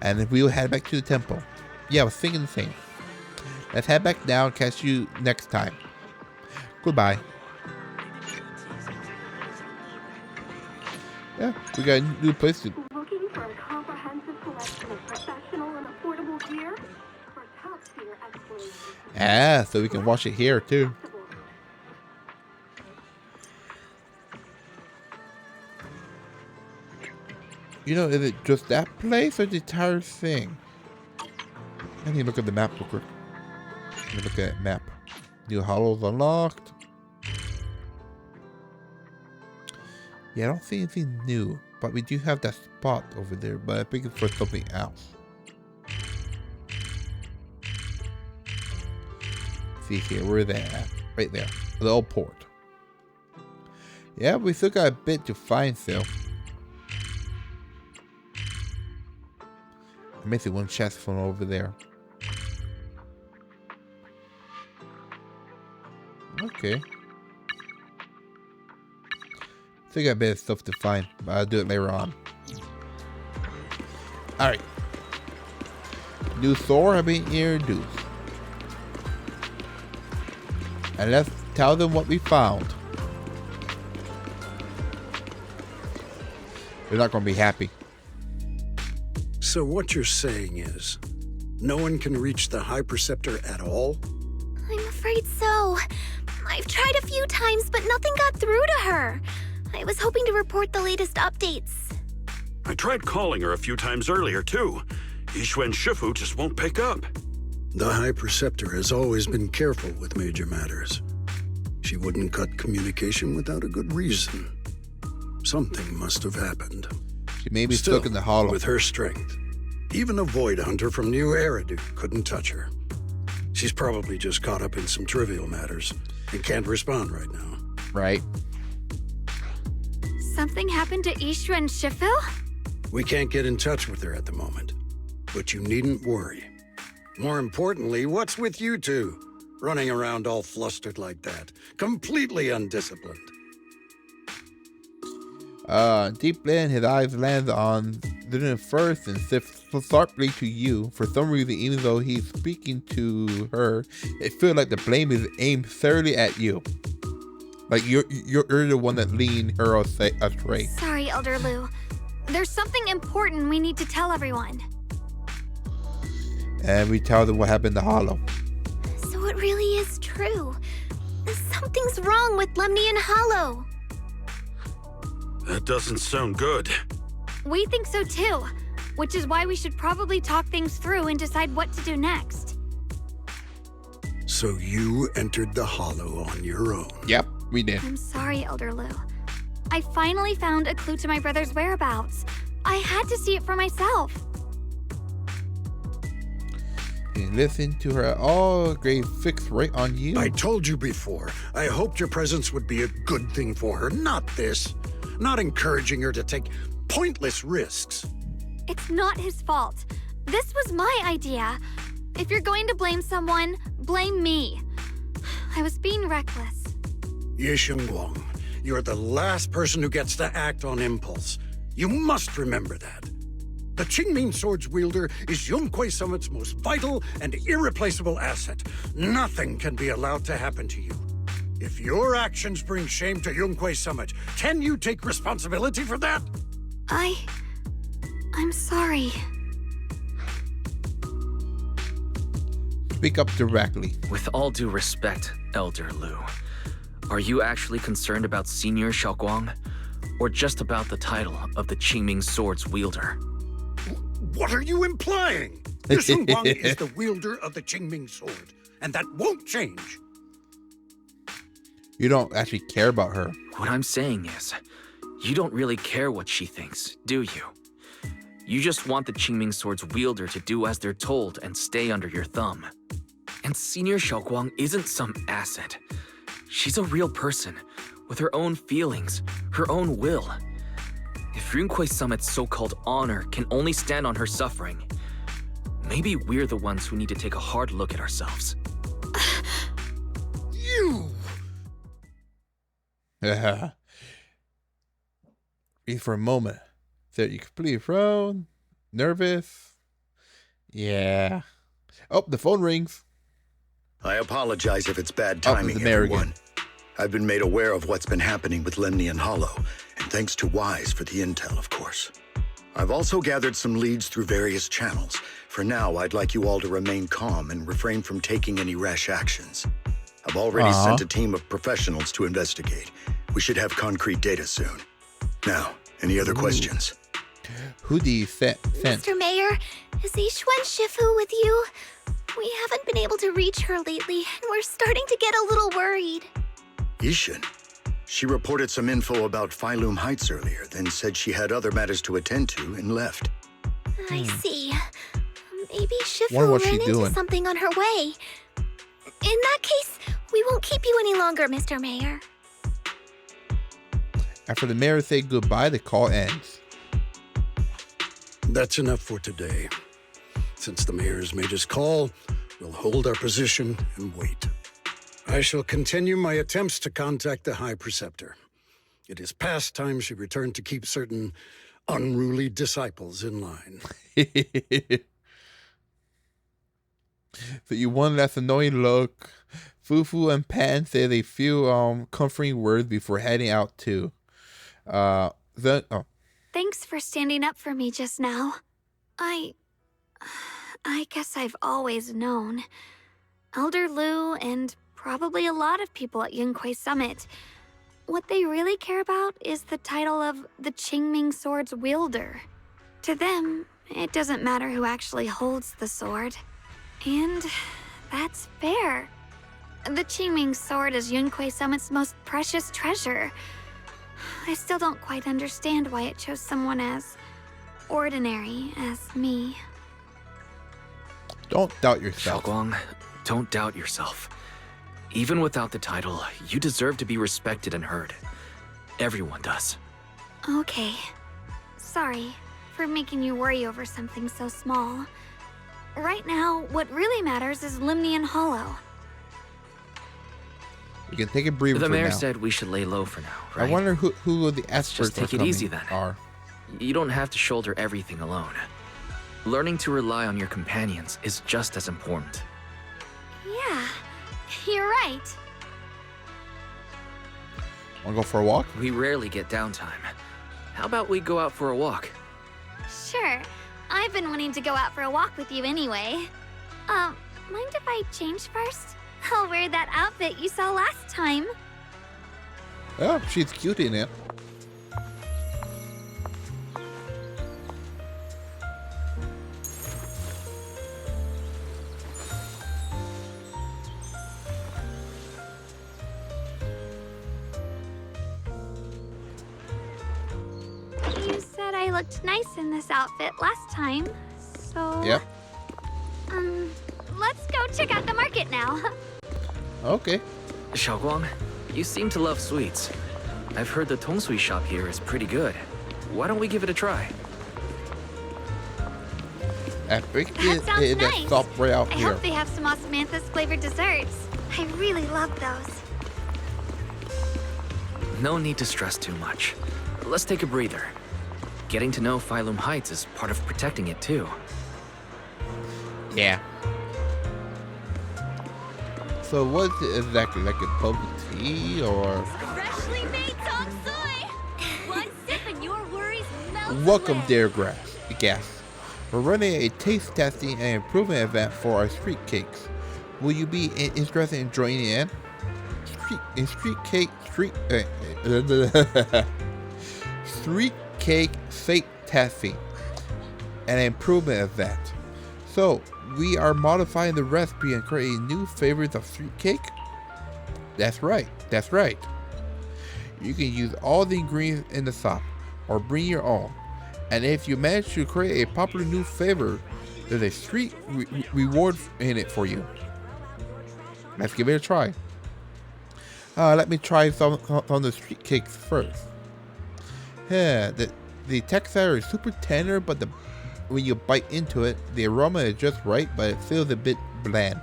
B: and then we will head back to the temple. Yeah, I was thinking the same. Let's head back now and catch you next time. Goodbye. Yeah, we got a new place to.
P: Looking for a comprehensive collection of professional and affordable gear for top-tier exploration.
B: Yeah, so we can watch it here too. You know, is it just that place or the entire thing? I need to look at the map real quick. Let me look at that map. New hollows unlocked. Yeah, I don't see anything new, but we do have that spot over there, but I think it's for something else. See here, where are they at? Right there. the old port. Yeah, we still got a bit to find still. I'm missing one chest from over there. Okay. Still got a bit of stuff to find, but I'll do it later on. Alright. New Thor have been introduced. And let's tell them what we found. They're not going to be happy.
D: So what you're saying is, no one can reach the High Preceptor at all?
F: I'm afraid so. I've tried a few times, but nothing got through to her. I was hoping to report the latest updates.
H: I tried calling her a few times earlier, too. Yixuan Shifu just won't pick up.
D: The High Preceptor has always been careful with major matters. She wouldn't cut communication without a good reason. Something must have happened.
B: She may be stuck in the hollow.
D: With her strength, even a Void Hunter from New Eridu couldn't touch her. She's probably just caught up in some trivial matters and can't respond right now.
B: Right.
A: Something happened to Yixuan Shifu?
D: We can't get in touch with her at the moment, but you needn't worry. More importantly, what's with you two? Running around all flustered like that, completely undisciplined.
B: Deep in his eyes land on Linen first and sifts sharply to you. For some reason, even though he's speaking to her, it feels like the blame is aimed thoroughly at you. Like you're the one that leaned her astray.
A: Sorry, Elder Lu. There's something important we need to tell everyone.
B: And we tell them what happened to Hollow.
F: So it really is true. Something's wrong with Lemnian Hollow.
H: That doesn't sound good.
A: We think so too, which is why we should probably talk things through and decide what to do next.
D: So you entered the Hollow on your own?
B: Yep, we did.
A: I'm sorry, Elder Lu. I finally found a clue to my brother's whereabouts. I had to see it for myself.
B: And listen to her all grade fixed right on you.
D: I told you before, I hoped your presence would be a good thing for her, not this. Not encouraging her to take pointless risks.
A: It's not his fault. This was my idea. If you're going to blame someone, blame me. I was being reckless.
D: Ye Shengguang, you're the last person who gets to act on impulse. You must remember that. The Qingming Sword's wielder is Yunhui Summit's most vital and irreplaceable asset. Nothing can be allowed to happen to you. If your actions bring shame to Yunhui Summit, can you take responsibility for that?
A: I'm sorry.
B: Speak up directly.
C: With all due respect, Elder Lu, are you actually concerned about Senior Xiaoguang? Or just about the title of the Qingming Sword's wielder?
D: What are you implying? Ye Shengguang is the wielder of the Qingming Sword, and that won't change.
B: You don't actually care about her.
C: What I'm saying is, you don't really care what she thinks, do you? You just want the Qingming Sword's wielder to do as they're told and stay under your thumb. And Senior Xiaoguang isn't some asset. She's a real person, with her own feelings, her own will. If Yunhui Summit's so-called honor can only stand on her suffering, maybe we're the ones who need to take a hard look at ourselves.
D: You!
B: Breathe for a moment. So you completely frozen, nervous. Yeah. Oh, the phone rings.
Q: I apologize if it's bad timing, everyone. I've been made aware of what's been happening with Lemnian Hollow, and thanks to Wise for the intel, of course. I've also gathered some leads through various channels. For now, I'd like you all to remain calm and refrain from taking any rash actions. I've already sent a team of professionals to investigate. We should have concrete data soon. Now, any other questions?
B: Who do you sent?
F: Mr. Mayor, is Yixuan Shifu with you? We haven't been able to reach her lately, and we're starting to get a little worried.
Q: Yixuan? She reported some info about Phylum Heights earlier, then said she had other matters to attend to and left.
F: I see. Maybe Shifu ran into something on her way. In that case,
I: We won't keep you any longer, Mr. Mayor.
B: After the mayor says goodbye, the call ends.
D: That's enough for today. Since the mayor's made his call, we'll hold our position and wait. I shall continue my attempts to contact the High Preceptor. It is past time she returned to keep certain unruly disciples in line.
B: So you one last annoying look. Fufu and Pan say they feel comforting words before heading out too.
A: Thanks for standing up for me just now. I guess I've always known. Elder Lu and probably a lot of people at Yunque Summit, what they really care about is the title of the Qingming Sword's wielder. To them, it doesn't matter who actually holds the sword. And that's fair. The Qingming Sword is Yunque Summit's most precious treasure. I still don't quite understand why it chose someone as ordinary as me.
B: Don't doubt yourself.
C: Xiaoguang, don't doubt yourself. Even without the title, you deserve to be respected and heard. Everyone does.
A: Okay. Sorry for making you worry over something so small. Right now, what really matters is Limnian Hollow.
B: You can take a breather.
C: The mayor
B: now.
C: said we should lay low for now, right?
B: I wonder who the experts
C: Just take it easy then.
B: Are.
C: You don't have to shoulder everything alone. Learning to rely on your companions is just as important.
A: Yeah, you're right.
B: Wanna go for a walk?
C: We rarely get downtime. How about we go out for a walk?
A: Sure. I've been wanting to go out for a walk with you anyway. Mind if I change first? I'll wear that outfit you saw last time.
B: Oh, she's cute in it.
A: You said I looked nice in this outfit last time, so...
B: Yep.
A: Let's go check out the market now.
B: Okay.
C: Xiaoguang, you seem to love sweets. I've heard the Tongsui shop here is pretty good. Why don't we give it a try?
B: Epic.
A: That sounds nice.
B: Stop right out
A: I
B: here.
A: hope they have some osmanthus flavored desserts. I really love those.
C: No need to stress too much. Let's take a breather. Getting to know Phylum Heights is part of protecting it too.
B: Yeah. So what's it exactly? Like a bubble tea or...
I: Freshly made Tong Sui! One sip and your worries melt
B: Welcome,
I: away.
B: dear guests. We're running a taste testing and improvement event for our street cakes. Will you be interested in joining in? Street cake testing and improvement event. So we are modifying the recipe and creating new favorites of street cake. That's right. You can use all the ingredients in the shop or bring your own. And if you manage to create a popular new flavor, there's a street reward in it for you. Let's give it a try. Let me try some of the street cakes first. Yeah, the texture is super tender, but when you bite into it, the aroma is just right, but it feels a bit bland.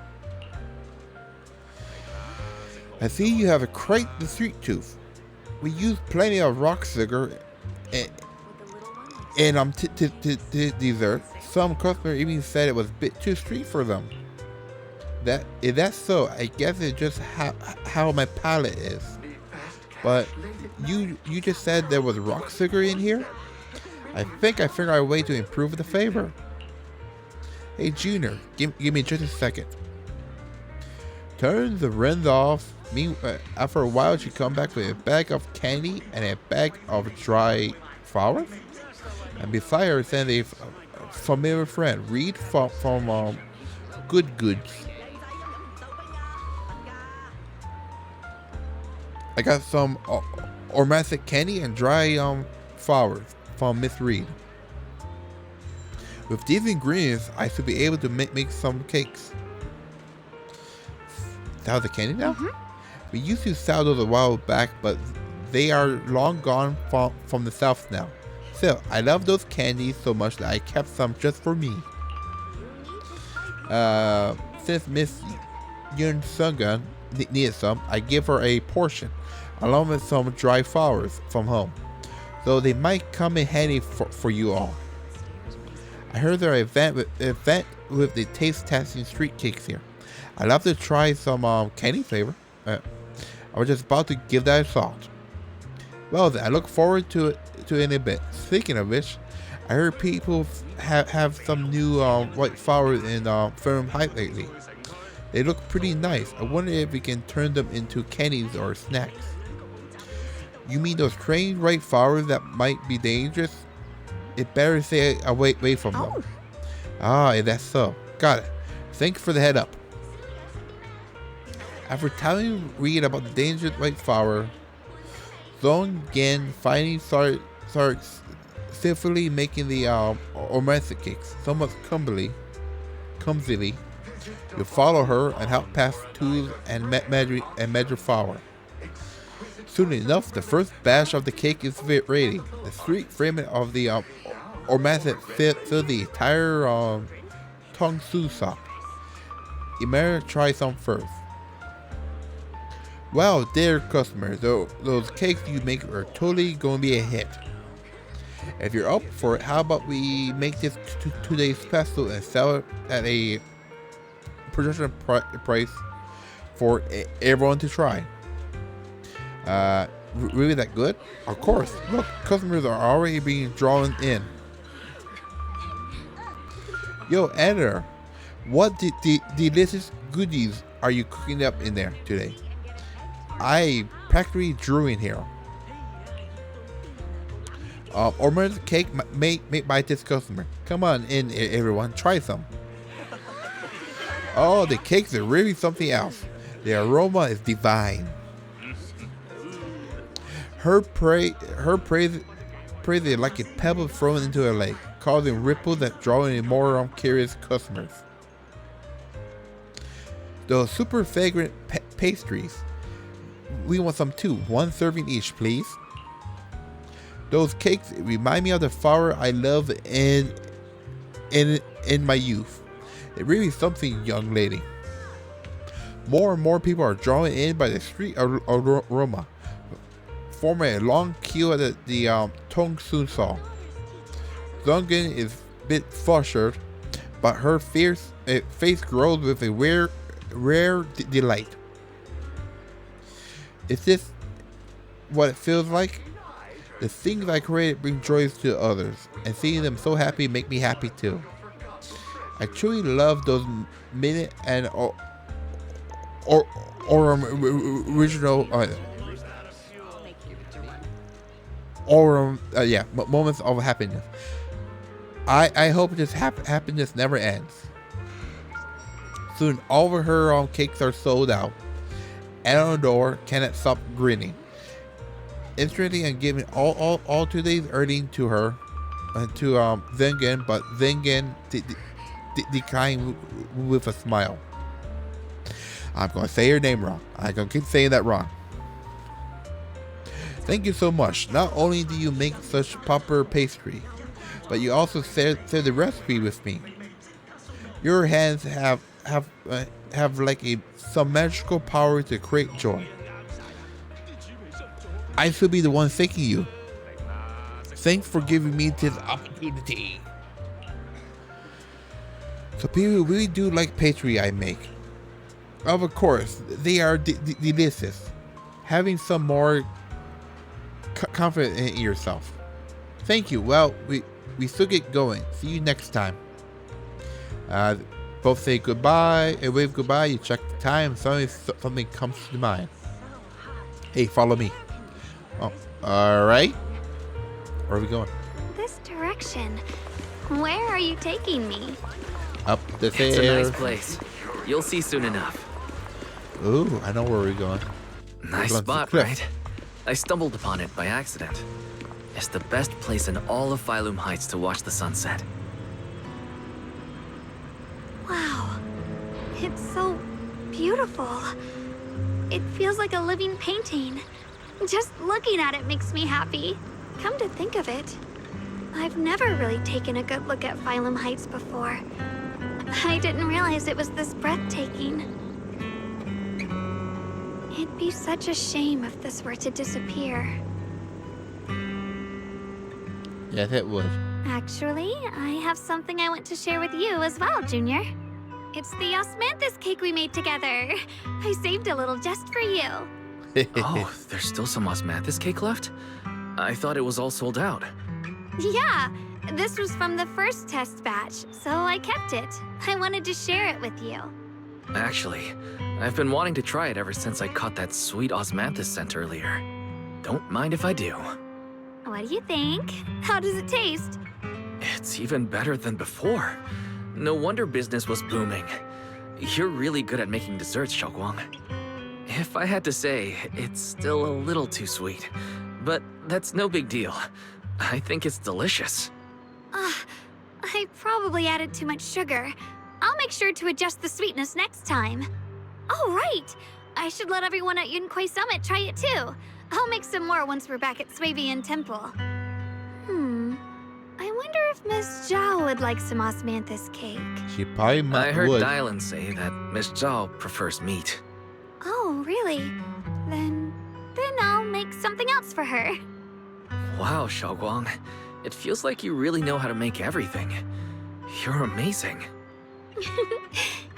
B: I see you have quite the sweet tooth. We use plenty of rock sugar and dessert. Some customers even said it was a bit too sweet for them. If that's so, I guess it's just how my palate is. But you just said there was rock sugar in here? I think I figured out a way to improve the flavor. Hey Junior, give me just a second. Turn the rind off. After a while, she come back with a bag of candy and a bag of dry flowers. And beside her stands a familiar friend, Reed from Good Goods. I got some aromatic candy and dry flowers from Miss Reed. With these ingredients, I should be able to make some cakes. sell the candy now? We used to sell those a while back, but they are long gone from the south now. Still, I love those candies so much that I kept some just for me. Since Miss Yun Sungun needed some, I give her a portion, along with some dry flowers from home. So they might come in handy for you all. I heard there is an event with the taste testing street cakes here. I'd love to try some candy flavor. I was just about to give that a thought. Well then, I look forward to it in a bit. Speaking of which, I heard people have some new white flowers in Firm Height lately. They look pretty nice. I wonder if we can turn them into candies or snacks. You mean those strange white flowers that might be dangerous? It better stay away from them. Ah, that's so. Got it. Thanks for the head up. After telling Reed about the dangerous white flower, Zong Gen finally started skillfully making the omastic cakes. Somewhat clumsily, you follow her and help pass tools and measure flour. Soon enough, the first batch of the cake is ready. The sweet fragrance of the omastic filled the entire Tong Su shop. You better try some first. Well, dear customer, those cakes you make are totally going to be a hit. If you're up for it, how about we make this today's special and sell it at a production price for everyone to try? Really that good? Of course. Look, customers are already being drawn in. Yo, editor, what delicious goodies are you cooking up in there today? I practically drew in here. Ormer's cake made by this customer. Come on in, everyone, try some. Oh, the cakes are really something else. The aroma is divine. Her praise is like a pebble thrown into a lake, causing ripples that draw in more curious customers. Those super fragrant pastries. We want some too. 1 serving each, please. Those cakes remind me of the flower I love in my youth. It really is something, young lady. More and more people are drawn in by the sweet aroma, forming a long queue at the Tong Su Shop. Zungen is a bit flustered, but her face glows with a rare delight. Is this what it feels like? The things I created bring joy to others, and seeing them so happy make me happy too. I truly love those minute and original moments of happiness. I hope this happiness never ends. Soon all of her cakes are sold out. Eleanor cannot stop grinning. Instantly, I'm giving all today's earnings to her, to Zengen, but Zengen declined with a smile. I'm gonna say her name wrong. I'm gonna keep saying that wrong. Thank you so much. Not only do you make such proper pastry, but you also share the recipe with me. Your hands have like some magical power to create joy. I should be the one thanking you. Thanks for giving me this opportunity. So people really do like pastry I make. Of course, they are delicious. Having some more confidence in yourself. Thank you. Well, we still get going. See you next time. Both say goodbye and wave goodbye. You check the time. Suddenly something comes to mind. Hey, follow me. Oh, all right. Where are we going?
A: This direction. Where are you taking me?
B: Up the stairs.
C: It's a nice place. You'll see soon enough.
B: Ooh, I know where we're going.
C: Nice spot, right? I stumbled upon it by accident. It's the best place in all of Phylum Heights to watch the sunset.
A: Wow. It's so beautiful. It feels like a living painting. Just looking at it makes me happy. Come to think of it, I've never really taken a good look at Phylum Heights before. I didn't realize it was this breathtaking. It'd be such a shame if this were to disappear.
B: Yes, it would.
A: Actually, I have something I want to share with you as well, Junior. It's the osmanthus cake we made together. I saved a little just for you.
C: Oh, there's still some osmanthus cake left? I thought it was all sold out.
A: Yeah, this was from the first test batch, so I kept it. I wanted to share it with you.
C: Actually, I've been wanting to try it ever since I caught that sweet osmanthus scent earlier. Don't mind if I do.
A: What do you think? How does it taste?
C: It's even better than before. No wonder business was booming. You're really good at making desserts, Xiaoguang. If I had to say, it's still a little too sweet. But that's no big deal. I think it's delicious.
A: I probably added too much sugar. I'll make sure to adjust the sweetness next time. Oh, right! I should let everyone at Yunquay Summit try it too. I'll make some more once we're back at Swabian Temple. I wonder if Miss Zhao would like some osmanthus cake.
B: She probably might
C: I heard
B: would.
C: Dylan say that Miss Zhao prefers meat.
A: Oh, really? Then I'll make something else for her.
C: Wow, Xiaoguang. It feels like you really know how to make everything. You're amazing.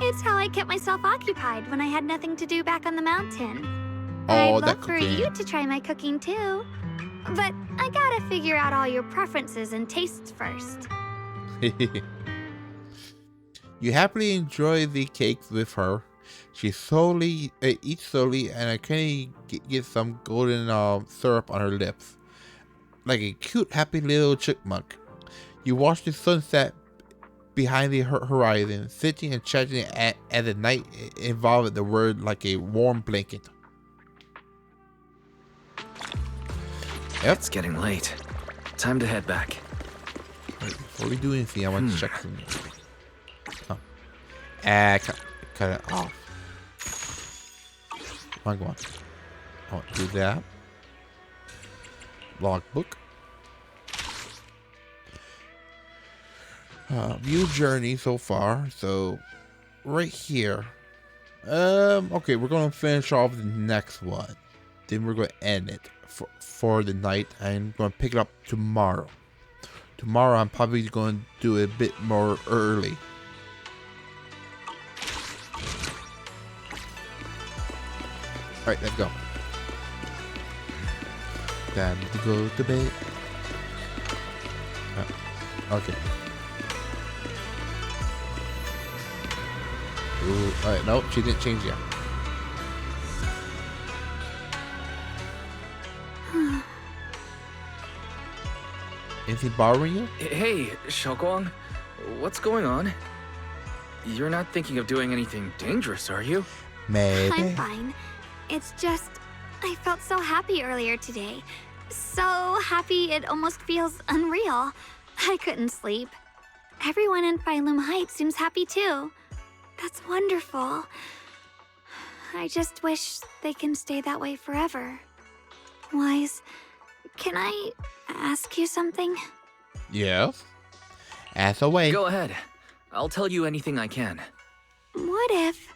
A: It's how I kept myself occupied when I had nothing to do back on the mountain.
B: Oh,
A: I'd
B: that
A: love for
B: cooking.
A: you to try my cooking too. But I gotta figure out all your preferences and tastes first.
B: You happily enjoy the cakes with her. She slowly eats slowly, and I can get some golden syrup on her lips, like a cute, happy little chipmunk. You watch the sunset behind the horizon, sitting and chatting at the night involved the word like a warm blanket. Yep.
C: It's getting late. Time to head back.
B: Wait, before we do anything, I want to check something. Oh. Cut it off. Come on. I want to do that. Logbook. View journey so far. So, right here. Okay, we're going to finish off the next one. Then we're going to end it for the night. I'm going to pick it up tomorrow. Tomorrow I'm probably going to do it a bit more early. Alright, let's go. Time to go to bed. Okay. Ooh, alright, nope, she didn't change yet. Anything bothering you?
C: Hey, Xiaoguang. What's going on? You're not thinking of doing anything dangerous, are you?
B: Maybe.
A: I'm fine. It's just, I felt so happy earlier today. So happy it almost feels unreal. I couldn't sleep. Everyone in Phylum Heights seems happy too. That's wonderful. I just wish they can stay that way forever. Wise, can I ask you something?
B: Yes. Ask away.
C: Go ahead. I'll tell you anything I can.
A: What if...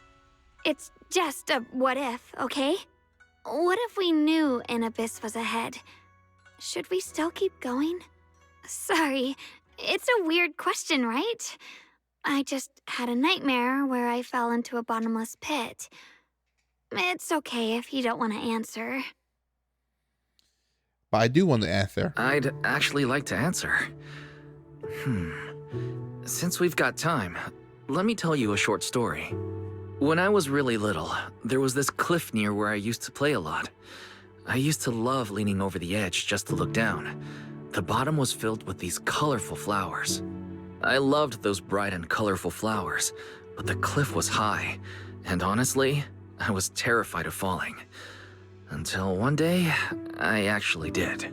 A: It's just a what if, okay? What if we knew an abyss was ahead? Should we still keep going? Sorry, it's a weird question, right? I just had a nightmare where I fell into a bottomless pit. It's okay if you don't want to answer.
B: But I do want to answer.
C: I'd actually like to answer. Since we've got time, let me tell you a short story. When I was really little, there was this cliff near where I used to play a lot. I used to love leaning over the edge just to look down. The bottom was filled with these colorful flowers. I loved those bright and colorful flowers, but the cliff was high, and honestly, I was terrified of falling. Until one day, I actually did.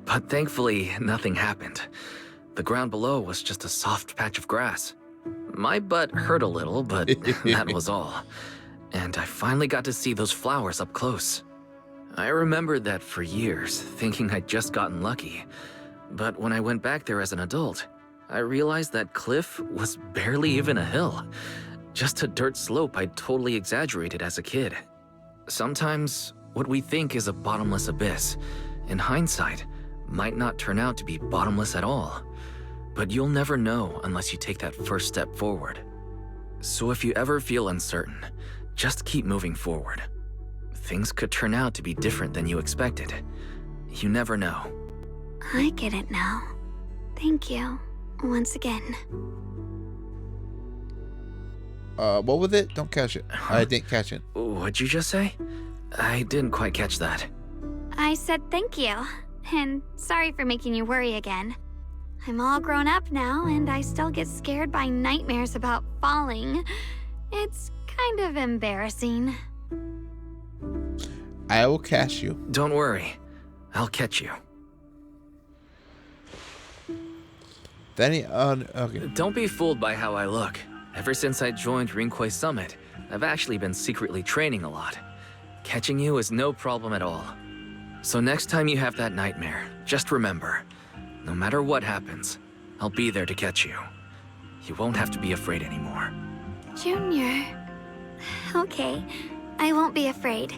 C: But thankfully, nothing happened. The ground below was just a soft patch of grass. My butt hurt a little, but that was all. and I finally got to see those flowers up close. I remembered that for years, thinking I'd just gotten lucky. But when I went back there as an adult, I realized that cliff was barely even a hill. Just a dirt slope I'd totally exaggerated as a kid. Sometimes, what we think is a bottomless abyss, in hindsight, might not turn out to be bottomless at all. But you'll never know unless you take that first step forward. So if you ever feel uncertain, just keep moving forward. Things could turn out to be different than you expected. You never know.
A: I get it now. Thank you, once again.
B: What was it? Don't catch it. I didn't catch it.
C: What'd you just say? I didn't quite catch that.
A: I said thank you, and sorry for making you worry again. I'm all grown up now, and I still get scared by nightmares about falling. It's kind of embarrassing.
B: I will catch you.
C: Don't worry. I'll catch you.
B: Okay.
C: Don't be fooled by how I look. Ever since I joined Rinkway Summit, I've actually been secretly training a lot. Catching you is no problem at all. So next time you have that nightmare, just remember, no matter what happens, I'll be there to catch you. You won't have to be afraid anymore.
A: Junior. Okay, I won't be afraid.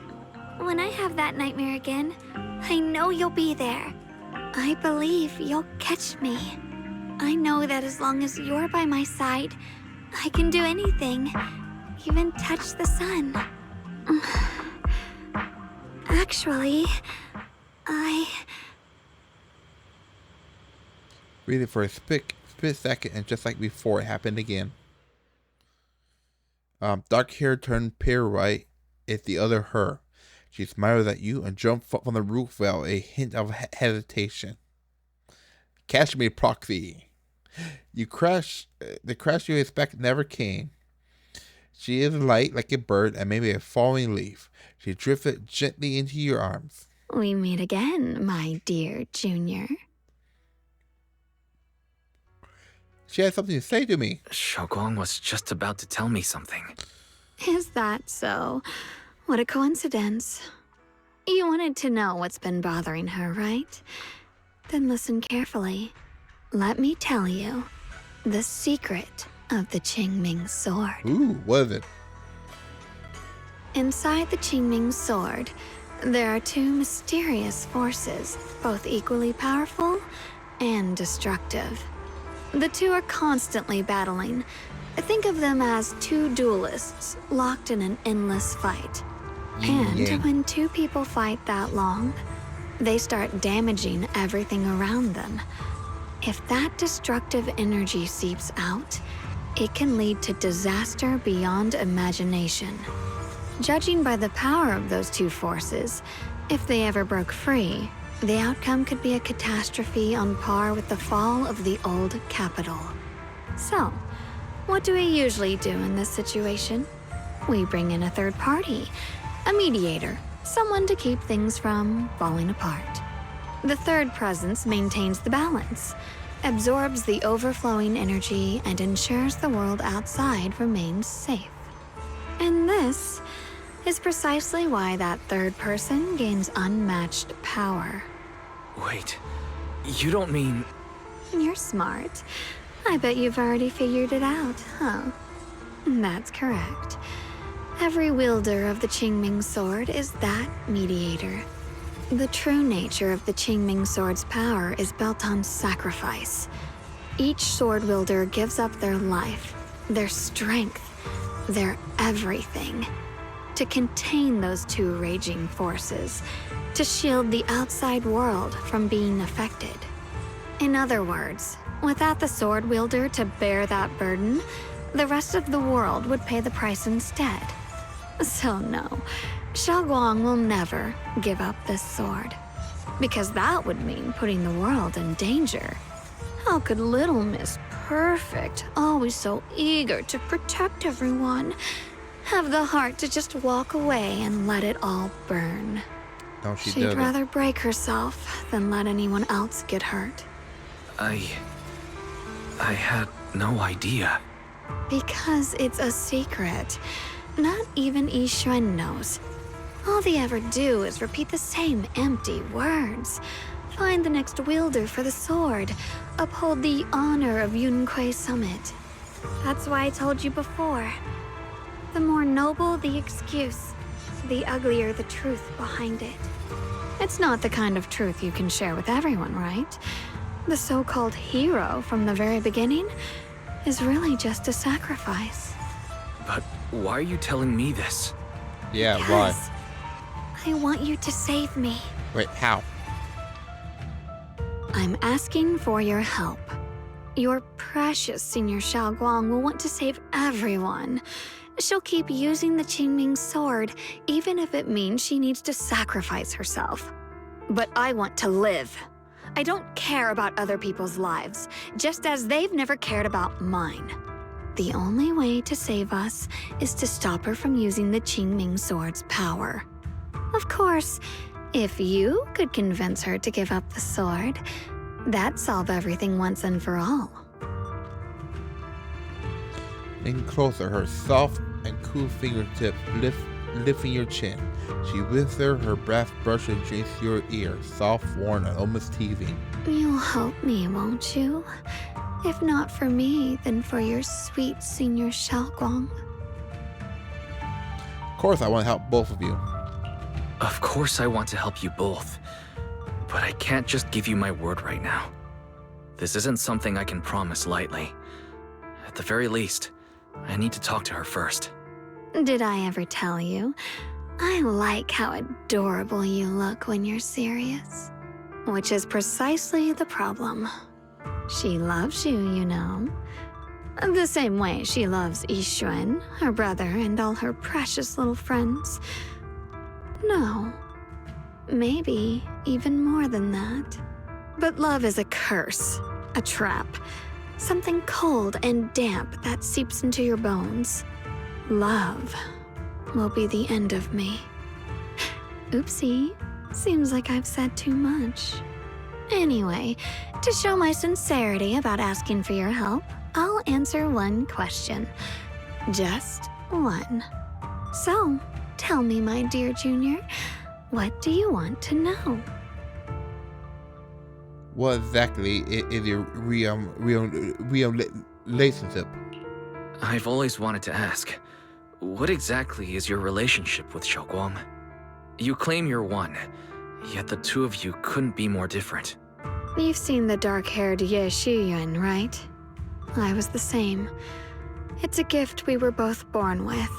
A: When I have that nightmare again, I know you'll be there. I believe you'll catch me. I know that as long as you're by my side, I can do anything, even touch the sun. Actually,
B: Really, for a split second, and just like before, it happened again. Dark hair turned pale white. It's the other her. She smiled at you and jumped from the roof without a hint of hesitation. Catch me, Proxy. The crash you expect never came. She is light like a bird and maybe a falling leaf. She drifted gently into your arms.
A: We meet again, my dear Junior.
B: She had something to say to me.
C: Xiaoguang was just about to tell me something.
A: Is that so? What a coincidence. You wanted to know what's been bothering her, right? Then listen carefully. Let me tell you the secret of the Qingming sword.
B: Ooh, what is it?
A: Inside the Qingming sword, there are two mysterious forces, both equally powerful and destructive. The two are constantly battling. Think of them as two duelists locked in an endless fight. And when two people fight that long, they start damaging everything around them. If that destructive energy seeps out, it can lead to disaster beyond imagination. Judging by the power of those two forces, if they ever broke free, the outcome could be a catastrophe on par with the fall of the old capital. So, what do we usually do in this situation? We bring in a third party, a mediator, someone to keep things from falling apart. The third presence maintains the balance, absorbs the overflowing energy, and ensures the world outside remains safe. And this is precisely why that third person gains unmatched power.
C: Wait, you don't mean...
A: You're smart. I bet you've already figured it out, huh? That's correct. Every wielder of the Qingming sword is that mediator. The true nature of the Qingming sword's power is built on sacrifice. Each sword wielder gives up their life, their strength, their everything, to contain those two raging forces, to shield the outside world from being affected. In other words, without the sword wielder to bear that burden, the rest of the world would pay the price instead. So no, Xiaoguang will never give up this sword, because that would mean putting the world in danger. How could Little Miss Perfect, always so eager to protect everyone, have the heart to just walk away and let it all burn?
B: No,
A: She'd rather break herself than let anyone else get hurt.
C: I had no idea.
A: Because it's a secret. Not even Yixuan knows. All they ever do is repeat the same empty words. Find the next wielder for the sword. Uphold the honor of Yunquei Summit. That's why I told you before. The more noble the excuse, the uglier the truth behind it. It's not the kind of truth you can share with everyone, right? The so-called hero from the very beginning is really just a sacrifice.
C: But why are you telling me this?
B: Yeah,
A: Because
B: why?
A: I want you to save me.
B: Wait, how?
A: I'm asking for your help. Your precious Senior Xiaoguang will want to save everyone. She'll keep using the Qingming sword, even if it means she needs to sacrifice herself. But I want to live. I don't care about other people's lives, just as they've never cared about mine. The only way to save us is to stop her from using the Qingming sword's power. Of course, if you could convince her to give up the sword, that'd solve everything once and for all.
B: Lean closer, her soft and cool fingertips lifting your chin. She whispers, her breath brushes against your ear, soft, warm, and almost teasing.
A: You'll help me, won't you? If not for me, then for your sweet Senior Xiaoguang.
B: Of course, I want to help both of you.
C: Of course I want to help you both. But I can't just give you my word right now. This isn't something I can promise lightly. At the very least, I need to talk to her first.
A: Did I ever tell you? I like how adorable you look when you're serious. Which is precisely the problem. She loves you, you know. The same way she loves Yixuan, her brother, and all her precious little friends. No. Maybe even more than that. But love is a curse, a trap. Something cold and damp that seeps into your bones. Love will be the end of me. Oopsie, seems like I've said too much. Anyway, to show my sincerity about asking for your help, I'll answer one question. Just one. So, tell me, my dear Junior, what do you want to know?
B: What exactly is your real relationship?
C: I've always wanted to ask, what exactly is your relationship with Xiaoguang? You claim you're one, yet the two of you couldn't be more different.
A: You've seen the dark-haired Ye Shiyuan, right? I was the same. It's a gift we were both born with.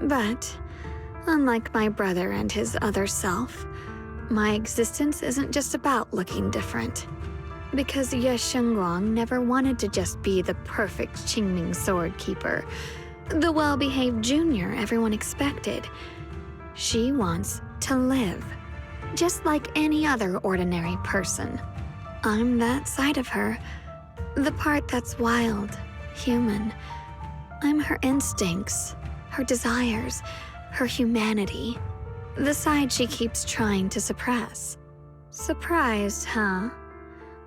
A: But, unlike my brother and his other self, my existence isn't just about looking different. Because Ye Shengguang never wanted to just be the perfect Qingming sword keeper, the well-behaved junior everyone expected. She wants to live, just like any other ordinary person. I'm that side of her, the part that's wild, human. I'm her instincts, her desires, her humanity. The side she keeps trying to suppress. Surprised, huh?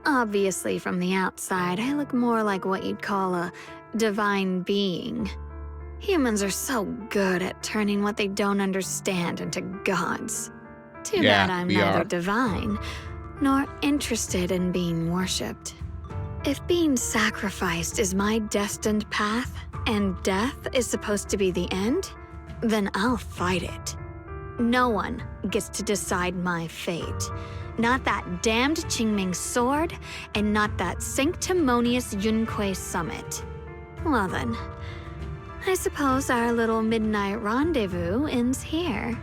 A: Obviously, from the outside, I look more like what you'd call a divine being. Humans are so good at turning what they don't understand into gods. Too bad I'm neither divine, nor interested in being worshipped. If being sacrificed is my destined path, and death is supposed to be the end, then I'll fight it. No one gets to decide my fate. Not that damned Qingming sword, and not that sanctimonious Yunquei Summit. Well then, I suppose our little midnight rendezvous ends here.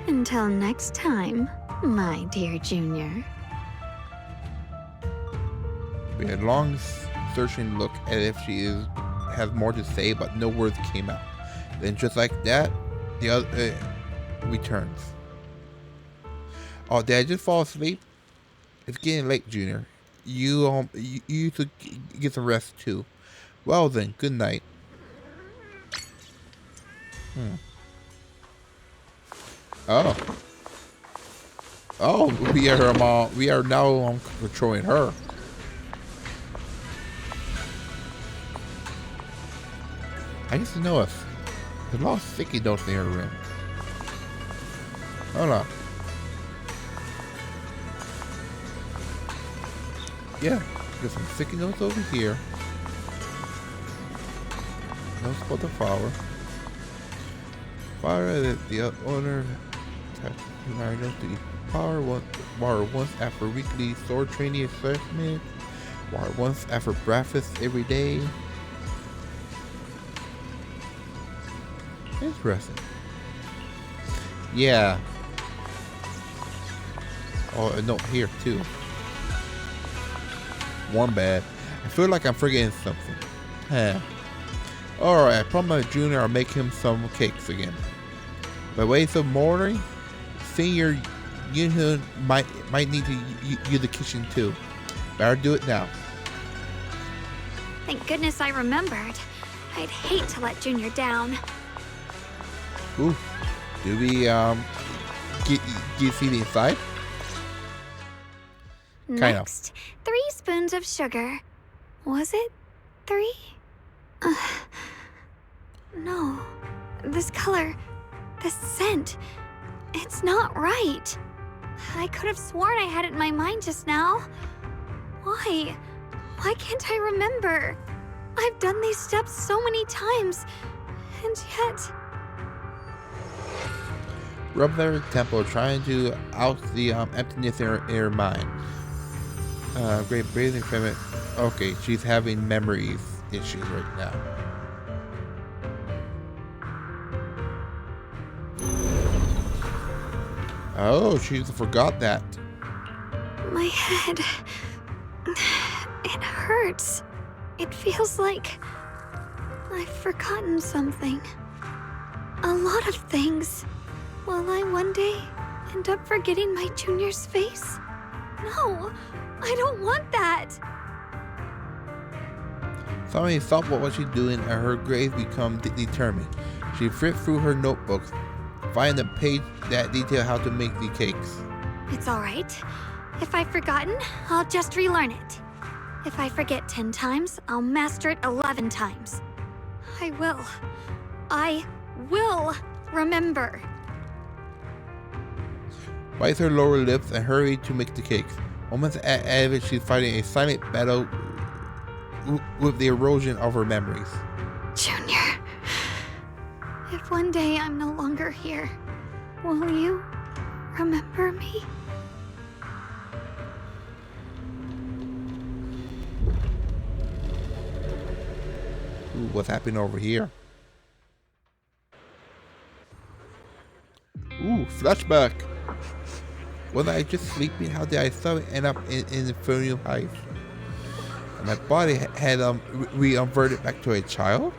A: Until next time, my dear Junior.
B: We had a long, searching look as if she has more to say, but no words came out. Then just like that, the other returns. Oh, did I just fall asleep? It's getting late, Junior. You should get some rest too. Well then, good night. Oh, we are now controlling her. I used to know us. There's a lot of sticky notes in her room. Hold on. Yeah, there's some sticky notes over here. Notes about the flower. Fire that the owner knows the power once after weekly sword training assessment. Water once after breakfast every day. Interesting. Yeah. Oh, a note here too. One bad. I feel like I'm forgetting something. Huh. Alright, I promised Junior I'll make him some cakes again. By ways of morning, Senior Yunhoon might need to use the kitchen too. Better do it now.
A: Thank goodness I remembered. I'd hate to let Junior down.
B: Ooh. Do we get see the inside? Kind
A: Next, 3 spoons of sugar. Was it 3? No. This color, this scent, it's not right. I could have sworn I had it in my mind just now. Why? Why can't I remember? I've done these steps so many times, and yet...
B: Rub their temple, trying to out the emptiness in her mind. Great breathing from it. Okay, she's having memories issues right now. Oh, she forgot that.
A: My head... It hurts. It feels like... I've forgotten something. A lot of things. Will I one day end up forgetting my Junior's face? No, I don't want that.
B: Suddenly stopped what she's doing and her gaze become determined. She flipped through her notebook, finding the page that details how to make the cakes.
A: It's alright. If I've forgotten, I'll just relearn it. If I forget 10 times, I'll master it 11 times. I will remember.
B: Bites her lower lips and hurried to make the cakes. Moments ahead of it, she's fighting a silent battle with the erosion of her memories.
A: Junior, if one day I'm no longer here, will you remember me?
B: Ooh, what's happening over here? Ooh, flashback. Was I just sleeping? How did I suddenly end up in Infernal Heights? And my body had re-converted back to a child?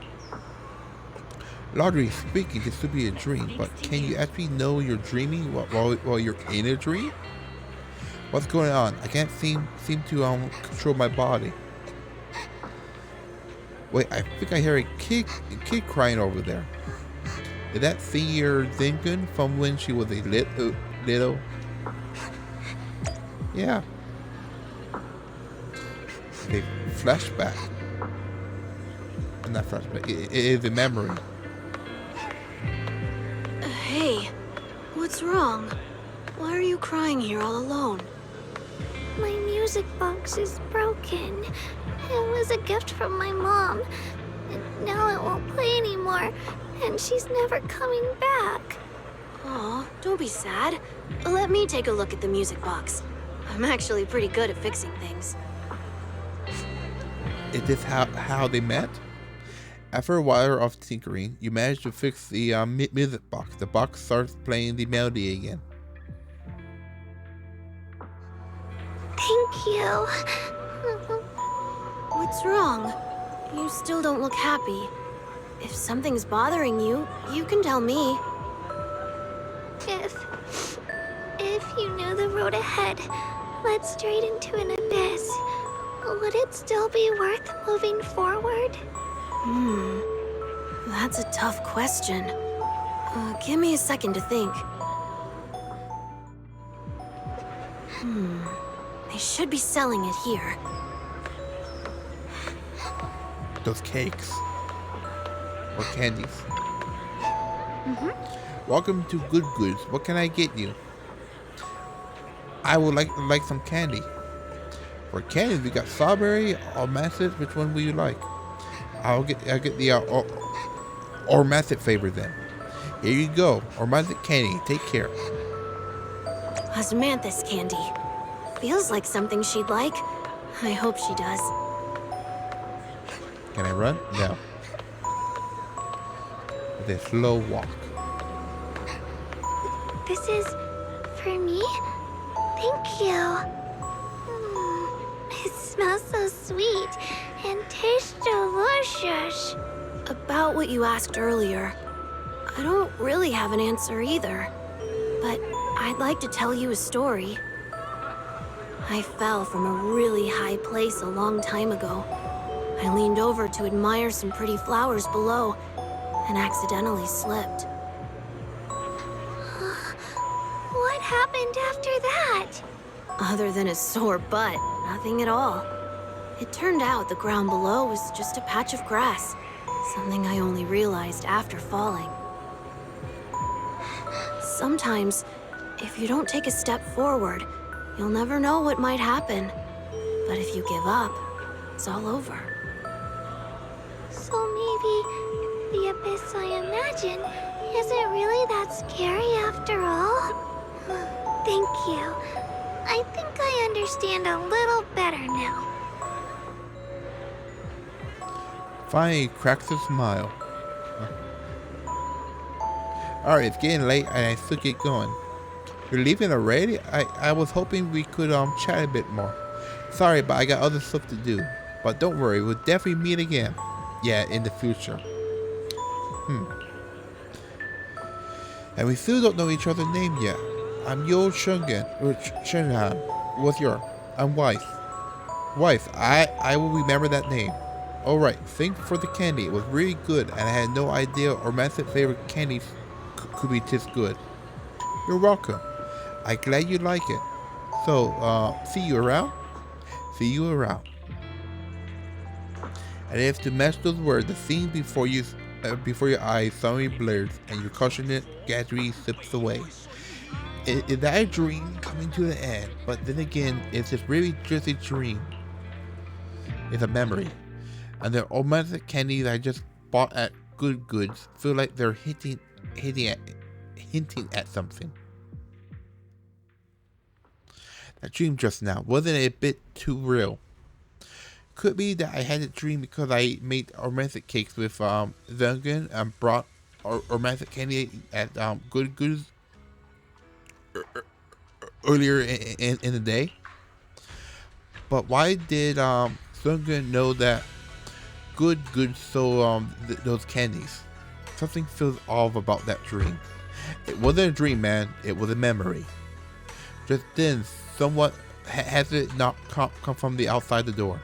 B: Logically speaking, this could be a dream, but can you actually know you're dreaming while you're in a dream? What's going on? I can't seem to control my body. Wait, I think I hear a kid crying over there. Is that Senior Zingun from when she was a little? Yeah. A flashback. Not flashback. It is a memory.
E: Hey, what's wrong? Why are you crying here all alone?
F: My music box is broken. It was a gift from my mom. And now it won't play anymore, and she's never coming back.
E: Aw, don't be sad. Let me take a look at the music box. I'm actually pretty good at fixing things.
B: Is this how they met? After a while of tinkering, you manage to fix the music box. The box starts playing the melody again.
F: Thank you.
E: What's wrong? You still don't look happy. If something's bothering you, you can tell me.
F: If you knew the road ahead led straight into an abyss, would it still be worth moving forward?
E: That's a tough question. Give me a second to think. They should be selling it here.
B: Those cakes. Or candies. Welcome to Good Goods. What can I get you? I would like some candy. For candy, we got strawberry or massive. Which one will you like? I'll get the Ormathic flavor then. Here you go, Ormathic candy. Take care.
E: Osmanthus candy. Feels like something she'd like. I hope she does.
B: Can I run? No. With a slow walk.
A: This is for me? Thank you. It smells so sweet and tastes delicious.
E: About what you asked earlier, I don't really have an answer either. But I'd like to tell you a story. I fell from a really high place a long time ago. I leaned over to admire some pretty flowers below and accidentally slipped.
A: What happened after that?
E: Other than a sore butt, nothing at all. It turned out the ground below was just a patch of grass, something I only realized after falling. Sometimes, if you don't take a step forward, you'll never know what might happen. But if you give up, it's all over.
A: So maybe the abyss I imagine isn't really that scary after all? Thank you. I think I understand a little better now.
B: Finally cracks a smile. Alright, it's getting late and I still get going. You're leaving already? I was hoping we could chat a bit more. Sorry, but I got other stuff to do. But don't worry, we'll definitely meet again. Yeah, in the future. And we still don't know each other's name yet. I'm Yo Shungan, or Shenhan. What's your? I'm Weiss. Weiss, I will remember that name. Alright, thanks for the candy. It was really good, and I had no idea Ormathic favorite candies could be this good. You're welcome. I'm glad you like it. So, see you around? See you around. And if to match those words, the scene before your eyes suddenly blurs, and your cautionate gradually slips away. Is that a dream coming to the end? But then again, is it really just a dream? It's a memory. And the Ormathic candies I just bought at Good Goods feel like they're hinting at something. That dream just now, wasn't it a bit too real? Could be that I had a dream because I made Ormathic cakes with Zungan and brought Ormathic candy at Good Goods earlier in the day. But why did Zungan know that Good Goods sold those candies? Something feels off about that dream. It wasn't a dream, man. It was a memory. Just then, somewhat has it not come from the outside the door.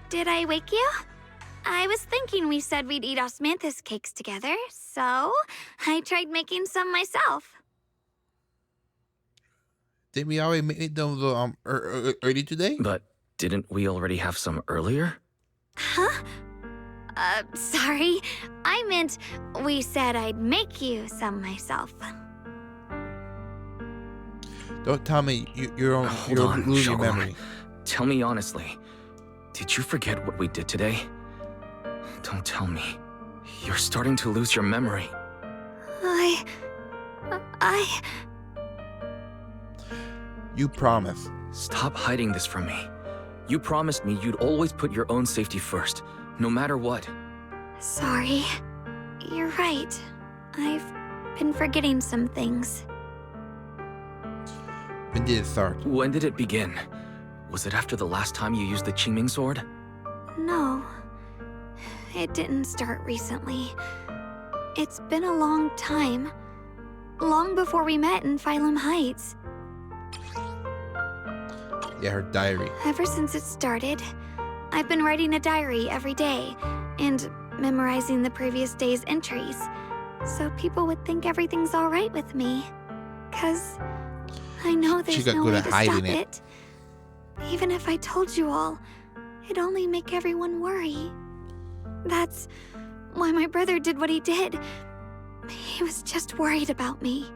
A: Did I wake you? I was thinking we said we'd eat Osmanthus cakes together, so I tried making some myself.
B: Didn't we already make those early today?
C: But didn't we already have some earlier?
A: Huh? Sorry. I meant we said I'd make you some myself.
B: Don't tell me you're losing your memory.
C: Tell me honestly. Did you forget what we did today? Don't tell me. You're starting to lose your memory.
B: You promised.
C: Stop hiding this from me. You promised me you'd always put your own safety first, no matter what.
A: Sorry. You're right. I've been forgetting some things.
B: When did it start?
C: When did it begin? Was it after the last time you used the Qingming sword?
A: No. It didn't start recently. It's been a long time. Long before we met in Phylum Heights.
B: Yeah, her diary.
A: Ever since it started, I've been writing a diary every day and memorizing the previous day's entries, so people would think everything's all right with me. 'Cause I know there's no way to stop it. Even if I told you all, it'd only make everyone worry. That's why my brother did what he did. He was just worried about me.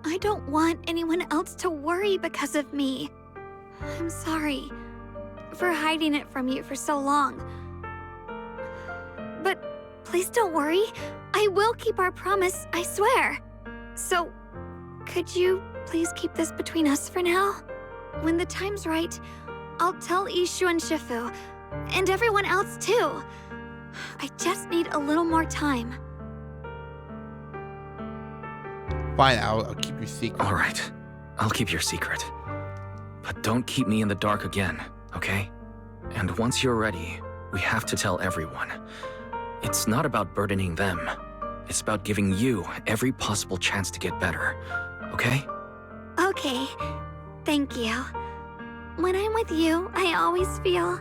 A: I don't want anyone else to worry because of me. I'm sorry for hiding it from you for so long. But please don't worry. I will keep our promise, I swear. So, could you please keep this between us for now? When the time's right, I'll tell Ishu and Shifu, and everyone else too. I just need a little more time.
B: Fine, I'll keep your secret.
C: All right, I'll keep your secret. But don't keep me in the dark again, okay? And once you're ready, we have to tell everyone. It's not about burdening them. It's about giving you every possible chance to get better, okay?
A: Okay, thank you. When I'm with you, I always feel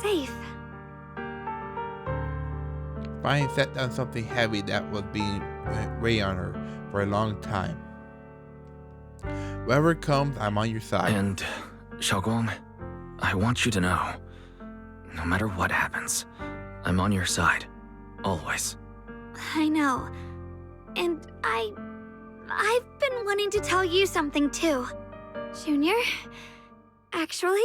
A: safe.
B: Fine set down something heavy that was being weighed on her for a long time. Whatever comes, I'm on your side.
C: And, Xiaoguang, I want you to know, no matter what happens, I'm on your side. Always.
A: I know. And I've been wanting to tell you something too. Junior, actually,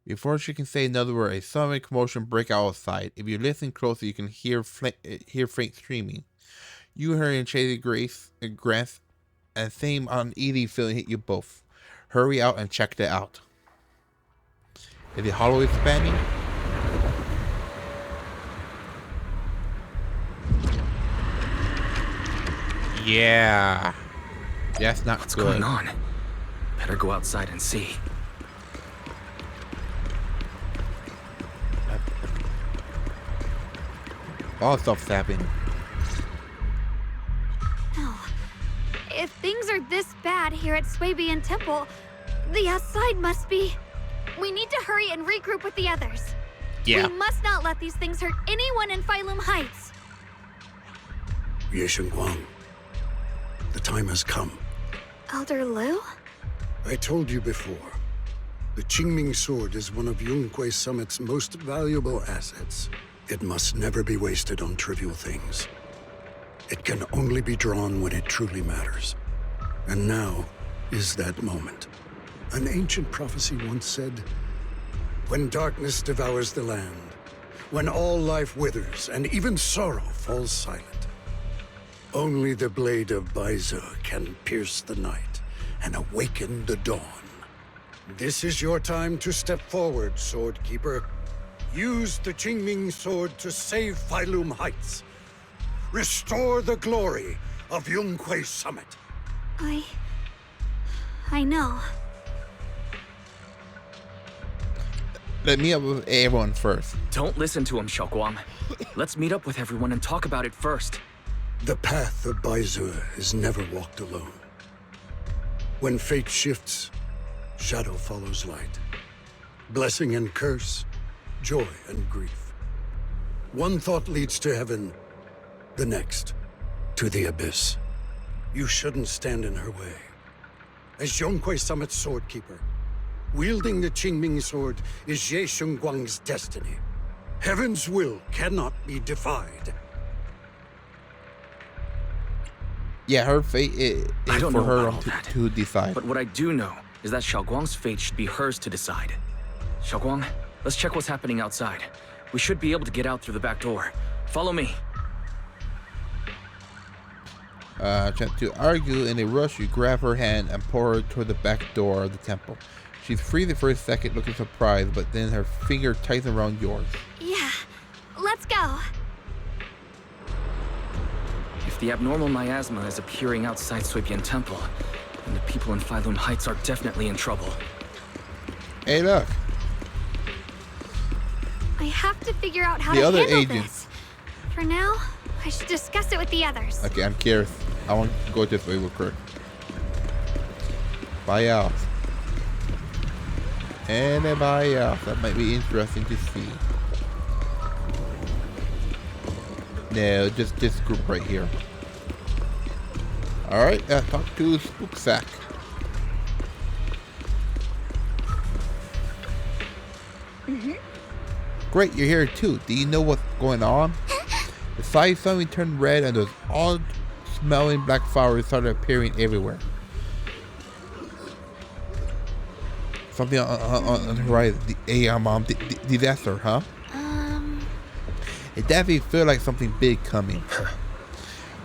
B: Before she can say another word, a sudden commotion breaks out outside. If you listen closely, you can hear Frank screaming. You hear and chase Grace, and same uneasy feeling hit you both. Hurry out and check that out. Is the hollow expanding? Yeah. That's not
C: What's
B: good.
C: going on? Better go outside and see.
B: All stuff's happening.
A: Oh, if things are this bad here at Swabian Temple, the outside must be. We need to hurry and regroup with the others.
B: Yeah.
A: We must not let these things hurt anyone in Phylum Heights.
D: Ye Shengguang, the time has come.
A: Elder Lu?
D: I told you before, the Qingming sword is one of Yunque Summit's most valuable assets. It must never be wasted on trivial things. It can only be drawn when it truly matters. And now is that moment. An ancient prophecy once said, when darkness devours the land, when all life withers and even sorrow falls silent, only the blade of Baize can pierce the night and awaken the dawn. This is your time to step forward, Swordkeeper. Use the Qingming sword to save Phylum Heights. Restore the glory of Yunque Summit.
A: I know.
B: Let me up with everyone first.
C: Don't listen to him, Xiaoguang. Let's meet up with everyone and talk about it first.
D: The path of Baize is never walked alone. When fate shifts, shadow follows light. Blessing and curse, joy and grief. One thought leads to heaven, the next to the abyss. You shouldn't stand in her way. As Yunque Summit's swordkeeper, wielding the Qingming sword is Ye Shengguang's destiny. Heaven's will cannot be defied.
B: Yeah, her fate is for her to decide.
C: But what I do know is that Xiaoguang's fate should be hers to decide. Xiaoguang, let's check what's happening outside. We should be able to get out through the back door. Follow me.
B: Attempt to argue. In a rush, you grab her hand and pull her toward the back door of the temple. She's freezing for a second, looking surprised, but then her finger tightens around yours.
A: Yeah, let's go.
C: If the abnormal miasma is appearing outside Swabian Temple, then the people in Phylum Heights are definitely in trouble.
B: Hey, look.
A: I have to figure out how
B: The
A: to
B: other
A: handle
B: agents.
A: this. For now, I should discuss it with the others.
B: Okay, I'm curious. I want to go this way real quick. Anybody else? Anybody else? That might be interesting to see. No, just this group right here. Alright, talk to Spooksack. Great, you're here too. Do you know what's going on? The sky suddenly turned red and those odd-smelling black flowers started appearing everywhere. Something on the horizon. Disaster, huh? It definitely feels like something big coming.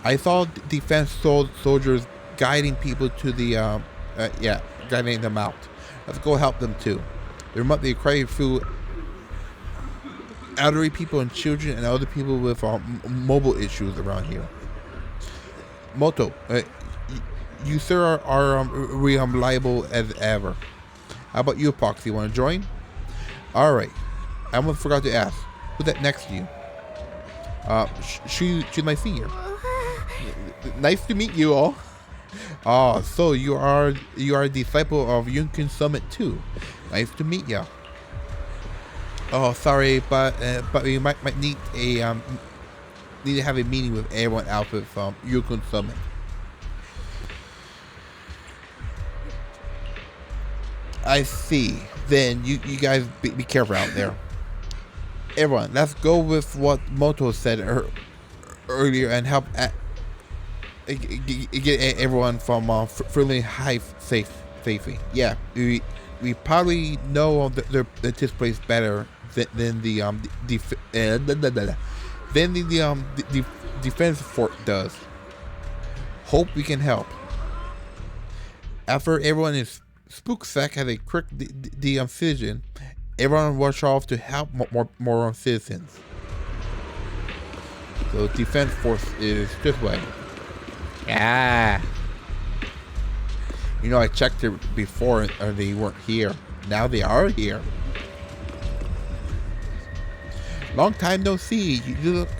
B: I saw defense soldiers guiding people to the, guiding them out. Let's go help them too. There must be quite a few elderly people and children and other people with mobile issues around here. Moto, you sir are reliable as ever. How about you, Poxy? Want to join? Alright. I almost forgot to ask. Who's that next to you? She's my senior. Nice to meet you all. So you are a disciple of Yunkin Summit too. Nice to meet ya. Oh, sorry, but we might need to have a meeting with everyone else from Yunkin Summit. I see. Then you guys be careful out there. Everyone, let's go with what Moto said earlier and help get everyone from Friendly Hive safely. Yeah, we probably know this place better than the defense fort does. Hope we can help. After everyone is Spooksack has a quick decision. Everyone rush off to help more citizens. So defense force is this way. Ah. You know, I checked it before and they weren't here. Now they are here. Long time no see. You look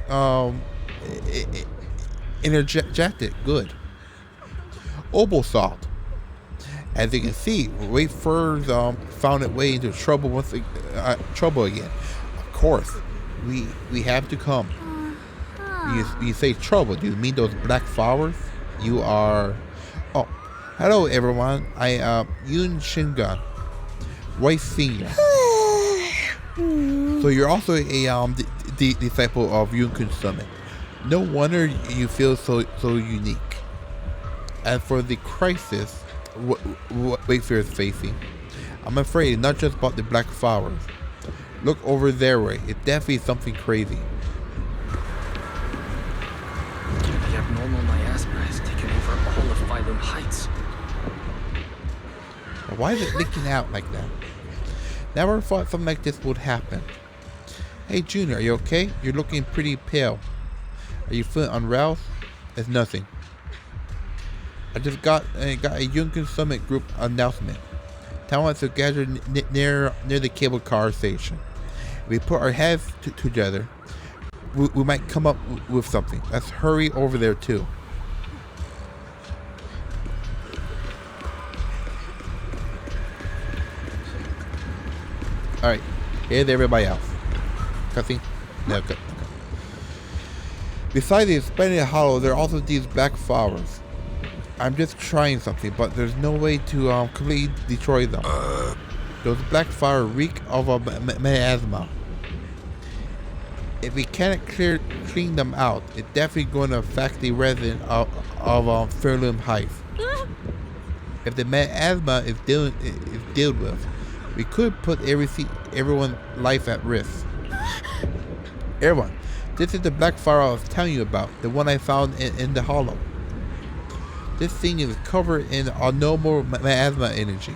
B: energetic. Good. Obosalt. As you can see, Wayford found its way into trouble again. Of course, we have to come. You say trouble? Do you mean those black flowers? You are. Oh, hello everyone. I am Yun Shingan, White Senior. So you're also a disciple of Yunkin Summit. No wonder you feel so unique. As for the crisis what Wayfair is facing, I'm afraid not just about the black flowers. Look over their way. It's definitely something crazy.
C: The abnormal miasma has taken over all of Phylum Heights.
B: Why is it leaking out like that? Never thought something like this would happen. Hey Junior, are you okay? You're looking pretty pale. Are you feeling unwell? It's nothing. I just got a Yunkin Summit group announcement. Tell us to gather near the cable car station. If we put our heads together, we might come up with something. Let's hurry over there too. Alright, here's everybody else. Cutscene? No, okay. Besides the expanded hollow, there are also these black flowers. I'm just trying something, but there's no way to completely destroy them. Those black flowers reek of a miasma. If we can't clean them out, it's definitely going to affect the residents of Fairloom Heights. If the miasma is dealt with, we could put everyone's life at risk. Everyone, this is the black flower I was telling you about, the one I found in the hollow. This thing is covered in abnormal miasma energy.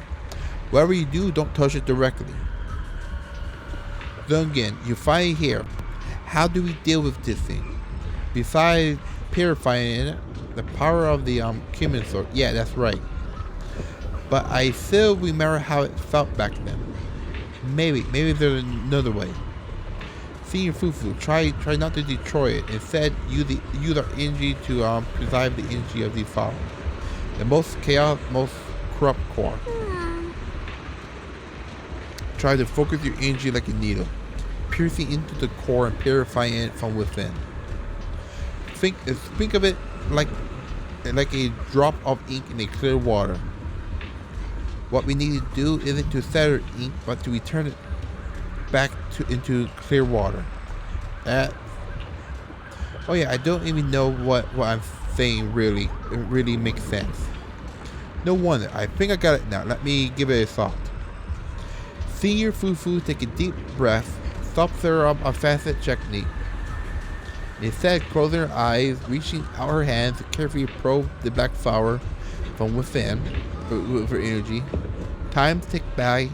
B: Whatever you do, don't touch it directly. Zungen, you find it here. How do we deal with this thing? Besides purifying it, the power of the Kimin sword. Yeah, that's right. But I still remember how it felt back then. Maybe there's another way. Senior Fufu, try not to destroy it. Instead, use our energy to preserve the energy of these flowers. The most chaos, most corrupt core. Try to focus your energy like a needle, piercing into the core and purifying it from within. Think of it like a drop of ink in a clear water. What we need to do isn't to settle ink, but to return it back into clear water. Oh yeah, I don't even know what I'm saying really. It really makes sense. No wonder. I think I got it now. Let me give it a thought. Senior Fufu take a deep breath, stops her up a facet technique. Instead, closing her eyes, reaching out her hands to carefully probe the black flower from within with her energy. Time tick by,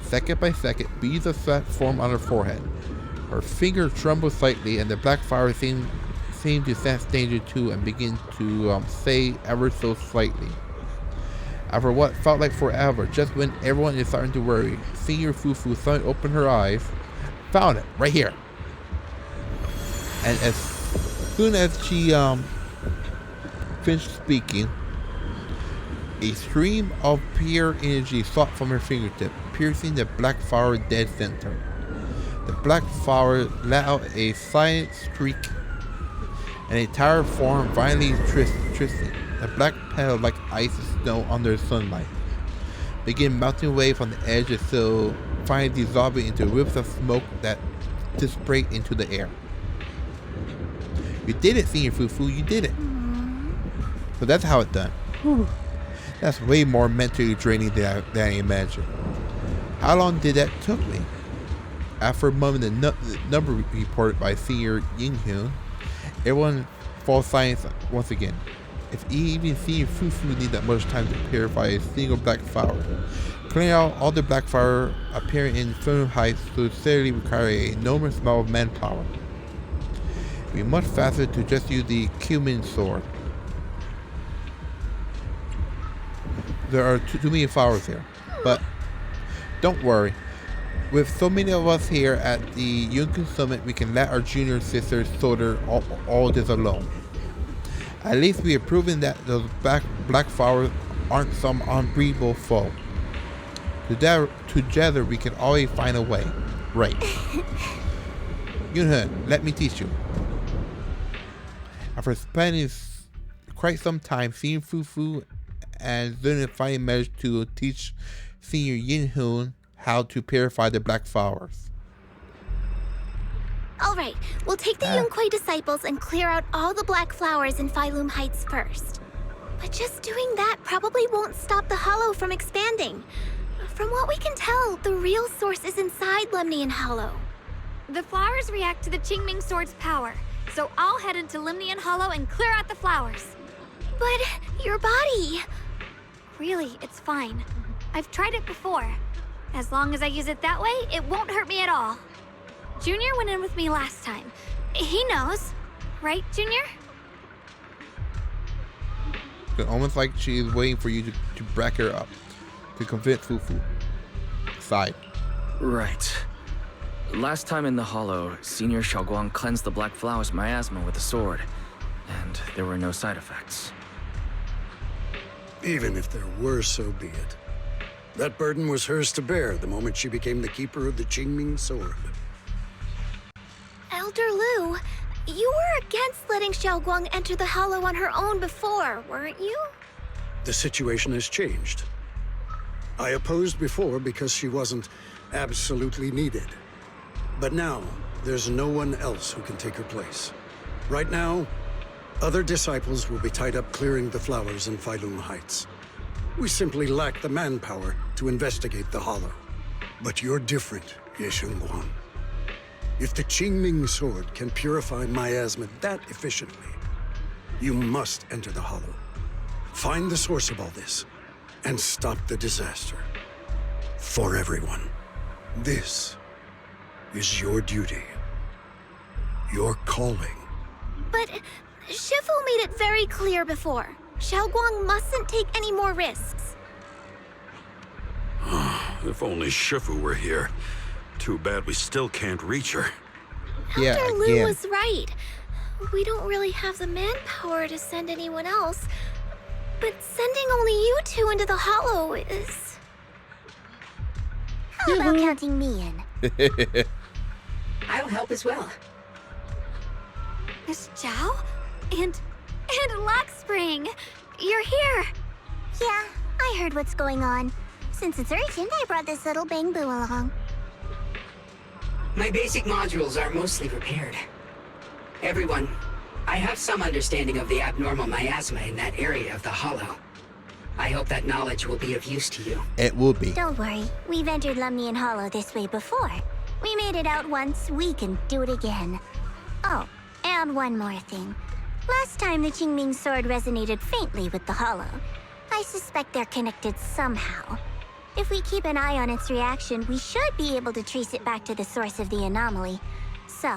B: second by second, beads of sweat form on her forehead. Her fingers tremble slightly, and the black flower seem to sense danger too and begin to say ever so slightly. After what felt like forever, just when everyone is starting to worry, Senior Fufu suddenly opened her eyes. Found it, right here. And as soon as she finished speaking, a stream of pure energy sought from her fingertip, piercing the black flower dead center. The black flower let out a silent shriek, and a tired form violently twisted. The black petal, like ice and snow under sunlight, began melting away from the edge until finally dissolving into whiffs of smoke that sprayed into the air. You did it, Senior Fufu, you did it. So that's how it's done. That's way more mentally draining than I imagined. How long did that took me? After a moment, the number reported by Senior Yinhyun, everyone falls silent once again. If even Senior Fufu need that much time to purify a single black flower, clearing out all the black flower appearing in Failum Heights would certainly require an enormous amount of manpower. It would be much faster to just use the Cumin sword. There are too many flowers here, but don't worry. With so many of us here at the Yunkin Summit, we can let our junior sisters sort all this alone. At least we have proven that those black flowers aren't some unbreathable foe. Together we can always find a way. Right. Yunhyun, let me teach you. After spending quite some time seeing Fufu and then finally managed to teach Senior Yinhyun how to purify the black flowers.
F: All right, we'll take the Yunquei disciples and clear out all the black flowers in Failum Heights first. But just doing that probably won't stop the Hollow from expanding. From what we can tell, the real source is inside Lemnian Hollow.
A: The flowers react to the Qingming Sword's power, so I'll head into Lemnian Hollow and clear out the flowers.
F: But your body...
A: Really, it's fine. I've tried it before. As long as I use it that way, it won't hurt me at all. Junior went in with me last time. He knows. Right, Junior?
B: It's almost like she is waiting for you to back her up. To convince Fufu. Side.
C: Right. Last time in the Hollow, Senior Xiaoguang cleansed the black flowers miasma with a sword. And there were no side effects.
D: Even if there were, so be it. That burden was hers to bear the moment she became the keeper of the Qingming Sword.
F: Elder Lu, you were against letting Xiaoguang enter the Hollow on her own before, weren't you?
D: The situation has changed. I opposed before because she wasn't absolutely needed. But now, there's no one else who can take her place. Right now, other disciples will be tied up clearing the flowers in Failum Heights. We simply lack the manpower to investigate the Hollow. But you're different, Ye Xiongguang. If the Qingming Sword can purify miasma that efficiently, you must enter the Hollow. Find the source of all this, and stop the disaster. For everyone. This is your duty. Your calling.
F: But Shifu made it very clear before. Xiaoguang mustn't take any more risks.
H: If only Shifu were here. Too bad we still can't reach her.
F: Elder Lu was right. We don't really have the manpower to send anyone else. But sending only you two into the Hollow is...
J: How about counting me in?
L: I'll help as well.
A: Miss Zhao? And Luxspring! You're here!
J: Yeah, I heard what's going on. Since it's urgent, I brought this little Bangbu along.
L: My basic modules are mostly repaired. Everyone, I have some understanding of the abnormal miasma in that area of the Hollow. I hope that knowledge will be of use to you.
B: It will be.
J: Don't worry, we've entered Lemnian Hollow this way before. We made it out once, we can do it again. Oh, and one more thing. Last time the Qingming sword resonated faintly with the Hollow. I suspect they're connected somehow. If we keep an eye on its reaction, we should be able to trace it back to the source of the anomaly. So,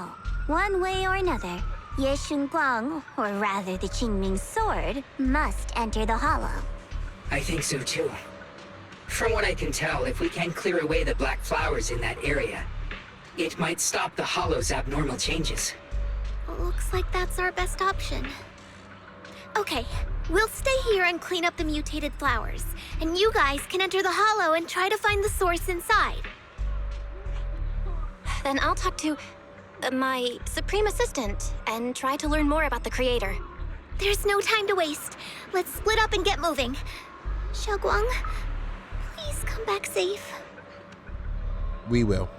J: one way or another, Ye Shunguang, or rather the Qingming sword, must enter the Hollow.
L: I think so too. From what I can tell, if we can clear away the black flowers in that area, it might stop the Hollow's abnormal changes.
R: Looks like that's our best option. Okay, we'll stay here and clean up the mutated flowers, and you guys can enter the Hollow and try to find the source inside.
I: Then I'll talk to my Supreme Assistant and try to learn more about the Creator.
R: There's no time to waste. Let's split up and get moving. Xiaoguang, please come back safe.
B: We will.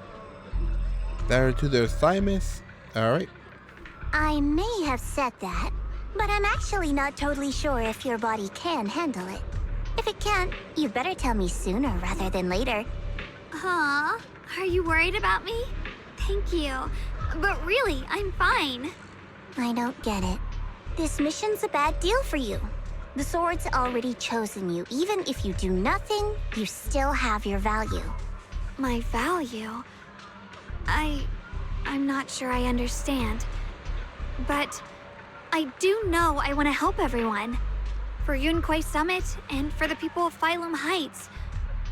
B: Better to the assignments. Alright.
J: I may have said that, but I'm actually not totally sure if your body can handle it. If it can't, you better tell me sooner rather than later.
A: Aw, are you worried about me? Thank you. But really, I'm fine.
J: I don't get it. This mission's a bad deal for you. The sword's already chosen you. Even if you do nothing, you still have your value.
A: My value? I'm not sure I understand. But I do know I want to help everyone. For Yunquay Summit and for the people of Phylum Heights.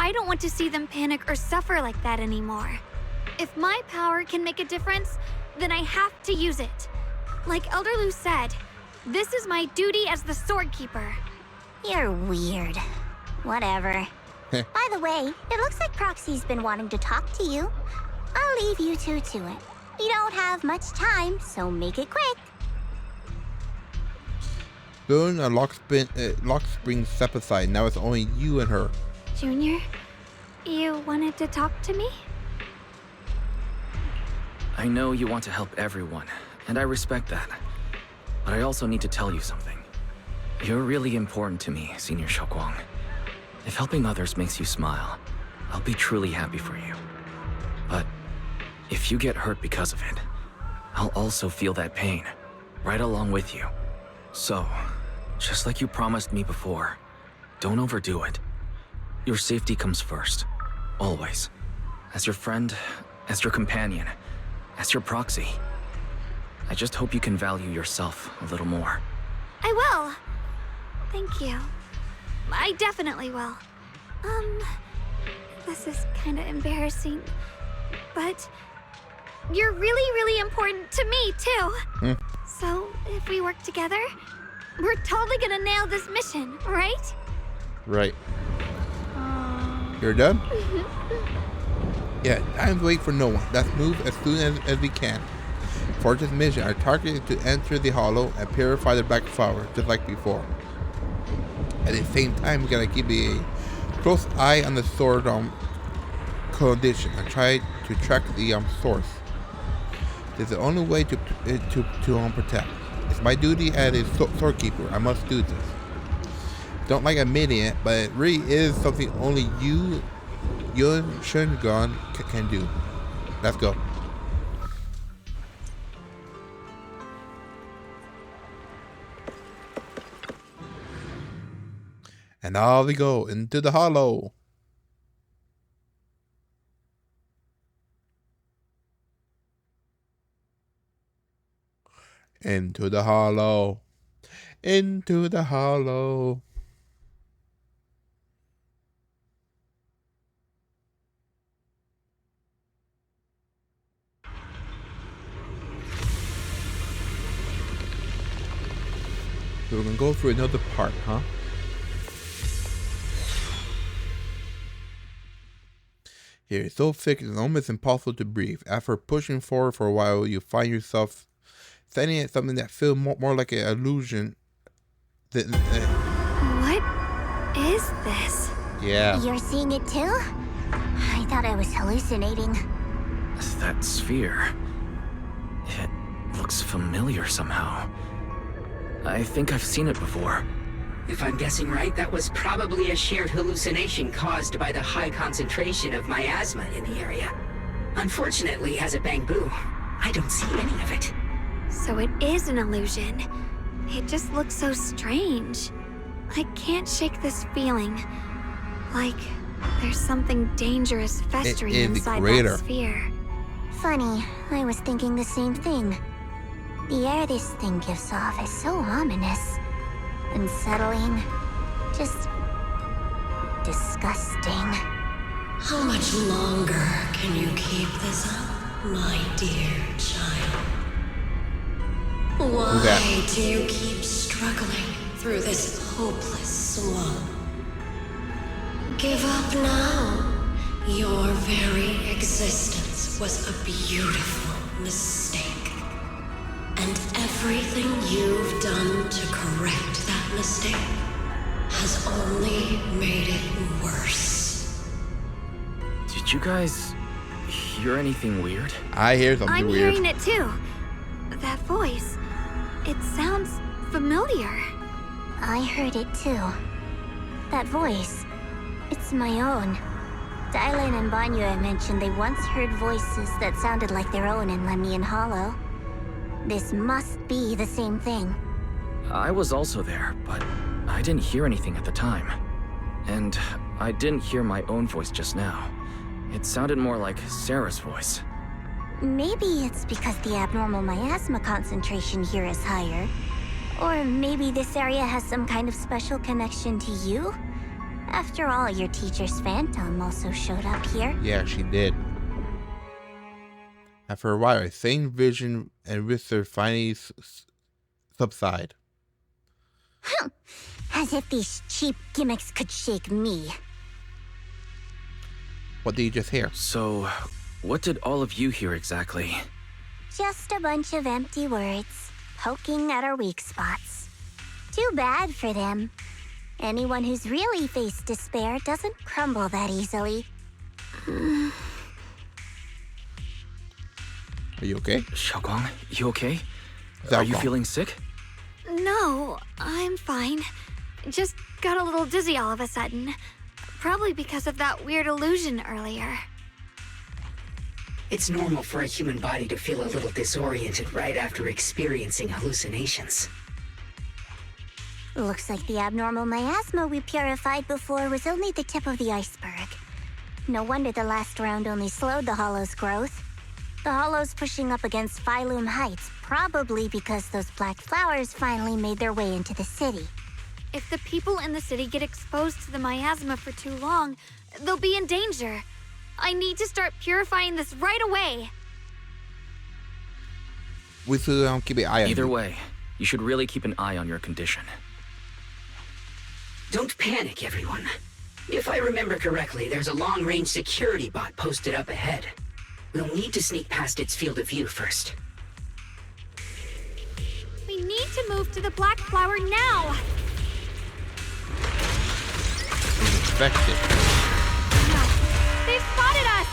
A: I don't want to see them panic or suffer like that anymore. If my power can make a difference, then I have to use it. Like Elder Lu said, this is my duty as the Sword Keeper.
J: You're weird. Whatever. By the way, it looks like Proxy's been wanting to talk to you. I'll leave you two to it. You don't have much time, so make it quick.
B: Soon a lock spring step aside. Now it's only you and her.
A: Junior, you wanted to talk to me?
C: I know you want to help everyone, and I respect that. But I also need to tell you something. You're really important to me, Senior Xiaoguang. If helping others makes you smile, I'll be truly happy for you. But if you get hurt because of it, I'll also feel that pain, right along with you. So, just like you promised me before, don't overdo it. Your safety comes first, always. As your friend, as your companion, as your proxy. I just hope you can value yourself a little more.
A: I will. Thank you. I definitely will. This is kind of embarrassing, but you're really, really important to me, too. So, if we work together, we're totally gonna nail this mission, right?
B: Right. You're done? Yeah, time to wait for no one. Let's move as soon as we can. For this mission, our target is to enter the Hollow and purify the black flower, just like before. At the same time, we gotta keep a close eye on the sword condition and try to track the source. This is the only way to protect. It's my duty as a sword keeper. I must do this. Don't like admitting it, but it really is something only Yun Shunguang can do. Let's go. And now we go into the Hollow. Into the Hollow. Into the Hollow. So we're gonna go through another part, huh? Here, it's so thick it's almost impossible to breathe. After pushing forward for a while, you find yourself standing at something that feels more like an illusion.
A: What is this?
B: Yeah.
J: You're seeing it too? I thought I was hallucinating.
C: that sphere. It looks familiar somehow. I think I've seen it before.
L: If I'm guessing right, that was probably a shared hallucination caused by the high concentration of miasma in the area. Unfortunately, as a Bangbu, I don't see any of it.
A: So it is an illusion. It just looks so strange. I can't shake this feeling. Like there's something dangerous festering inside that sphere.
J: Funny, I was thinking the same thing. The air this thing gives off is so ominous. Unsettling. Just disgusting.
S: How much longer can you keep this up, my dear child? Why do you keep struggling through this hopeless swamp? Give up now. Your very existence was a beautiful mistake. And everything you've done to correct that mistake has only made it worse.
C: Did you guys hear anything weird?
B: I hear something weird.
A: I'm hearing it too. That voice. It sounds familiar.
J: I heard it too. That voice. It's my own. Dylan and Banyue mentioned they once heard voices that sounded like their own in Lemnian Hollow. This must be the same thing.
C: I was also there, but I didn't hear anything at the time. And I didn't hear my own voice just now. It sounded more like Sarah's voice.
J: Maybe it's because the abnormal miasma concentration here is higher. Or maybe this area has some kind of special connection to you? After all, your teacher's phantom also showed up here.
B: Yeah, she did. After a while, a same vision and whisper finally subside.
J: As if these cheap gimmicks could shake me.
B: What did you just hear?
C: So, what did all of you hear exactly?
J: Just a bunch of empty words, poking at our weak spots. Too bad for them. Anyone who's really faced despair doesn't crumble that easily.
B: Are you okay?
C: Xiaoguang, you okay? Are you feeling sick?
A: No, I'm fine. Just got a little dizzy all of a sudden. Probably because of that weird illusion earlier.
L: It's normal for a human body to feel a little disoriented right after experiencing hallucinations.
J: Looks like the abnormal miasma we purified before was only the tip of the iceberg. No wonder the last round only slowed the Hollow's growth. The Hollow's pushing up against Phylum Heights, probably because those black flowers finally made their way into the city.
A: If the people in the city get exposed to the miasma for too long, they'll be in danger. I need to start purifying this right away.
B: We should keep an eye on
C: Either way, you should really keep an eye on your condition.
L: Don't panic, everyone. If I remember correctly, there's a long-range security bot posted up ahead. We'll need to sneak past its field of view first.
A: We need to move to the black flower now.
B: Infected.
A: No, they've spotted us.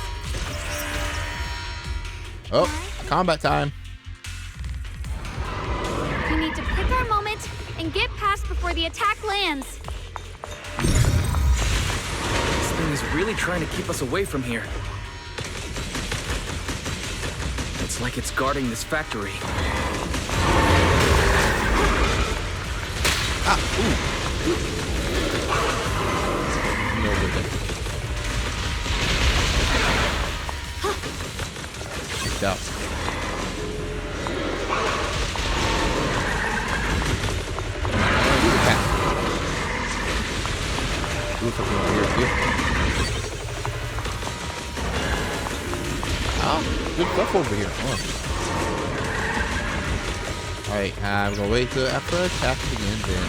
B: Oh, combat time.
A: We need to pick our moment and get past before the attack lands.
C: This thing is really trying to keep us away from here. It's like it's guarding this factory.
B: Out. Oh, good stuff over here. Alright, I'm gonna wait till after attack begins and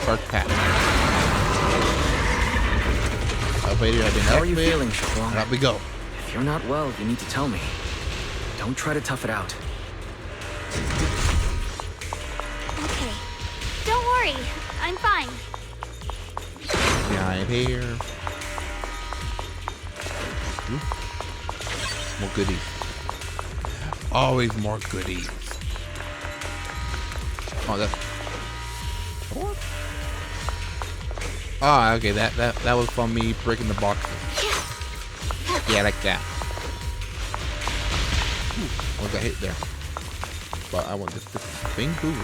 B: start attack. Elevator has been
C: How are you
B: activated.
C: feeling, Xiaoguang?
B: Up we go.
C: If you're not well, you need to tell me. Don't try to tough it out.
A: Okay, don't worry, I'm fine.
B: Behind here. More goodies. Always more goodies. Oh, that's... What? Ah, okay, that was from me breaking the boxes. Yeah, like that. Ooh, I got hit there. But I want this thing too.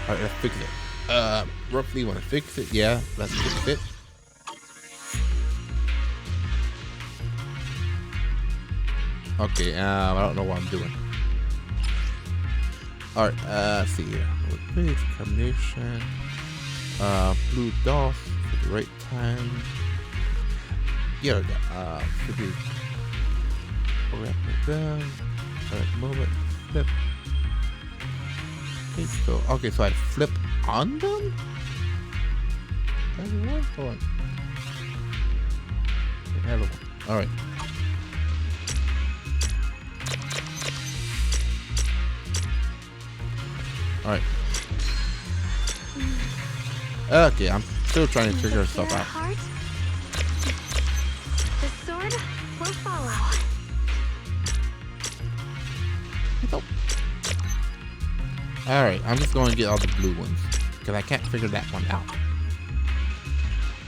B: Alright, let's fix it. Roughly want to fix it. Yeah, let's fix it. Okay, I don't know what I'm doing. Alright, let's see here. Page combination. Blue DOS for the right time. Yeah, should be wrap it down. Alright, move it. Flip. Okay, so I flip on them? Hold on. Another one. Alright. Alright. Okay, I'm still trying to figure stuff out.
A: Heart? The sword will follow.
B: Alright, I'm just going to get all the blue ones. Because I can't figure that one out.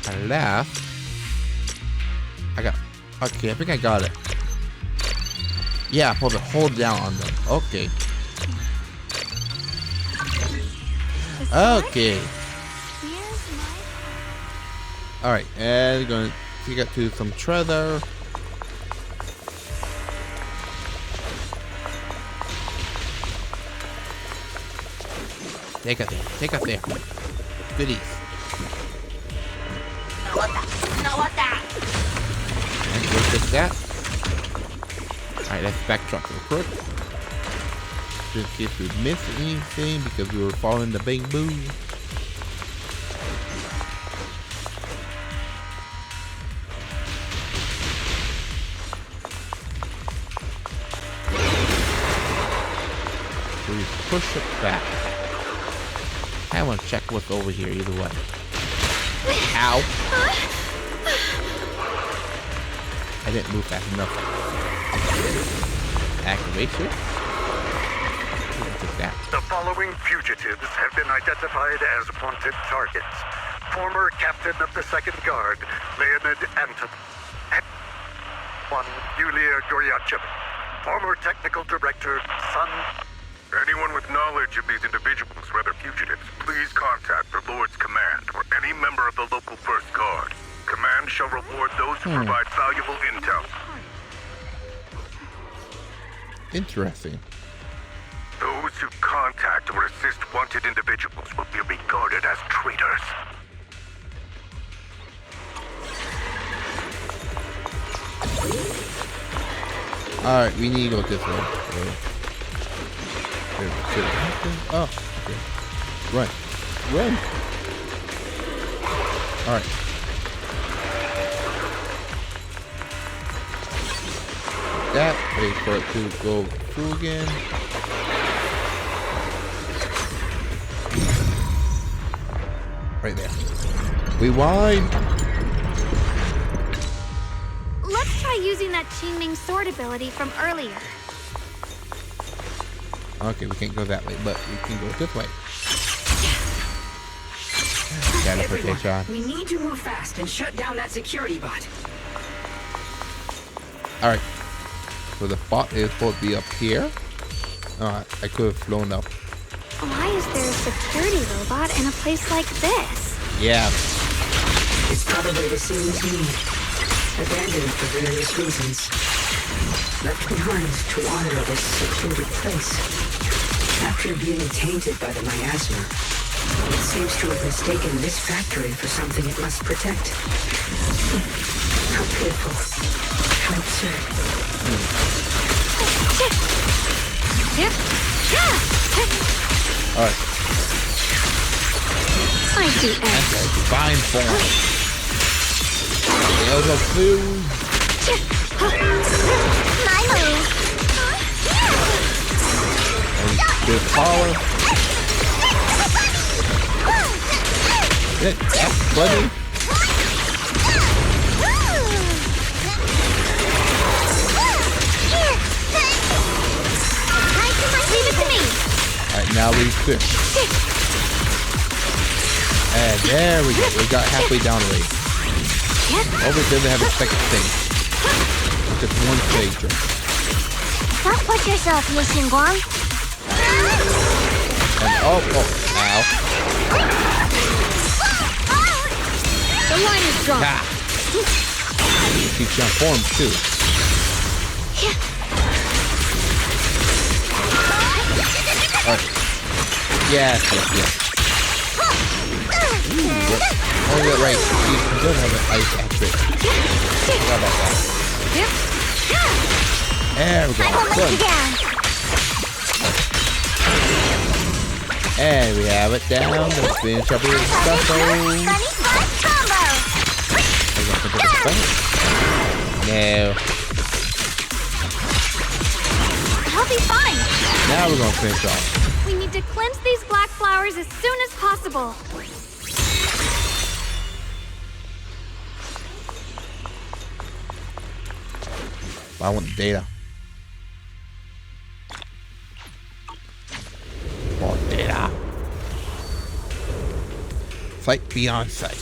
B: Unless... I got... Okay, I think I got it. Yeah, I'm supposed to hold down on them. Okay. Okay. Alright, and we're going to get to some treasure. Take it there. Take it there. Goodies. And we'll fix that. Alright, let's backtrack real quick. Just in case we missed anything because we were following the bamboo. So we push it back. I want to check what's over here either way. Ow. I didn't move fast enough. Activation. That.
M: The following fugitives have been identified as wanted targets. Former captain of the Second Guard, Leonid Anton. One, Yulia Goryachev. Former technical director, Sun.
T: Anyone with knowledge of these individuals, rather fugitives, please contact the Lord's Command or any member of the local First Guard. Command shall reward those who provide valuable intel.
B: Interesting.
T: Those who contact or assist wanted individuals will be regarded as traitors.
B: Alright, we need to go this way. Oh, okay. Run. Run. Alright. That, wait for it to go through again. Right there. Rewind.
A: Let's try using that Qingming sword ability from earlier.
B: Okay, we can't go that way, but we can go this way. Teleportation.
L: We need to move fast and shut down that security bot.
B: Alright. So the bot is supposed to be up here. I could have flown up.
A: Why is there a security robot in a place like this?
B: Yeah.
L: It's probably the same team. Abandoned for various reasons. Left behind to wander this secluded place. After being tainted by the miasma, it seems to have mistaken this factory for something it must protect. How pitiful. How absurd.
B: Alright.
A: I do
B: enter divine form. The other food.
J: My move.
B: Good power. That's funny. now we switch. And there we go. We got halfway down already. Over there they have a second stage. Just one stage.
J: Don't push yourself, Ye Xinguang.
B: And ow.
F: The line is strong.
B: Ah. Keeps you on form too. Alright. Yes. Ooh, oh, yeah, right. He does have an ice outfit. How about that? There we go. Good. And we have it down. Let's finish up here. No.
A: I'll be fine.
B: Now we're gonna finish off.
A: We need to cleanse these black flowers as soon as possible.
B: I want the data. More data. Sight beyond sight.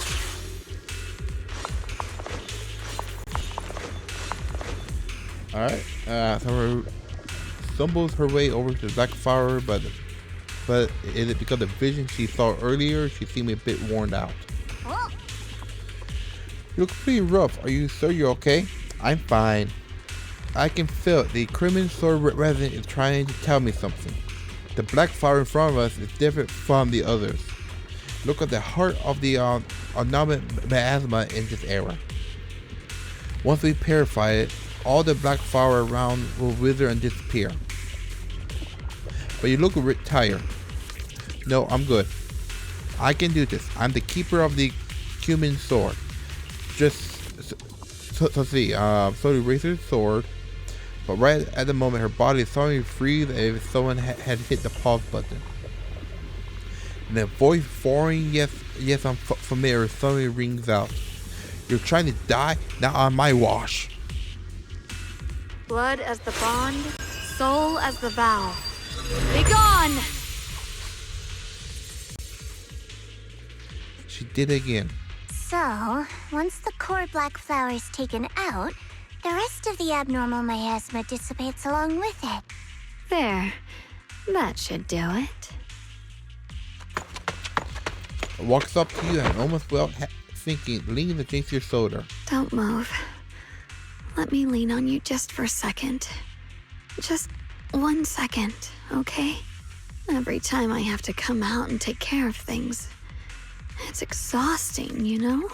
B: Alright. So stumbles her way over to the black flower, but is it because of the vision she saw earlier? She seemed a bit worn out. You look pretty rough. Are you sure you're okay? I'm fine. I can feel it. The Crimson Sword resident is trying to tell me something. The black flower in front of us is different from the others. Look at the heart of the anomaly miasma in this era. Once we purify it, all the black flower around will wither and disappear. But you look a bit tired. No, I'm good. I can do this. I'm the keeper of the Crimson Sword. Just so see, slowly raised her sword, but right at the moment her body is suddenly freeze as if someone had hit the pause button. And a voice foreign, yes, I'm familiar, suddenly rings out. You're trying to die? Now on my wash.
A: Blood as the bond, soul as the vow. Be gone!
B: She did it again.
J: So, once the core black flower is taken out, the rest of the abnormal miasma dissipates along with it.
A: There. That should do it.
B: Walks up to you and almost without thinking, leans against your shoulder.
A: Don't move. Let me lean on you just for a second. Just 1 second, okay? Every time I have to come out and take care of things, it's exhausting, you know?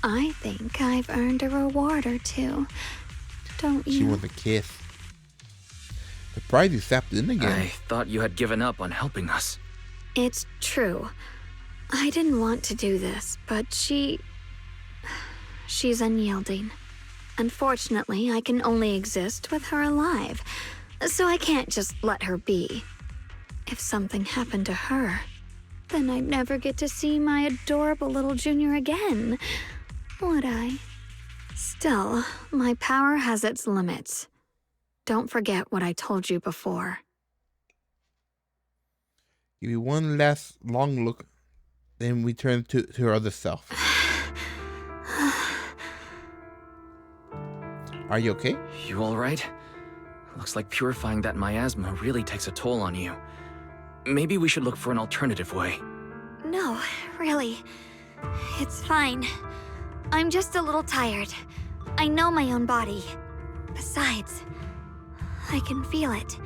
A: I think I've earned a reward or two. Don't you?
B: She wants a kiss. Surprised you stepped in again.
C: I thought you had given up on helping us.
A: It's true. I didn't want to do this, but she's unyielding. Unfortunately, I can only exist with her alive, so I can't just let her be. If something happened to her, then I'd never get to see my adorable little junior again, would I? Still, my power has its limits. Don't forget what I told you before.
B: Give you one last long look, then we turn to her other self. Are you okay?
C: You alright? Looks like purifying that miasma really takes a toll on you. Maybe we should look for an alternative way.
A: No, really. It's fine. I'm just a little tired. I know my own body. Besides, I can feel it.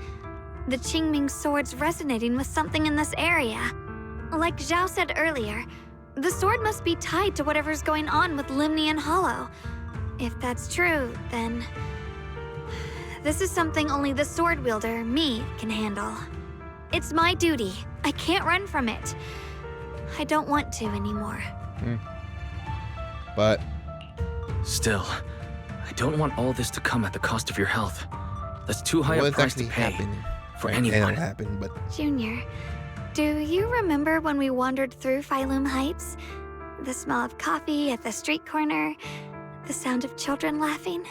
A: The Qingming sword's resonating with something in this area. Like Zhao said earlier, the sword must be tied to whatever's going on with Limnian Hollow. If that's true, then this is something only the sword wielder, me, can handle. It's my duty. I can't run from it. I don't want to anymore.
B: But
C: still, I don't want all this to come at the cost of your health. That's too high a price to pay for anyone.
B: But
A: Junior, do you remember when we wandered through Phylum Heights? The smell of coffee at the street corner, the sound of children laughing,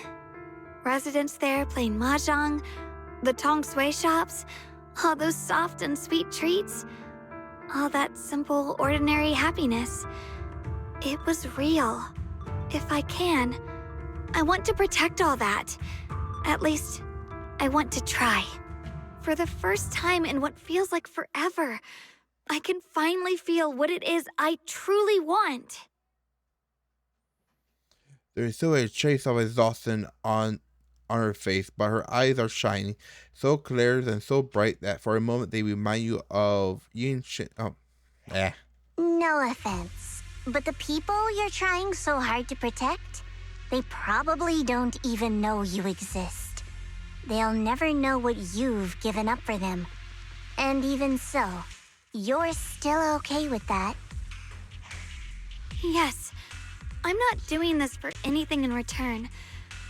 A: residents there playing mahjong, the Tong Sui shops, All those soft and sweet treats. All that simple, ordinary happiness. It was real. If I can, I want to protect all that. At least, I want to try. For the first time in what feels like forever, I can finally feel what it is I truly want.
B: There is still a trace of exhaustion on her face, but her eyes are shining, so clear and so bright that for a moment they remind you of Yin Shin.
J: No offense, but the people you're trying so hard to protect, they probably don't even know you exist. They'll never know what you've given up for them. And even so, you're still okay with that.
A: Yes, I'm not doing this for anything in return.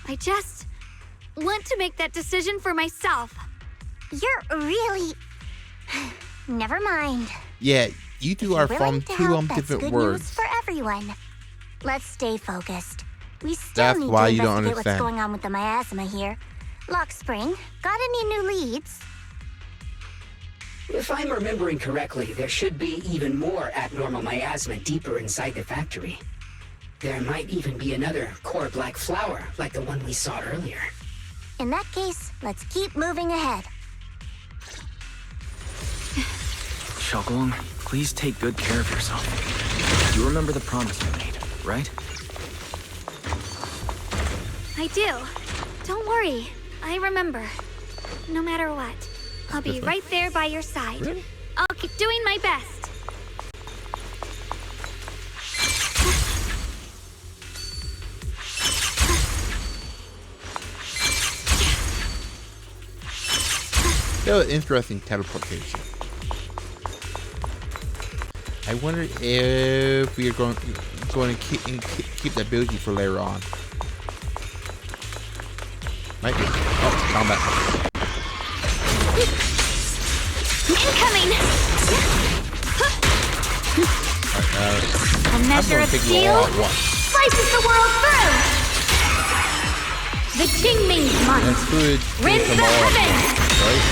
A: I just want to make that decision for myself.
J: You're really... Never mind.
B: Yeah, you two are from two different
J: good
B: worlds.
J: News for everyone. Let's stay focused. We still
B: That's
J: need
B: why
J: to
B: you don't
J: investigate what's
B: understand.
J: going on with the miasma here. Lock Spring, got any new leads?
L: If I'm remembering correctly, there should be even more abnormal miasma deeper inside the factory. There might even be another core black flower, like the one we saw earlier.
J: In that case, let's keep moving ahead.
C: Xiaoguang, please take good care of yourself. You remember the promise you made, right?
A: I do. Don't worry. I remember. No matter what, I'll be right there by your side.
B: Really?
A: I'll keep doing my best.
B: That was interesting teleportation. I wonder if we are going to keep that ability for later on. Might be. Oh, combat.
A: Incoming! A
B: I'm
A: measure
B: gonna
A: of
B: take them
A: steel
B: all at once.
A: slices the world through! The Qingming month!
B: That's good.
A: Rinse the heavens!
B: Right?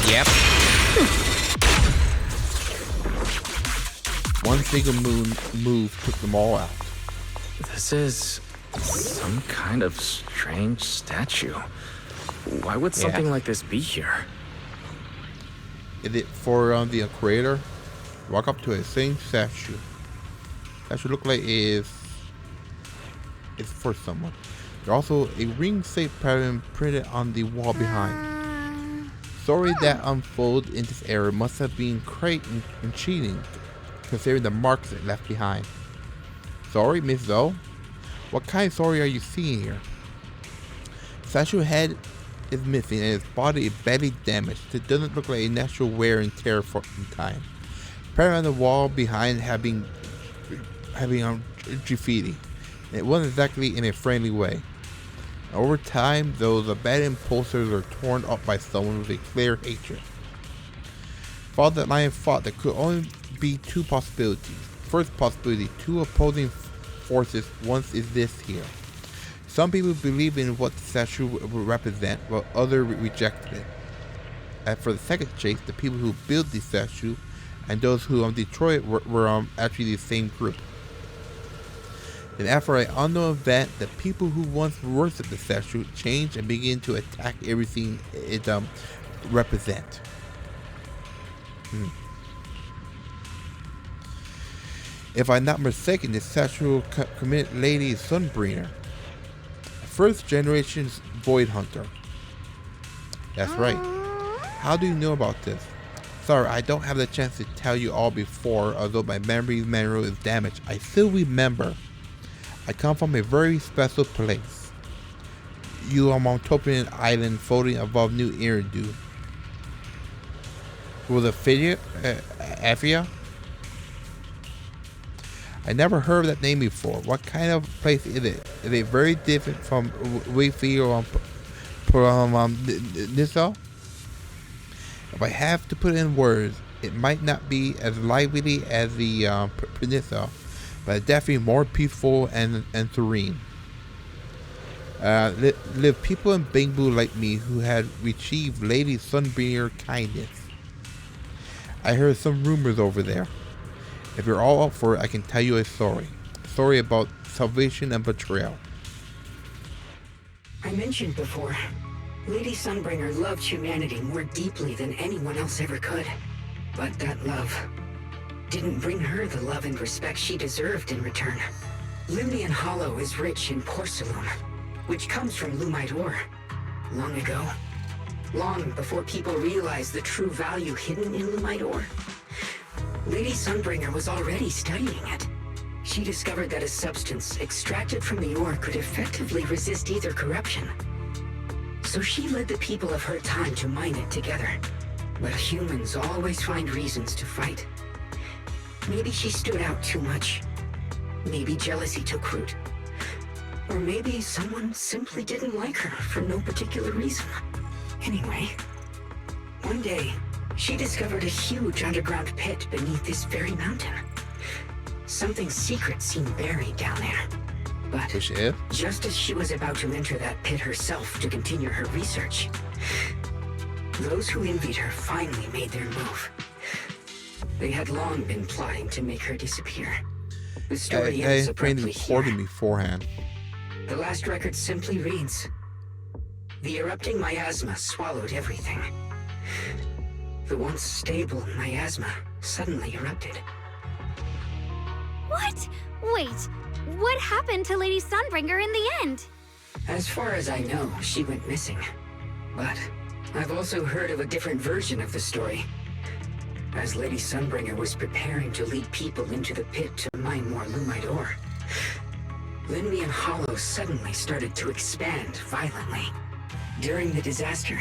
B: Yep. One single move took them all out.
C: This is some kind of strange statue. Why would something like this be here?
B: Is it for the creator? Walk up to a same statue. That should look like it's for someone. There's also a ring-shaped pattern printed on the wall behind. Story that unfolded in this era must have been great and cheating, considering the marks it left behind. Sorry, Miss Zoe? What kind of story are you seeing here? Statue head is missing and its body is badly damaged. It doesn't look like a natural wear and tear for time. Pattern on the wall behind having graffiti. It wasn't exactly in a friendly way. Over time, those abandoned posters are torn up by someone with a clear hatred. Father Lion thought there could only be two possibilities. First possibility, two opposing forces once exist here. Some people believe in what the statue would represent, while others rejected it. As for the second case, the people who built the statue and those who destroyed it were actually the same group. Then after an unknown event, the people who once worshipped the statue changed and began to attack everything it represents. If I'm not mistaken, the statue committed Lady Sunbringer, first generation Void Hunter. That's right. How do you know about this? Sorry, I don't have the chance to tell you all before, although my memory manual is damaged. I still remember. I come from a very special place. You are on Montopian Island, floating above New Eridu. Was it Afia? I never heard that name before. What kind of place is it? Is it very different from Wayfield or Nissa? If I have to put in words, it might not be as lively as the Peninsula, but definitely more peaceful and serene. live people in Bangboo like me who had received Lady Sunbringer kindness. I heard some rumors over there. If you're all up for it, I can tell you a story. A story about salvation and betrayal.
L: I mentioned before, Lady Sunbringer loved humanity more deeply than anyone else ever could. But that love didn't bring her the love and respect she deserved in return. Limnian Hollow is rich in porcelain, which comes from Lumite ore. Long ago, long before people realized the true value hidden in Lumite ore, Lady Sunbringer was already studying it. She discovered that a substance extracted from the ore could effectively resist either corruption. So she led the people of her time to mine it together. But humans always find reasons to fight. Maybe she stood out too much. Maybe jealousy took root. Or maybe someone simply didn't like her for no particular reason. Anyway, one day, she discovered a huge underground pit beneath this very mountain. Something secret seemed buried down there. But just as she was about to enter that pit herself to continue her research, those who envied her finally made their move. They had long been plotting to make her disappear. The story ends abruptly here.
B: Beforehand.
L: The last record simply reads, "The erupting miasma swallowed everything. The once stable miasma suddenly erupted."
A: What? Wait, what happened to Lady Sunbringer in the end?
L: As far as I know, she went missing. But I've also heard of a different version of the story. As Lady Sunbringer was preparing to lead people into the pit to mine more Lumite ore, Limnian Hollow suddenly started to expand violently. During the disaster,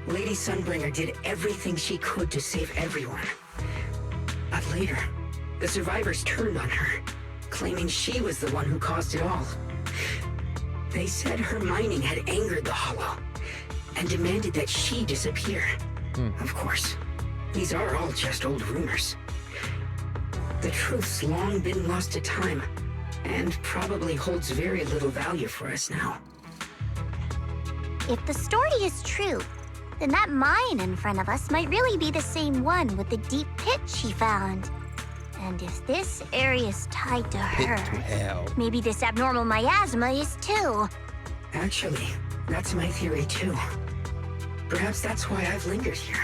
L: Lady Sunbringer did everything she could to save everyone. But later, the survivors turned on her, claiming she was the one who caused it all. They said her mining had angered the Hollow, and demanded that she disappear. Of course, these are all just old rumors. The truth's long been lost to time, and probably holds very little value for us now.
J: If the story is true, then that mine in front of us might really be the same one with the deep pit she found. And if this area is tied to her, maybe this abnormal miasma is too.
L: Actually, that's my theory too. Perhaps that's why I've lingered here.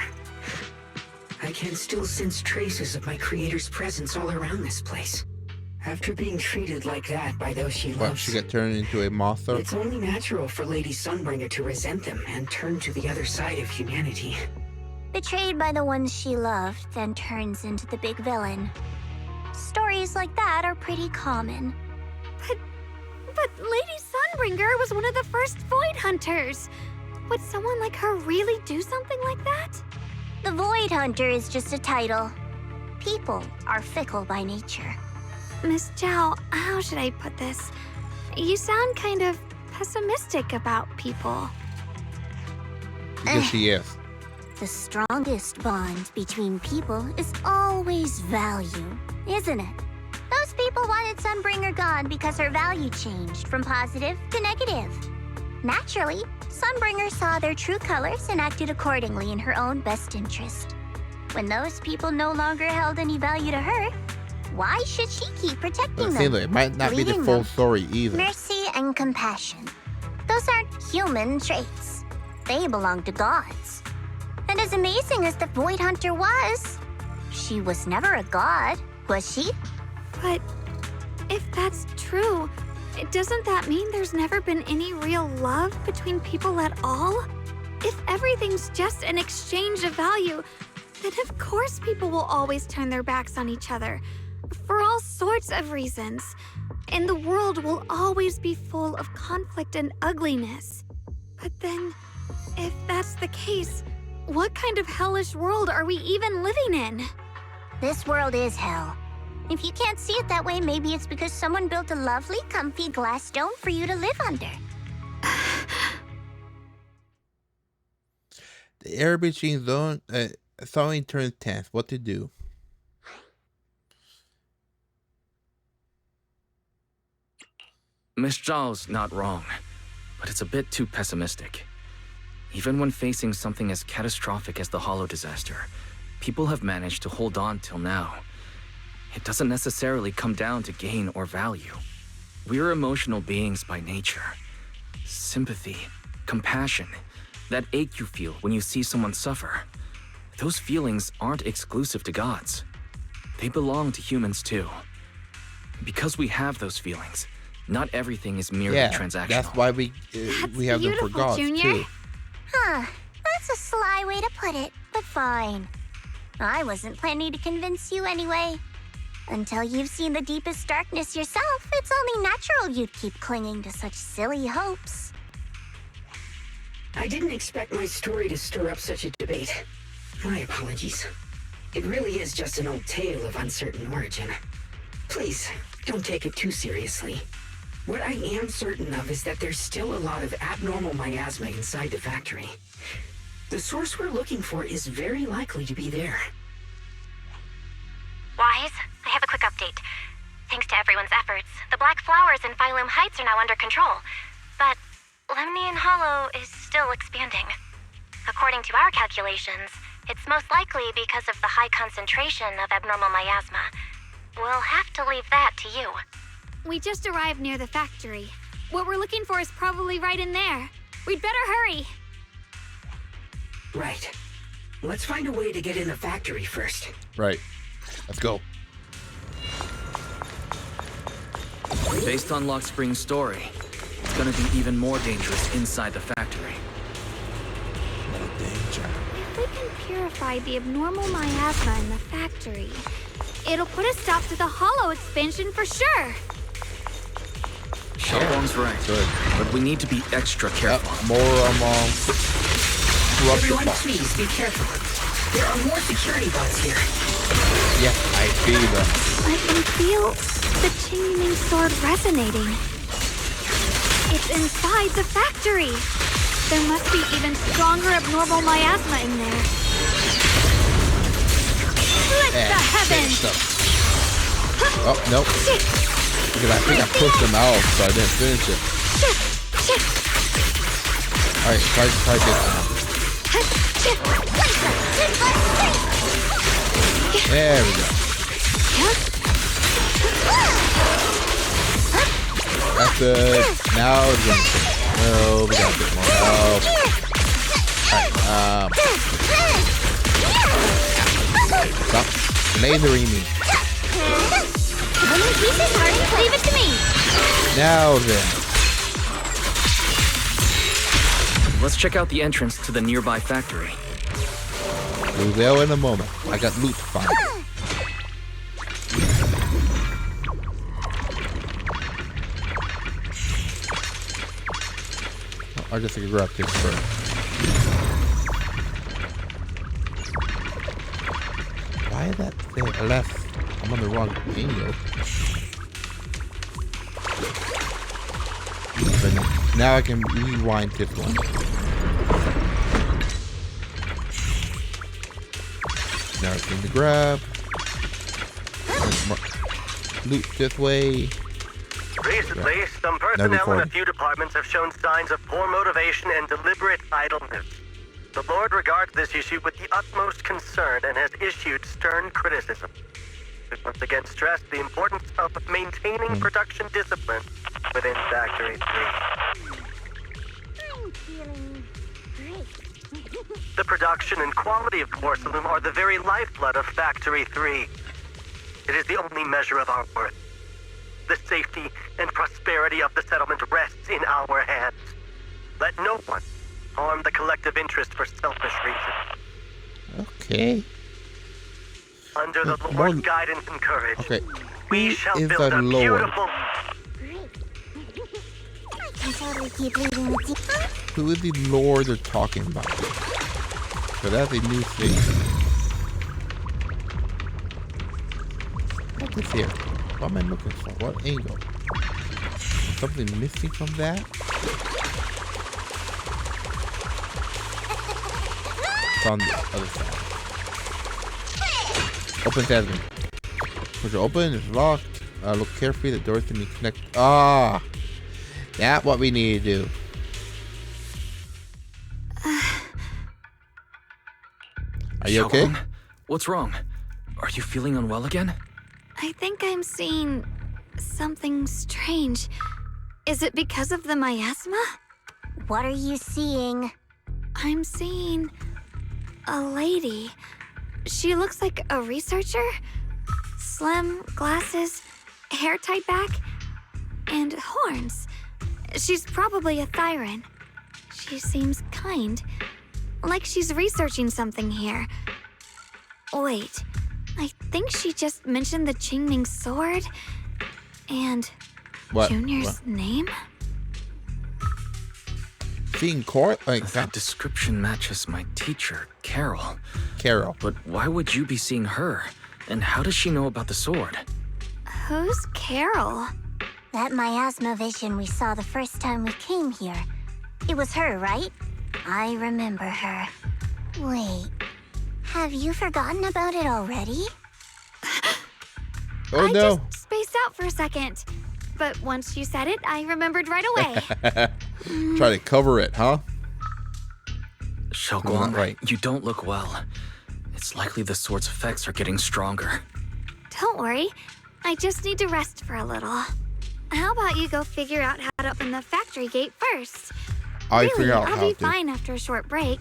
L: I can still sense traces of my creator's presence all around this place. After being treated like that by those she loves,
B: she got turned into a monster?
L: It's only natural for Lady Sunbringer to resent them and turn to the other side of humanity.
J: Betrayed by the ones she loved, then turns into the big villain. Stories like that are pretty common.
A: But Lady Sunbringer was one of the first Void Hunters. Would someone like her really do something like that?
J: The Void Hunter is just a title. People are fickle by nature.
A: Miss Zhao, how should I put this? You sound kind of pessimistic about people.
B: Because she is.
J: The strongest bond between people is always value, isn't it? Those people wanted Sunbringer gone because her value changed from positive to negative. Naturally, Sunbringer saw their true colors and acted accordingly in her own best interest. When those people no longer held any value to her, why should she keep protecting them?
B: It might not be the
J: leading
B: full
J: them?
B: story either.
J: Mercy and compassion. Those aren't human traits. They belong to gods. And as amazing as the Void Hunter was, she was never a god, was she?
A: But if that's true, doesn't that mean there's never been any real love between people at all? If everything's just an exchange of value, then of course people will always turn their backs on each other. For all sorts of reasons. And the world will always be full of conflict and ugliness. But then, if that's the case, what kind of hellish world are we even living in?
J: This world is hell. If you can't see it that way, maybe it's because someone built a lovely, comfy glass dome for you to live under.
B: The air between zone, suddenly turns tense. What to do?
C: Miss Zhao's not wrong. but it's a bit too pessimistic. Even when facing something as catastrophic as the Hollow disaster, people have managed to hold on till now. It doesn't necessarily come down to gain or value. We're emotional beings by nature. Sympathy, compassion, that ache you feel when you see someone suffer. Those feelings aren't exclusive to gods. They belong to humans too. Because we have those feelings, not everything is merely transactional.
B: That's why we have them for gods too.
J: Huh. That's a sly way to put it, but fine. I wasn't planning to convince you anyway. Until you've seen the deepest darkness yourself, it's only natural you'd keep clinging to such silly hopes.
L: I didn't expect my story to stir up such a debate. My apologies. It really is just an old tale of uncertain origin. Please, don't take it too seriously. What I am certain of is that there's still a lot of abnormal miasma inside the factory. The source we're looking for is very likely to be there.
N: Wise, I have a quick update. Thanks to everyone's efforts, the Black Flowers in Phylum Heights are now under control. But Lemnian Hollow is still expanding. According to our calculations, it's most likely because of the high concentration of abnormal miasma. We'll have to leave that to you.
A: We just arrived near the factory. What we're looking for is probably right in there. We'd better hurry.
L: Right. Let's find a way to get in the factory first.
B: Right. Let's go.
C: Based on Lock Spring's story, it's gonna be even more dangerous inside the factory.
B: No danger.
A: If we can purify the abnormal miasma in the factory, it'll put a stop to the Hollow expansion for sure.
C: Xiaoguang's right.
B: Good.
C: But we need to be extra careful.
L: Everyone, please be careful. There are more security bots here.
B: Yeah, I feel them.
A: I can feel the Qingming sword resonating. It's inside the factory. There must be even stronger abnormal miasma in there. Split the heavens!
B: Oh, nope. Because I think I pushed them out, so I didn't finish it. Alright, try this one. There we go. That's good. Now it's going to... Oh, we got a bit more help. Alright, stop lasering me.
A: Leave it to me.
B: Now then.
C: Let's check out the entrance to the nearby factory.
B: We will in a moment. I got loot to find. I guess I can grab this first. Why is that thing? Unless I'm on the wrong angle. But now I can rewind this one. Now it's going to grab. Loot this way.
M: Recently, some personnel in a few departments have shown signs of poor motivation and deliberate idleness. The Lord regards this issue with the utmost concern and has issued stern criticism. We once again stress the importance of maintaining production discipline within Factory 3.
J: I'm feeling great.
M: The production and quality of porcelain are the very lifeblood of Factory 3. It is the only measure of our worth. The safety and prosperity of the settlement rests in our hands. Let no one harm the collective interest for selfish reasons.
B: Okay.
M: Under the Lord's guidance and courage, we shall
B: is
M: build
B: the
M: a
B: Lord?
M: beautiful...
J: I can totally keep leading the team.
B: Who is the Lord they're talking about? So that's a new thing. What is here? What am I looking for? What angle? Is something missing from that? It's on the other side. Open Tasman. Push it open, it's locked. Look carefully, the doors can be connected. Ah! That's what we need to do. Are you okay?
C: What's wrong? Are you feeling unwell again?
A: I think I'm seeing something strange. Is it because of the miasma?
J: What are you seeing?
A: I'm seeing a lady. She looks like a researcher. Slim, glasses, hair tied back, and horns. She's probably a Thyran. She seems kind, like she's researching something here. Wait, I think she just mentioned the Qingming sword and Junior's name?
B: Seeing court like
C: that description matches my teacher, Carol.
B: Carol.
C: But why would you be seeing her? And how does she know about the sword?
A: Who's Carol?
J: That miasma vision we saw the first time we came here. It was her, right? I remember her. Wait, have you forgotten about it already?
B: Oh
A: I
B: no.
A: just spaced out for a second. But once you said it, I remembered right away.
B: Try to cover it, huh?
C: Xiaoguang,
B: right.
C: You don't look well. It's likely the sword's effects are getting stronger.
A: Don't worry. I just need to rest for a little. How about you go figure out how to open the factory gate first?
B: I'll
A: be fine after a short break.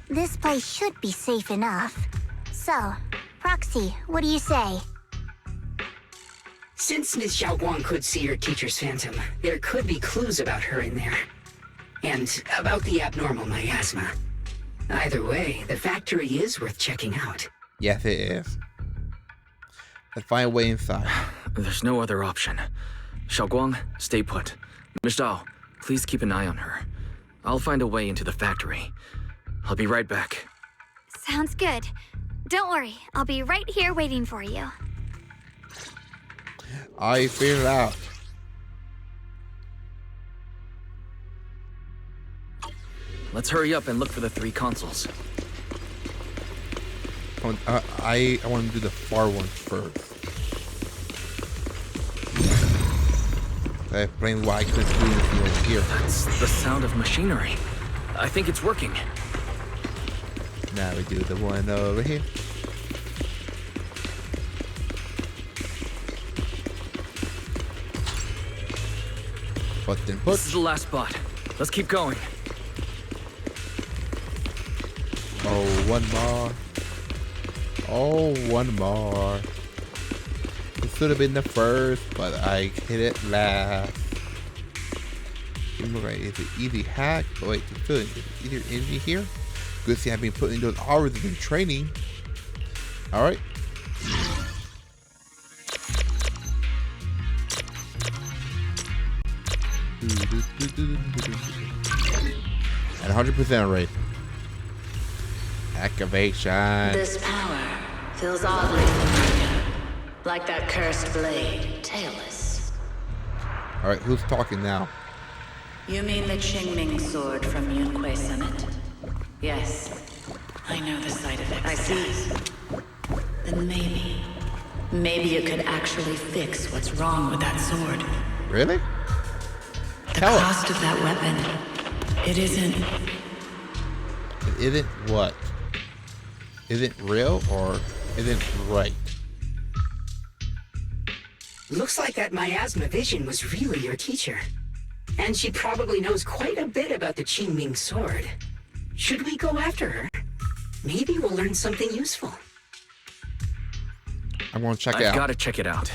J: This place should be safe enough. So, Proxy, what do you say?
L: Since Ms. Xiaoguang could see her teacher's phantom, there could be clues about her in there. And about the abnormal miasma. Either way, the factory is worth checking out.
B: Yes, it is. Let's find a way inside.
C: There's no other option. Xiaoguang, stay put. Miss Zhao, please keep an eye on her. I'll find a way into the factory. I'll be right back.
A: Sounds good. Don't worry, I'll be right here waiting for you.
B: I figured it out.
C: Let's hurry up and look for the 3 consoles.
B: I want to do the far ones first. That explains why I couldn't do anything over here.
C: That's the sound of machinery. I think it's working.
B: Now we do the one over here. Button push.
C: This is the last spot. Let's keep going.
B: Oh, one more. Oh, one more. This should have been the first, but I hit it last. Right, is it easy hack? Oh, wait, it's still either easy here. Good thing I've been putting those hours in training. All right. At 100% rate. Activation.
S: This power feels oddly familiar. Like that cursed blade, tailless.
B: Alright, who's talking now?
S: You mean the Qingming sword from Yunque Summit? Yes. I know the side effects. I see. Then maybe you could actually fix what's wrong with that sword.
B: Really?
S: The cost of that weapon. It isn't.
B: It isn't what? Isn't real or isn't right?
L: Looks like that miasma vision was really your teacher. And she probably knows quite a bit about the Qingming sword. Should we go after her? Maybe we'll learn something useful.
B: I'm gonna check it out.
C: I've got to check it out.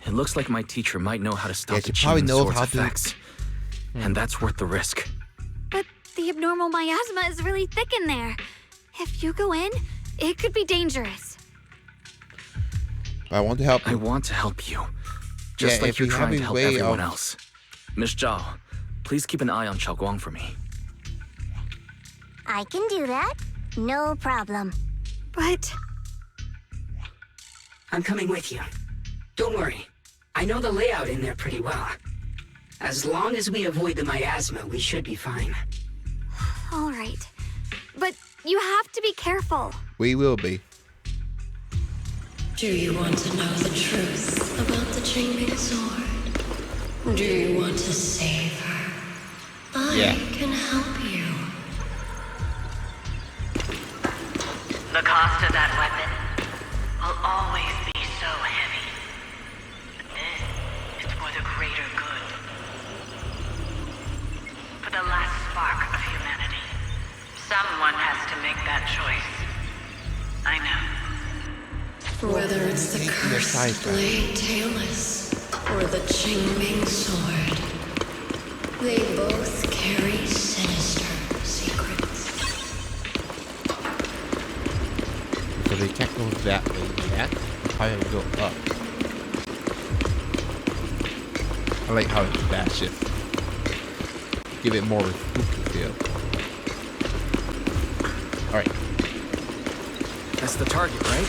C: It looks like my teacher might know how to stop the
B: she probably
C: Qingming
B: knows
C: sword's
B: how to.
C: effects. And that's worth the risk.
A: But the abnormal miasma is really thick in there. If you go in, it could be dangerous.
B: I want to help you.
C: I want to help you. Just like you're trying to help everyone else. Miss Zhao, please keep an eye on Xiaoguang for me.
J: I can do that. No problem.
A: But...
L: I'm coming with you. Don't worry. I know the layout in there pretty well. As long as we avoid the miasma, we should be fine.
A: All right. But you have to be careful.
B: We will be.
S: Do you want to know the truth about the Qingming sword? Do you want to save her? I can help you.
O: The
B: They're sci-fi.
S: Blade Tailless, or the Qingming Sword. They both carry sinister secrets.
B: So they can't go that way yet. Probably go up. I like how it's that shift. Give it more of a spooky feel. Alright.
C: That's the target, right?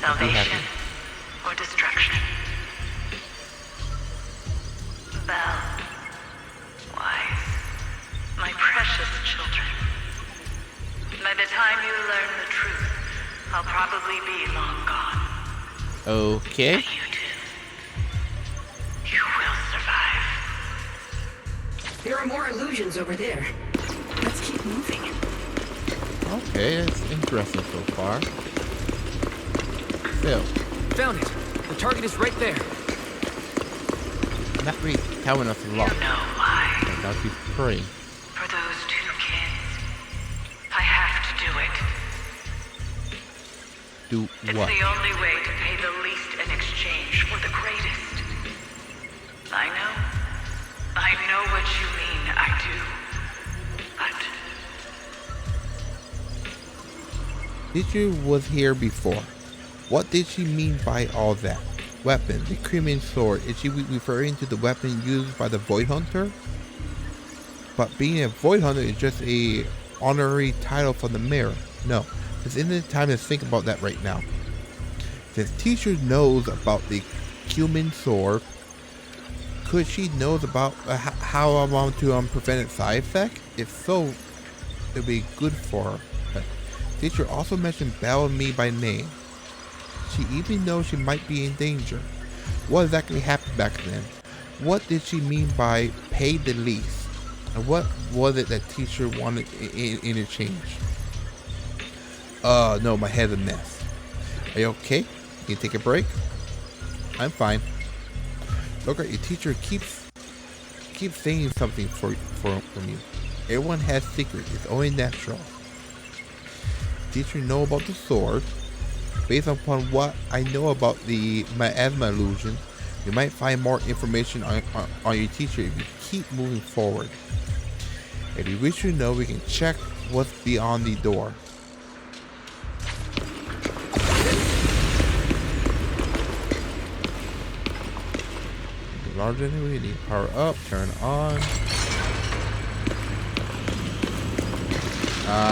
O: Salvation or destruction? Belle, Wise, my precious children. By the time you learn the truth, I'll probably be long gone.
B: Okay.
O: But you two, you will survive.
L: There are more illusions over there. Let's keep moving.
B: Okay, it's interesting so far. Still,
C: Found it. The target is right there.
B: not really telling us a lot.
O: You know why?
B: Now she's praying.
O: For those two kids, I have to do it.
B: Do
O: It's
B: what?
O: the only way to pay the least in exchange for the greatest. I know what you mean, I do. But
B: Teacher was here before. What did she mean by all that? Weapon, the Qingming Sword. Is she referring to the weapon used by the Void Hunter? But being a Void Hunter is just a honorary title from the mirror. No, this isn't the time to think about that right now. Since teacher knows about the Qingming Sword, could she knows about how I want to prevent its side effect? If so, it would be good for her. But teacher also mentioned Belle and me by name. She even knows she might be in danger. What exactly happened back then? What did she mean by pay the least? And what was it that teacher wanted in exchange? No, my head's a mess. Are you okay? Can you take a break? I'm fine. Look at your teacher keeps saying something from you. Everyone has secrets. It's only natural. Teacher know about the sword. Based upon what I know about the miasma illusion, you might find more information on your teacher if you keep moving forward. If you wish to know, we can check what's beyond the door. Larger than we need. Power up, turn on.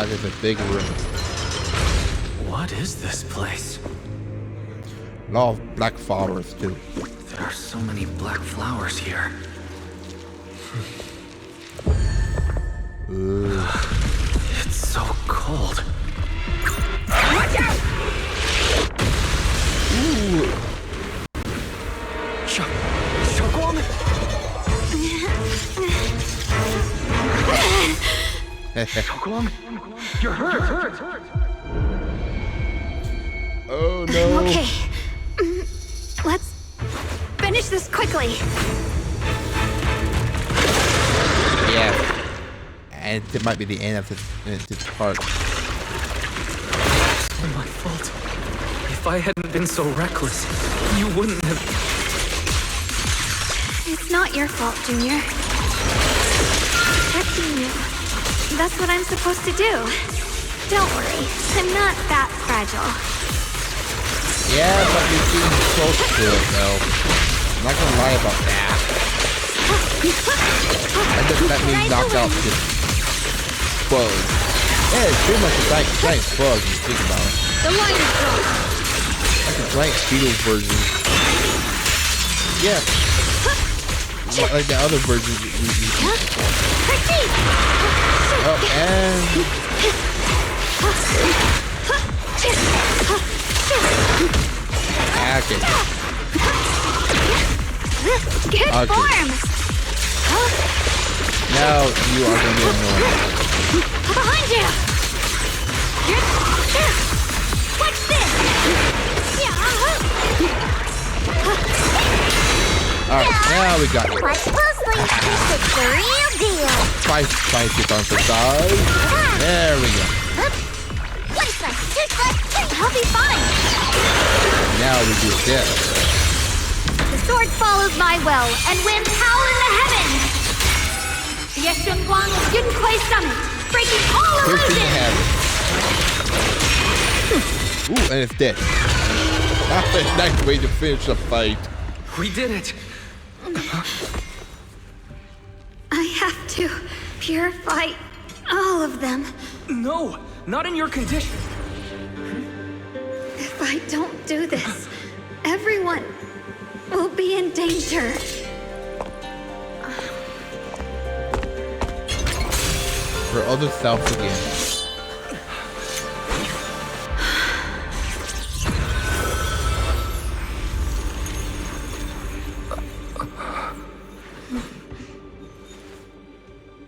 B: There's a big room.
C: What is this place?
B: A lot of black flowers too.
C: There are so many black flowers here.
B: Ooh.
C: It's so cold.
L: Watch out!
B: Ooh.
C: Xiaoguang? Xiaoguang? You're hurt!
B: Oh no.
A: Okay. Let's finish this quickly.
B: Yeah. And it might be the end of this part.
C: It's all my fault. If I hadn't been so reckless, you wouldn't have...
A: It's not your fault, Junior. Protecting you. That's what I'm supposed to do. Don't worry. I'm not that fragile.
B: Yeah, but you're getting close to it, though. I'm not gonna lie about that. I just let me knock out this bug. Yeah, it's pretty much a giant bug if you think about it.
A: The line is dropped.
B: Like a giant beetle version. Yeah. Like the other versions we Oh, and... Okay.
A: Good form.
B: Now you are going to be annoying.
A: Behind you. What's this?
B: Alright, now we got it.
J: Watch closely. It's the real deal.
B: Spice it on the side. There we go.
J: One slice, two slice, three
A: I'll be fine.
B: Now we do this.
A: The sword follows my will, and winds howl in the heavens. Yeshun Guang Yunquei Summit, breaking all illusions.
B: Ooh, and it's dead. That's a nice way to finish the fight.
C: We did it.
A: I have to purify all of them.
C: No, not in your condition.
A: If I don't do this, everyone will be in danger.
B: Her other self again.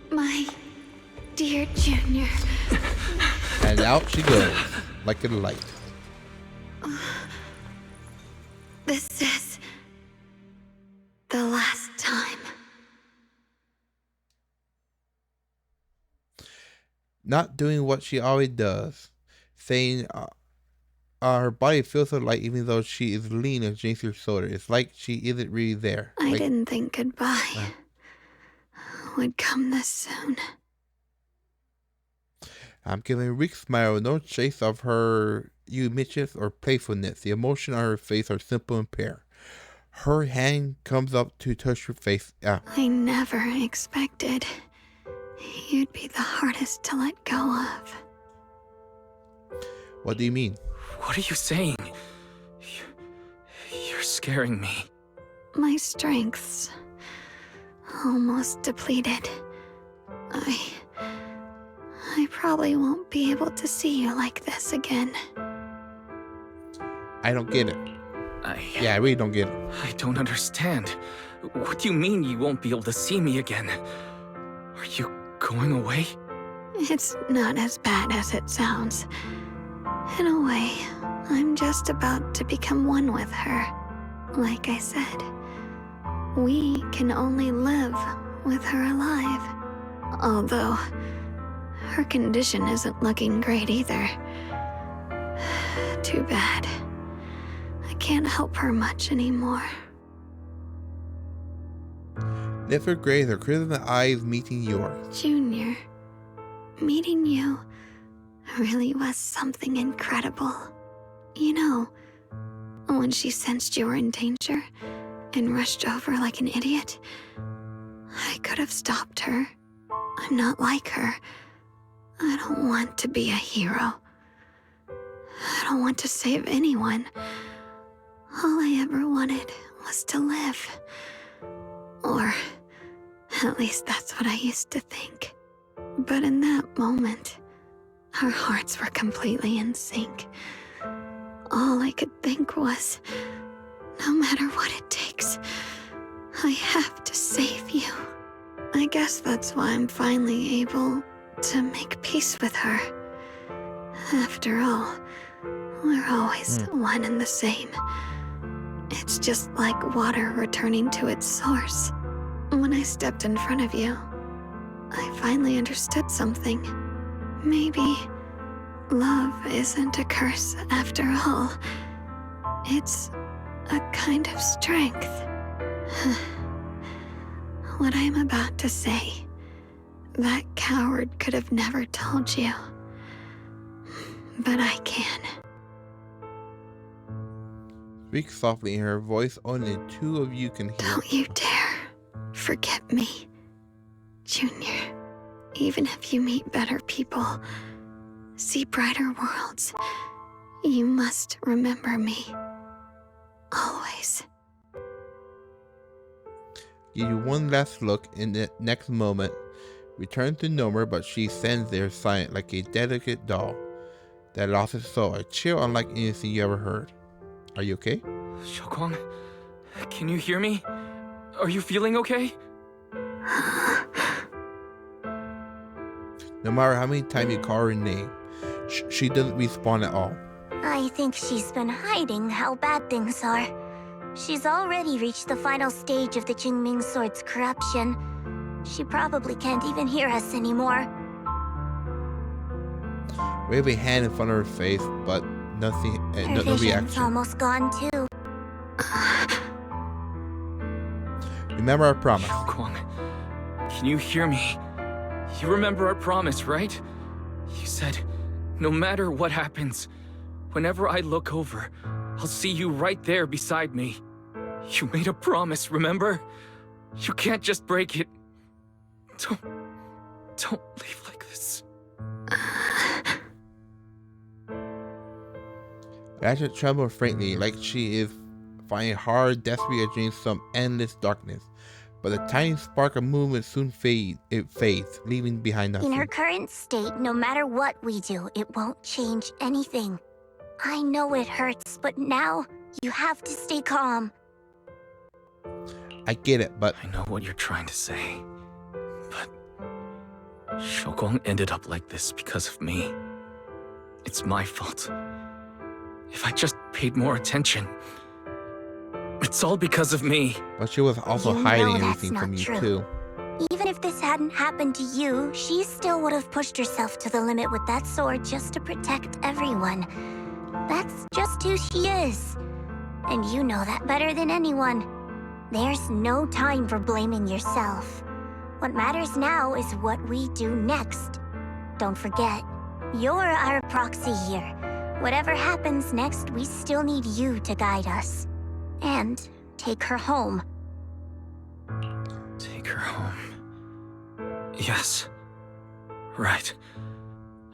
A: My dear Junior.
B: And out she goes, like a light.
A: This is the last time.
B: Not doing what she always does. Saying her body feels so light even though she is lean and drinks her soda. It's like she isn't really there.
A: I didn't think goodbye would come this soon.
B: I'm giving Rick's smile no trace of her mischief or playfulness. The emotion on her face are simple and pure. Her hand comes up to touch her face.
A: I never expected you'd be the hardest to let go of.
B: What do you mean?
C: What are you saying? You're scaring me.
A: My strength's almost depleted. I probably won't be able to see you like this again.
B: I don't get it. Yeah, I really don't get it.
C: I don't understand. What do you mean you won't be able to see me again? Are you going away?
A: It's not as bad as it sounds. In a way, I'm just about to become one with her. Like I said, we can only live with her alive. Although, her condition isn't looking great either. Too bad. I can't help her much anymore.
B: Never graze her crimson eyes meeting yours.
A: Junior, meeting you really was something incredible. You know, when she sensed you were in danger and rushed over like an idiot, I could have stopped her. I'm not like her. I don't want to be a hero. I don't want to save anyone. All I ever wanted was to live. Or at least that's what I used to think. But in that moment, our hearts were completely in sync. All I could think was, no matter what it takes, I have to save you. I guess that's why I'm finally able to make peace with her. After all, we're always one and the same. It's just like water returning to its source. When I stepped in front of you, I finally understood something. Maybe love isn't a curse after all. It's a kind of strength. What I'm about to say, that coward could have never told you. But I can.
B: Speak softly in her voice only the two of you can hear.
A: Don't you dare forget me, Junior. Even if you meet better people, see brighter worlds, you must remember me. Always.
B: Give you one last look in the next moment. Return to Nomer, but she stands there silent like a delicate doll that lost its soul. A chill unlike anything you ever heard. Are you okay?
C: Xiaoguang, can you hear me? Are you feeling okay?
B: No matter how many times you call her name, she doesn't respond at all.
J: I think she's been hiding how bad things are. She's already reached the final stage of the Qingming Sword's corruption. She probably can't even hear us anymore.
B: Wave a hand in front of her face, but Nothing.
J: Her
B: No
J: vision's
B: reaction.
J: almost gone too.
B: Remember our promise.
C: Xiaoguang, can you hear me? You remember our promise, right? You said, no matter what happens, whenever I look over, I'll see you right there beside me. You made a promise, remember? You can't just break it. Don't leave like this.
B: Ratchet trembled faintly, like she is finding hard, desperately against some endless darkness. But the tiny spark of movement soon fades, leaving behind nothing.
J: In her current state, no matter what we do, it won't change anything. I know it hurts, but now you have to stay calm.
B: I get it, but...
C: I know what you're trying to say, but... Xiaoguang ended up like this because of me. It's my fault. If I just paid more attention... It's all because of me.
B: But she was also
J: You
B: hiding
J: know
B: everything
J: that's
B: from
J: not
B: you,
J: true.
B: too.
J: Even if this hadn't happened to you, she still would have pushed herself to the limit with that sword just to protect everyone. That's just who she is. And you know that better than anyone. There's no time for blaming yourself. What matters now is what we do next. Don't forget, you're our proxy here. Whatever happens next, we still need you to guide us. And take her home.
C: Take her home. Yes. Right.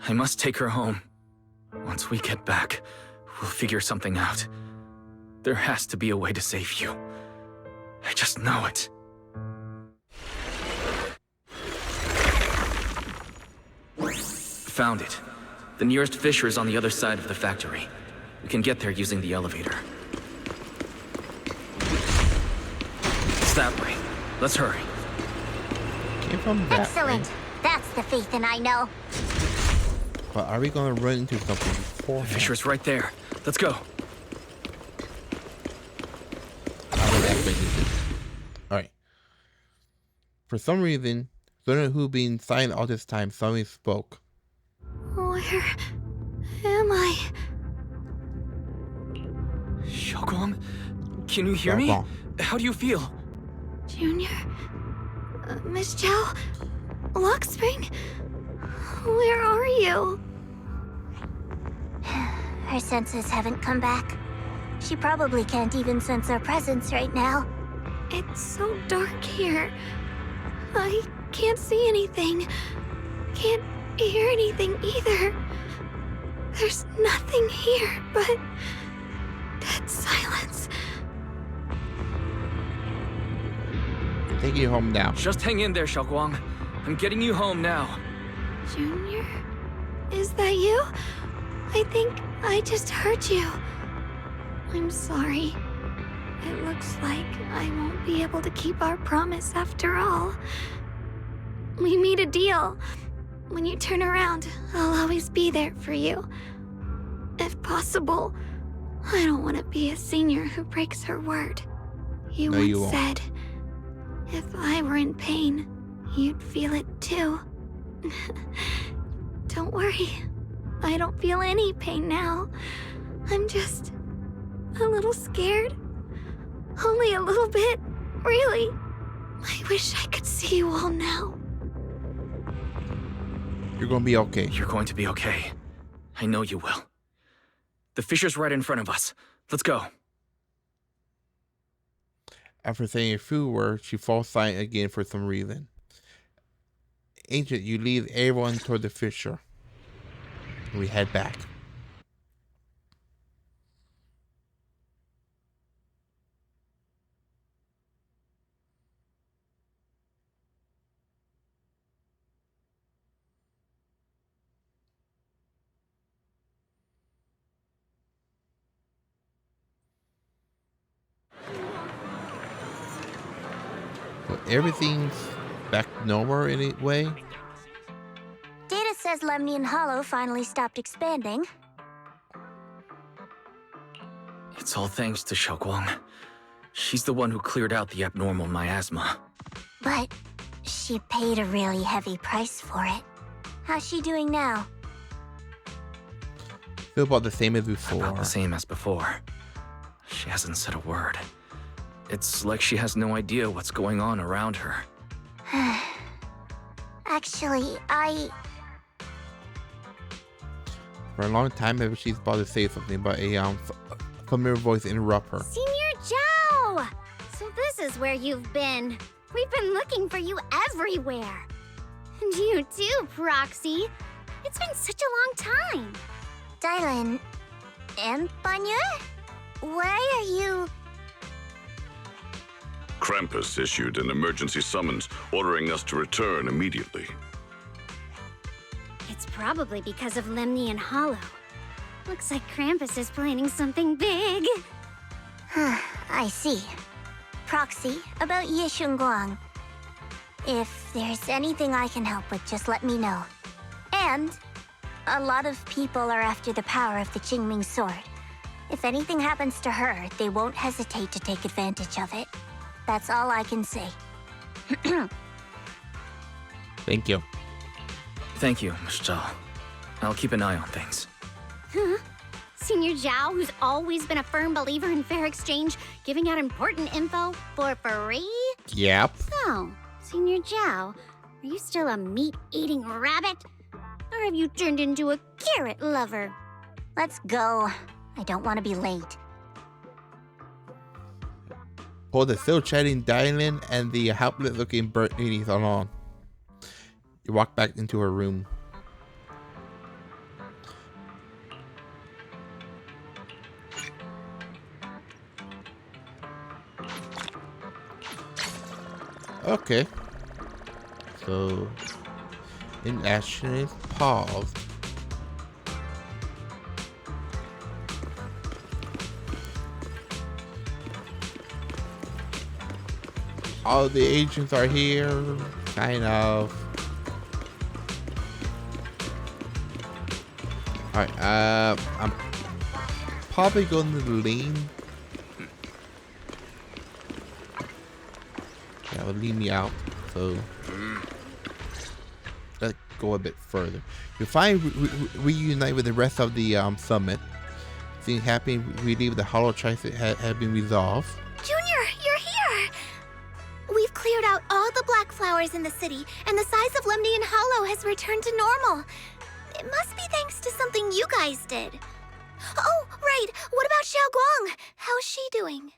C: I must take her home. Once we get back, we'll figure something out. There has to be a way to save you. I just know it. Found it. The nearest fissure is on the other side of the factory. We can get there using the elevator. It's that way. Let's hurry.
B: Came from that
J: Excellent.
B: way.
J: That's the Phaethon I know.
B: But are we gonna run into something before?
C: The fissure's right there. Let's go.
B: Alright. For some reason, Zona who being silent all this time suddenly spoke.
A: Where am I?
C: Xiaoguang, can you hear me?
B: Xiaoguang.
C: How do you feel?
A: Junior? Miss Chow? Luxspring? Where are you?
J: Her senses haven't come back. She probably can't even sense our presence right now.
A: It's so dark here. I can't see anything. Can't hear anything either. There's nothing here but dead silence.
B: Take you home now.
C: Just hang in there, Xiaoguang. I'm getting you home now.
A: Junior? Is that you? I think I just heard you. I'm sorry. It looks like I won't be able to keep our promise after all. We made a deal. When you turn around, I'll always be there for you. If possible, I don't want to be a senior who breaks her word. You
B: No, you
A: once
B: won't.
A: said, if I were in pain, you'd feel it too. Don't worry. I don't feel any pain now. I'm just a little scared. Only a little bit, really. I wish I could see you all now.
B: You're gonna be okay.
C: You're going to be okay. I know you will. The fissure's right in front of us. Let's go.
B: After saying a few words, she falls silent again for some reason. Ancient, you lead everyone toward the fissure. We head back. So everything's back normal in a way.
J: Data says Lemnian Hollow finally stopped expanding.
C: It's all thanks to Xiaoguang. She's the one who cleared out the abnormal miasma.
J: But she paid a really heavy price for it. How's she doing now?
B: Feel about the same as before.
C: About the same as before. She hasn't said a word. It's like she has no idea what's going on around her.
J: Actually,
B: For a long time, maybe she's about to say something, but a familiar voice interrupt her.
F: Senior Zhao! So this is where you've been. We've been looking for you everywhere. And you too, Proxy. It's been such a long time.
J: Dylan, Empanya? Why are you...
G: Krampus issued an emergency summons ordering us to return immediately.
F: It's probably because of Lemnian Hollow. Looks like Krampus is planning something big.
J: I see. Proxy, about Yeshun Guang. If there's anything I can help with, just let me know. And a lot of people are after the power of the Qingming sword. If anything happens to her, they won't hesitate to take advantage of it. That's all I can say.
B: Thank you.
C: Thank you, Ms. Zhao. I'll keep an eye on things.
F: Huh? Senior Zhao, who's always been a firm believer in fair exchange, giving out important info for free?
B: Yep.
F: So, Senior Zhao, are you still a meat-eating rabbit? Or have you turned into a carrot lover?
J: Let's go. I don't want to be late.
B: Pull the still chatting Dylan and the helpless-looking Bernice along. You walk back into her room. Okay. So, inaction is paused. All the agents are here, kind of. Alright, I'm probably going to lean. That would lead me out, so let's go a bit further. You finally reunite with the rest of the summit. Things happy, we leave the hollow crisis have been resolved.
R: Junior, you're here! We've cleared out all the black flowers in the city, and the size of Lemnian Hollow has returned to normal. It must be thanks to something you guys did. Oh, right. What about Xiao Guang? How's she doing?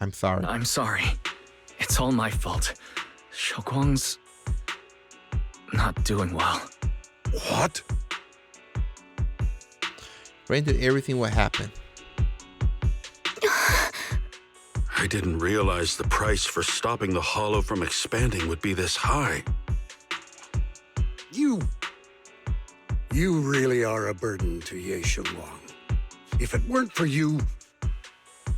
B: I'm sorry.
C: I'm sorry. It's all my fault. Xiao Guang's not doing well.
D: What?
B: Brain did everything what happened.
H: I didn't realize the price for stopping the Hollow from expanding would be this high.
D: You really are a burden to Ye Shunguang. If it weren't for you...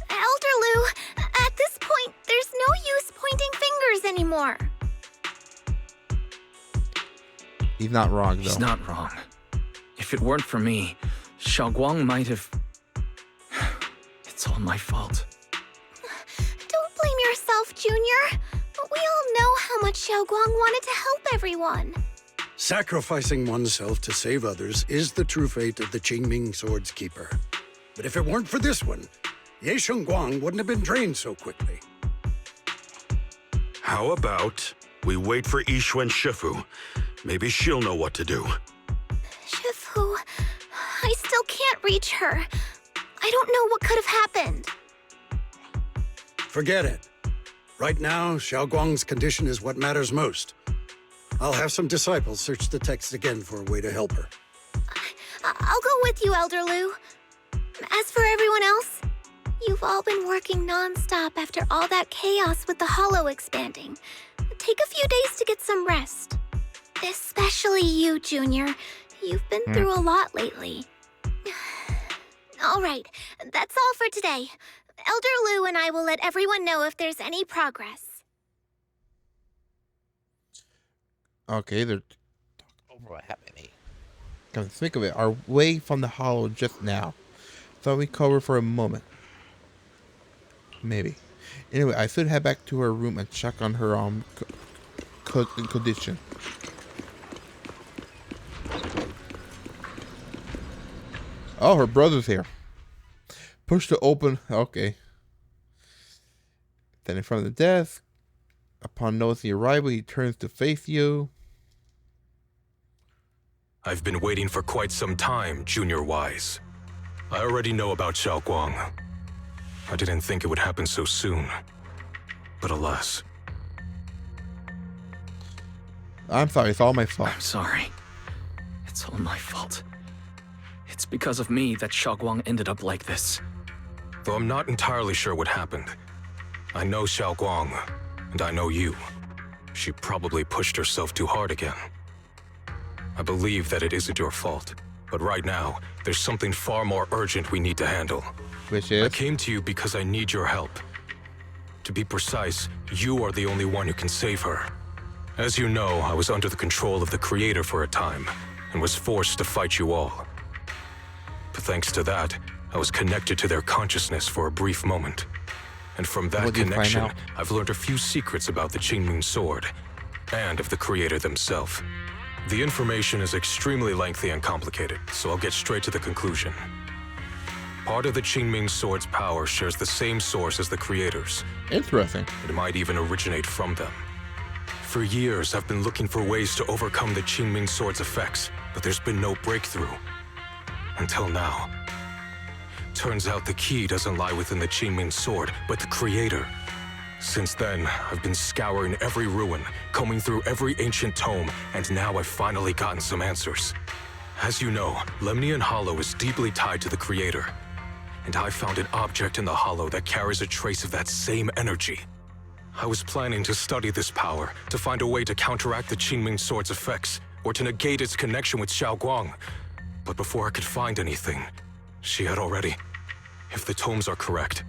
R: Elder Lu, at this point, there's no use pointing fingers anymore.
B: He's not wrong, though.
C: He's not wrong. If it weren't for me, Xiao Guang might have... It's all my fault.
R: Don't blame yourself, Junior. We all know how much Xiao Guang wanted to help everyone.
D: Sacrificing oneself to save others is the true fate of the Qingming Sword's Keeper. But if it weren't for this one, Ye Shunguang wouldn't have been drained so quickly.
H: How about we wait for Yixuan Shifu? Maybe she'll know what to do.
R: Shifu, I still can't reach her. I don't know what could have happened.
D: Forget it. Right now, Xiao Guang's condition is what matters most. I'll have some disciples search the text again for a way to help her.
R: I'll go with you, Elder Lu. As for everyone else, you've all been working non-stop after all that chaos with the Hollow expanding. Take a few days to get some rest. Especially you, Junior. You've been through a lot lately. All right, that's all for today. Elder Lu and I will let everyone know if there's any progress.
B: Okay, they're talking over what happened. Come to think of it, our way from the Hollow just now. Thought we covered for a moment. Maybe. Anyway, I should head back to her room and check on her condition. Oh, her brother's here. Push to open. Okay. Then in front of the desk. Upon noticing your arrival, he turns to face you.
U: I've been waiting for quite some time, Junior Wise. I already know about Xiaoguang. I didn't think it would happen so soon. But alas.
B: I'm sorry, it's all my fault.
C: I'm sorry. It's all my fault. It's because of me that Xiaoguang ended up like this.
U: Though I'm not entirely sure what happened. I know Xiaoguang, and I know you. She probably pushed herself too hard again. I believe that it isn't your fault, but right now, there's something far more urgent we need to handle.
B: Which is?
U: I came to you because I need your help. To be precise, you are the only one who can save her. As you know, I was under the control of the Creator for a time, and was forced to fight you all. But thanks to that, I was connected to their consciousness for a brief moment. And from that connection, I've learned a few secrets about the Qingming Sword, and of the Creator themselves. The information is extremely lengthy and complicated, so I'll get straight to the conclusion. Part of the Qingming Sword's power shares the same source as the Creator's.
B: Interesting.
U: It might even originate from them. For years, I've been looking for ways to overcome the Qingming Sword's effects, but there's been no breakthrough. Until now. Turns out the key doesn't lie within the Qingming Sword, but the Creator. Since then, I've been scouring every ruin, combing through every ancient tome, and now I've finally gotten some answers. As you know, Lemnian Hollow is deeply tied to the Creator. And I found an object in the Hollow that carries a trace of that same energy. I was planning to study this power, to find a way to counteract the Qingming Sword's effects, or to negate its connection with Xiaoguang. But before I could find anything, she had already... If the tomes are correct,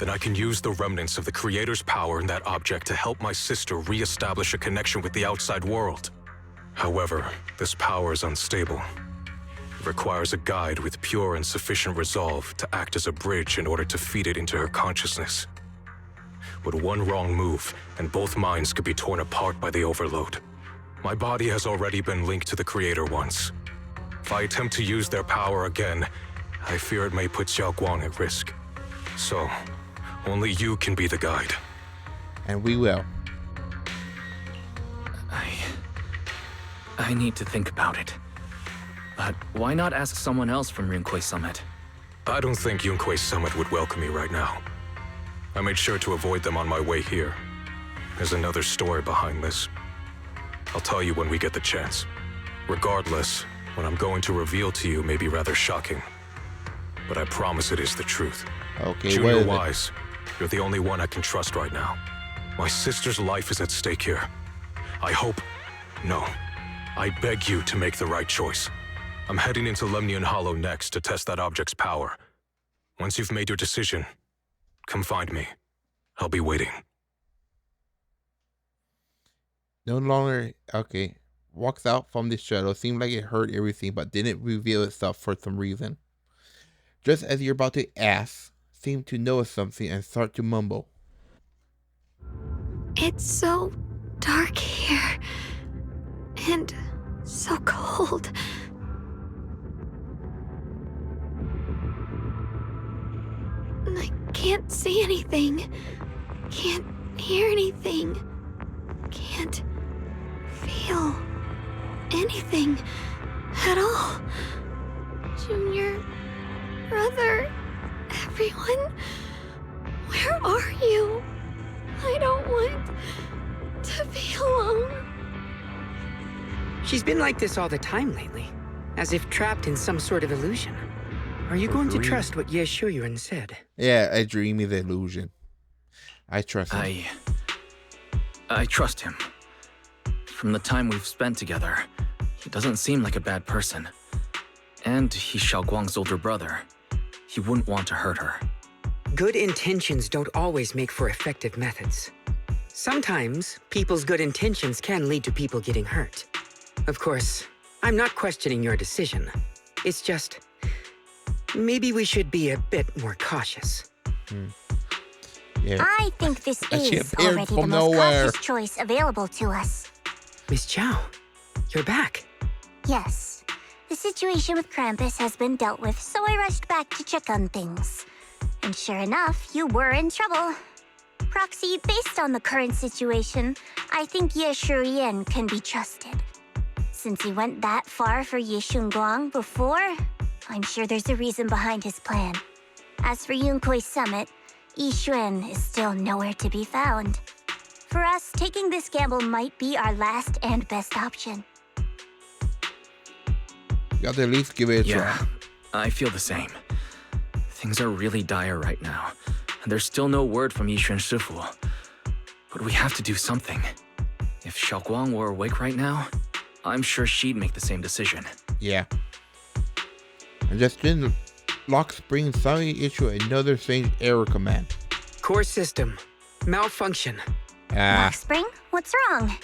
U: then I can use the remnants of the Creator's power in that object to help my sister re-establish a connection with the outside world. However, this power is unstable. It requires a guide with pure and sufficient resolve to act as a bridge in order to feed it into her consciousness. With one wrong move, and both minds could be torn apart by the overload. My body has already been linked to the Creator once. If I attempt to use their power again, I fear it may put Xiaoguang at risk. So, only you can be the guide.
B: And we will.
C: I need to think about it. But why not ask someone else from Yunque Summit?
U: I don't think Yunque Summit would welcome me right now. I made sure to avoid them on my way here. There's another story behind this. I'll tell you when we get the chance. Regardless, what I'm going to reveal to you may be rather shocking. But I promise it is the truth.
B: Okay,
U: Junior Wise, you're the only one I can trust right now. My sister's life is at stake here. I hope... No. I beg you to make the right choice. I'm heading into Lemnian Hollow next to test that object's power. Once you've made your decision, come find me. I'll be waiting.
B: No longer... Okay. Walks out from the shadow. Seemed like it heard everything, but didn't reveal itself for some reason. Just as you're about to ask, seemed to notice something and start to mumble.
A: It's so dark here. And so cold. I can't see anything. Can't hear anything. Can't feel anything at all. Junior, brother, everyone, where are you? I don't want to be alone.
L: She's been like this all the time lately, as if trapped in some sort of illusion. Are you going to trust what Ye Shuyuan said?
B: Yeah, a dream is an illusion. I trust him.
C: I trust him. From the time we've spent together, he doesn't seem like a bad person. And he's Xiaoguang's older brother. He wouldn't want to hurt her.
L: Good intentions don't always make for effective methods. Sometimes, people's good intentions can lead to people getting hurt. Of course, I'm not questioning your decision. It's just... maybe we should be a bit more cautious.
B: Yeah.
J: I think this is already the most cautious choice available to us.
L: Miss Chow, you're back.
J: Yes. The situation with Krampus has been dealt with, so I rushed back to check on things. And sure enough, you were in trouble. Proxy, based on the current situation, I think Ye Shuyan can be trusted. Since he went that far for Ye Shunguang before, I'm sure there's a reason behind his plan. As for Yunkwei Summit, Yixuan is still nowhere to be found. For us, taking this gamble might be our last and best option.
B: You got to at least give it a try.
C: Yeah, I feel the same. Things are really dire right now, and there's still no word from Yixuan Shifu. But we have to do something. If Xiaoguang were awake right now, I'm sure she'd make the same decision.
B: Yeah. And just then, Lock Spring suddenly issued another strange error command.
L: Core system. Malfunction.
J: Lock Spring, what's wrong?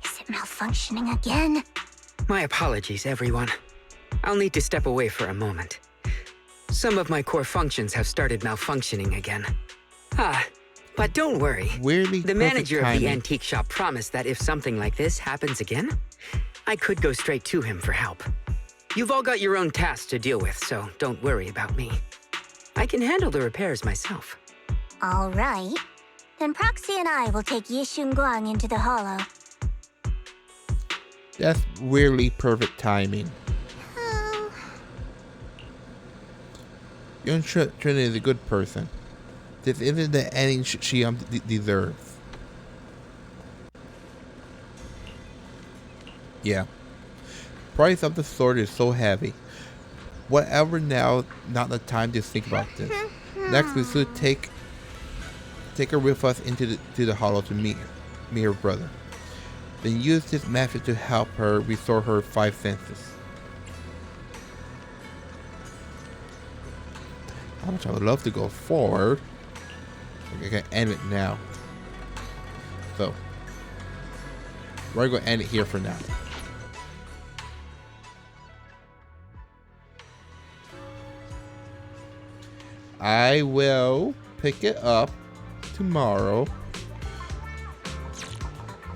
J: Is it malfunctioning again?
L: My apologies, everyone. I'll need to step away for a moment. Some of my core functions have started malfunctioning again. But don't worry.
B: Weirdly
L: the manager of the
B: timing.
L: antique shop promised that if something like this happens again, I could go straight to him for help. You've all got your own tasks to deal with, so don't worry about me. I can handle the repairs myself.
J: All right. Then Proxy and I will take Yixun Guang into the hollow.
B: That's weirdly perfect timing. Young Trinity is a good person. This isn't the ending she deserves. Yeah. Price of the sword is so heavy. Whatever now, not the time to think about this. Next we should take her with us into the hollow to meet her brother. Then use this method to help her restore her 5 senses. How much I would love to go forward. I can end it now. So we're going to end it here for now. I will pick it up tomorrow.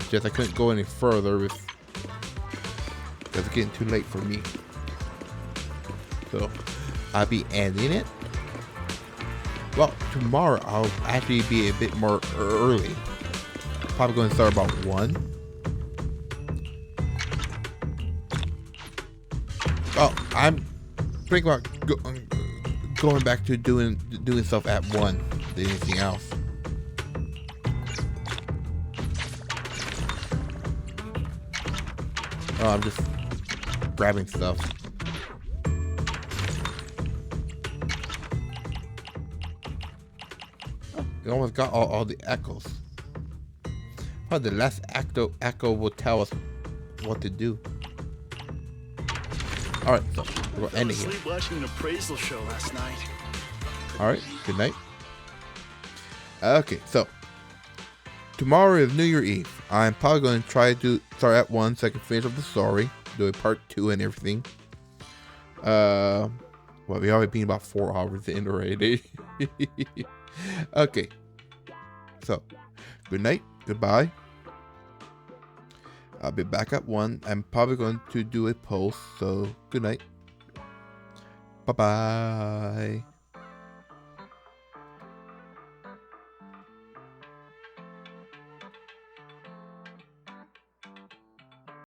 B: Just I couldn't go any further because it's getting too late for me. So I'll be ending it. Well, tomorrow I'll actually be a bit more early. Probably going to start about 1. Oh, I'm thinking about going back to doing stuff at 1 than anything else. Oh, I'm just grabbing stuff. We almost got all the echoes. Probably the last echo will tell us what to do. Alright, so we're gonna end it here.
K: Sleep watching an appraisal show last night.
B: Alright, good night. Okay, so tomorrow is New Year Eve. I'm probably going to try to start at 1 so I can finish up the story, do a part 2 and everything. Well, we already been about 4 hours in already. Okay, so good night, goodbye. I'll be back at 1. I'm probably going to do a post, so good night. Bye-bye.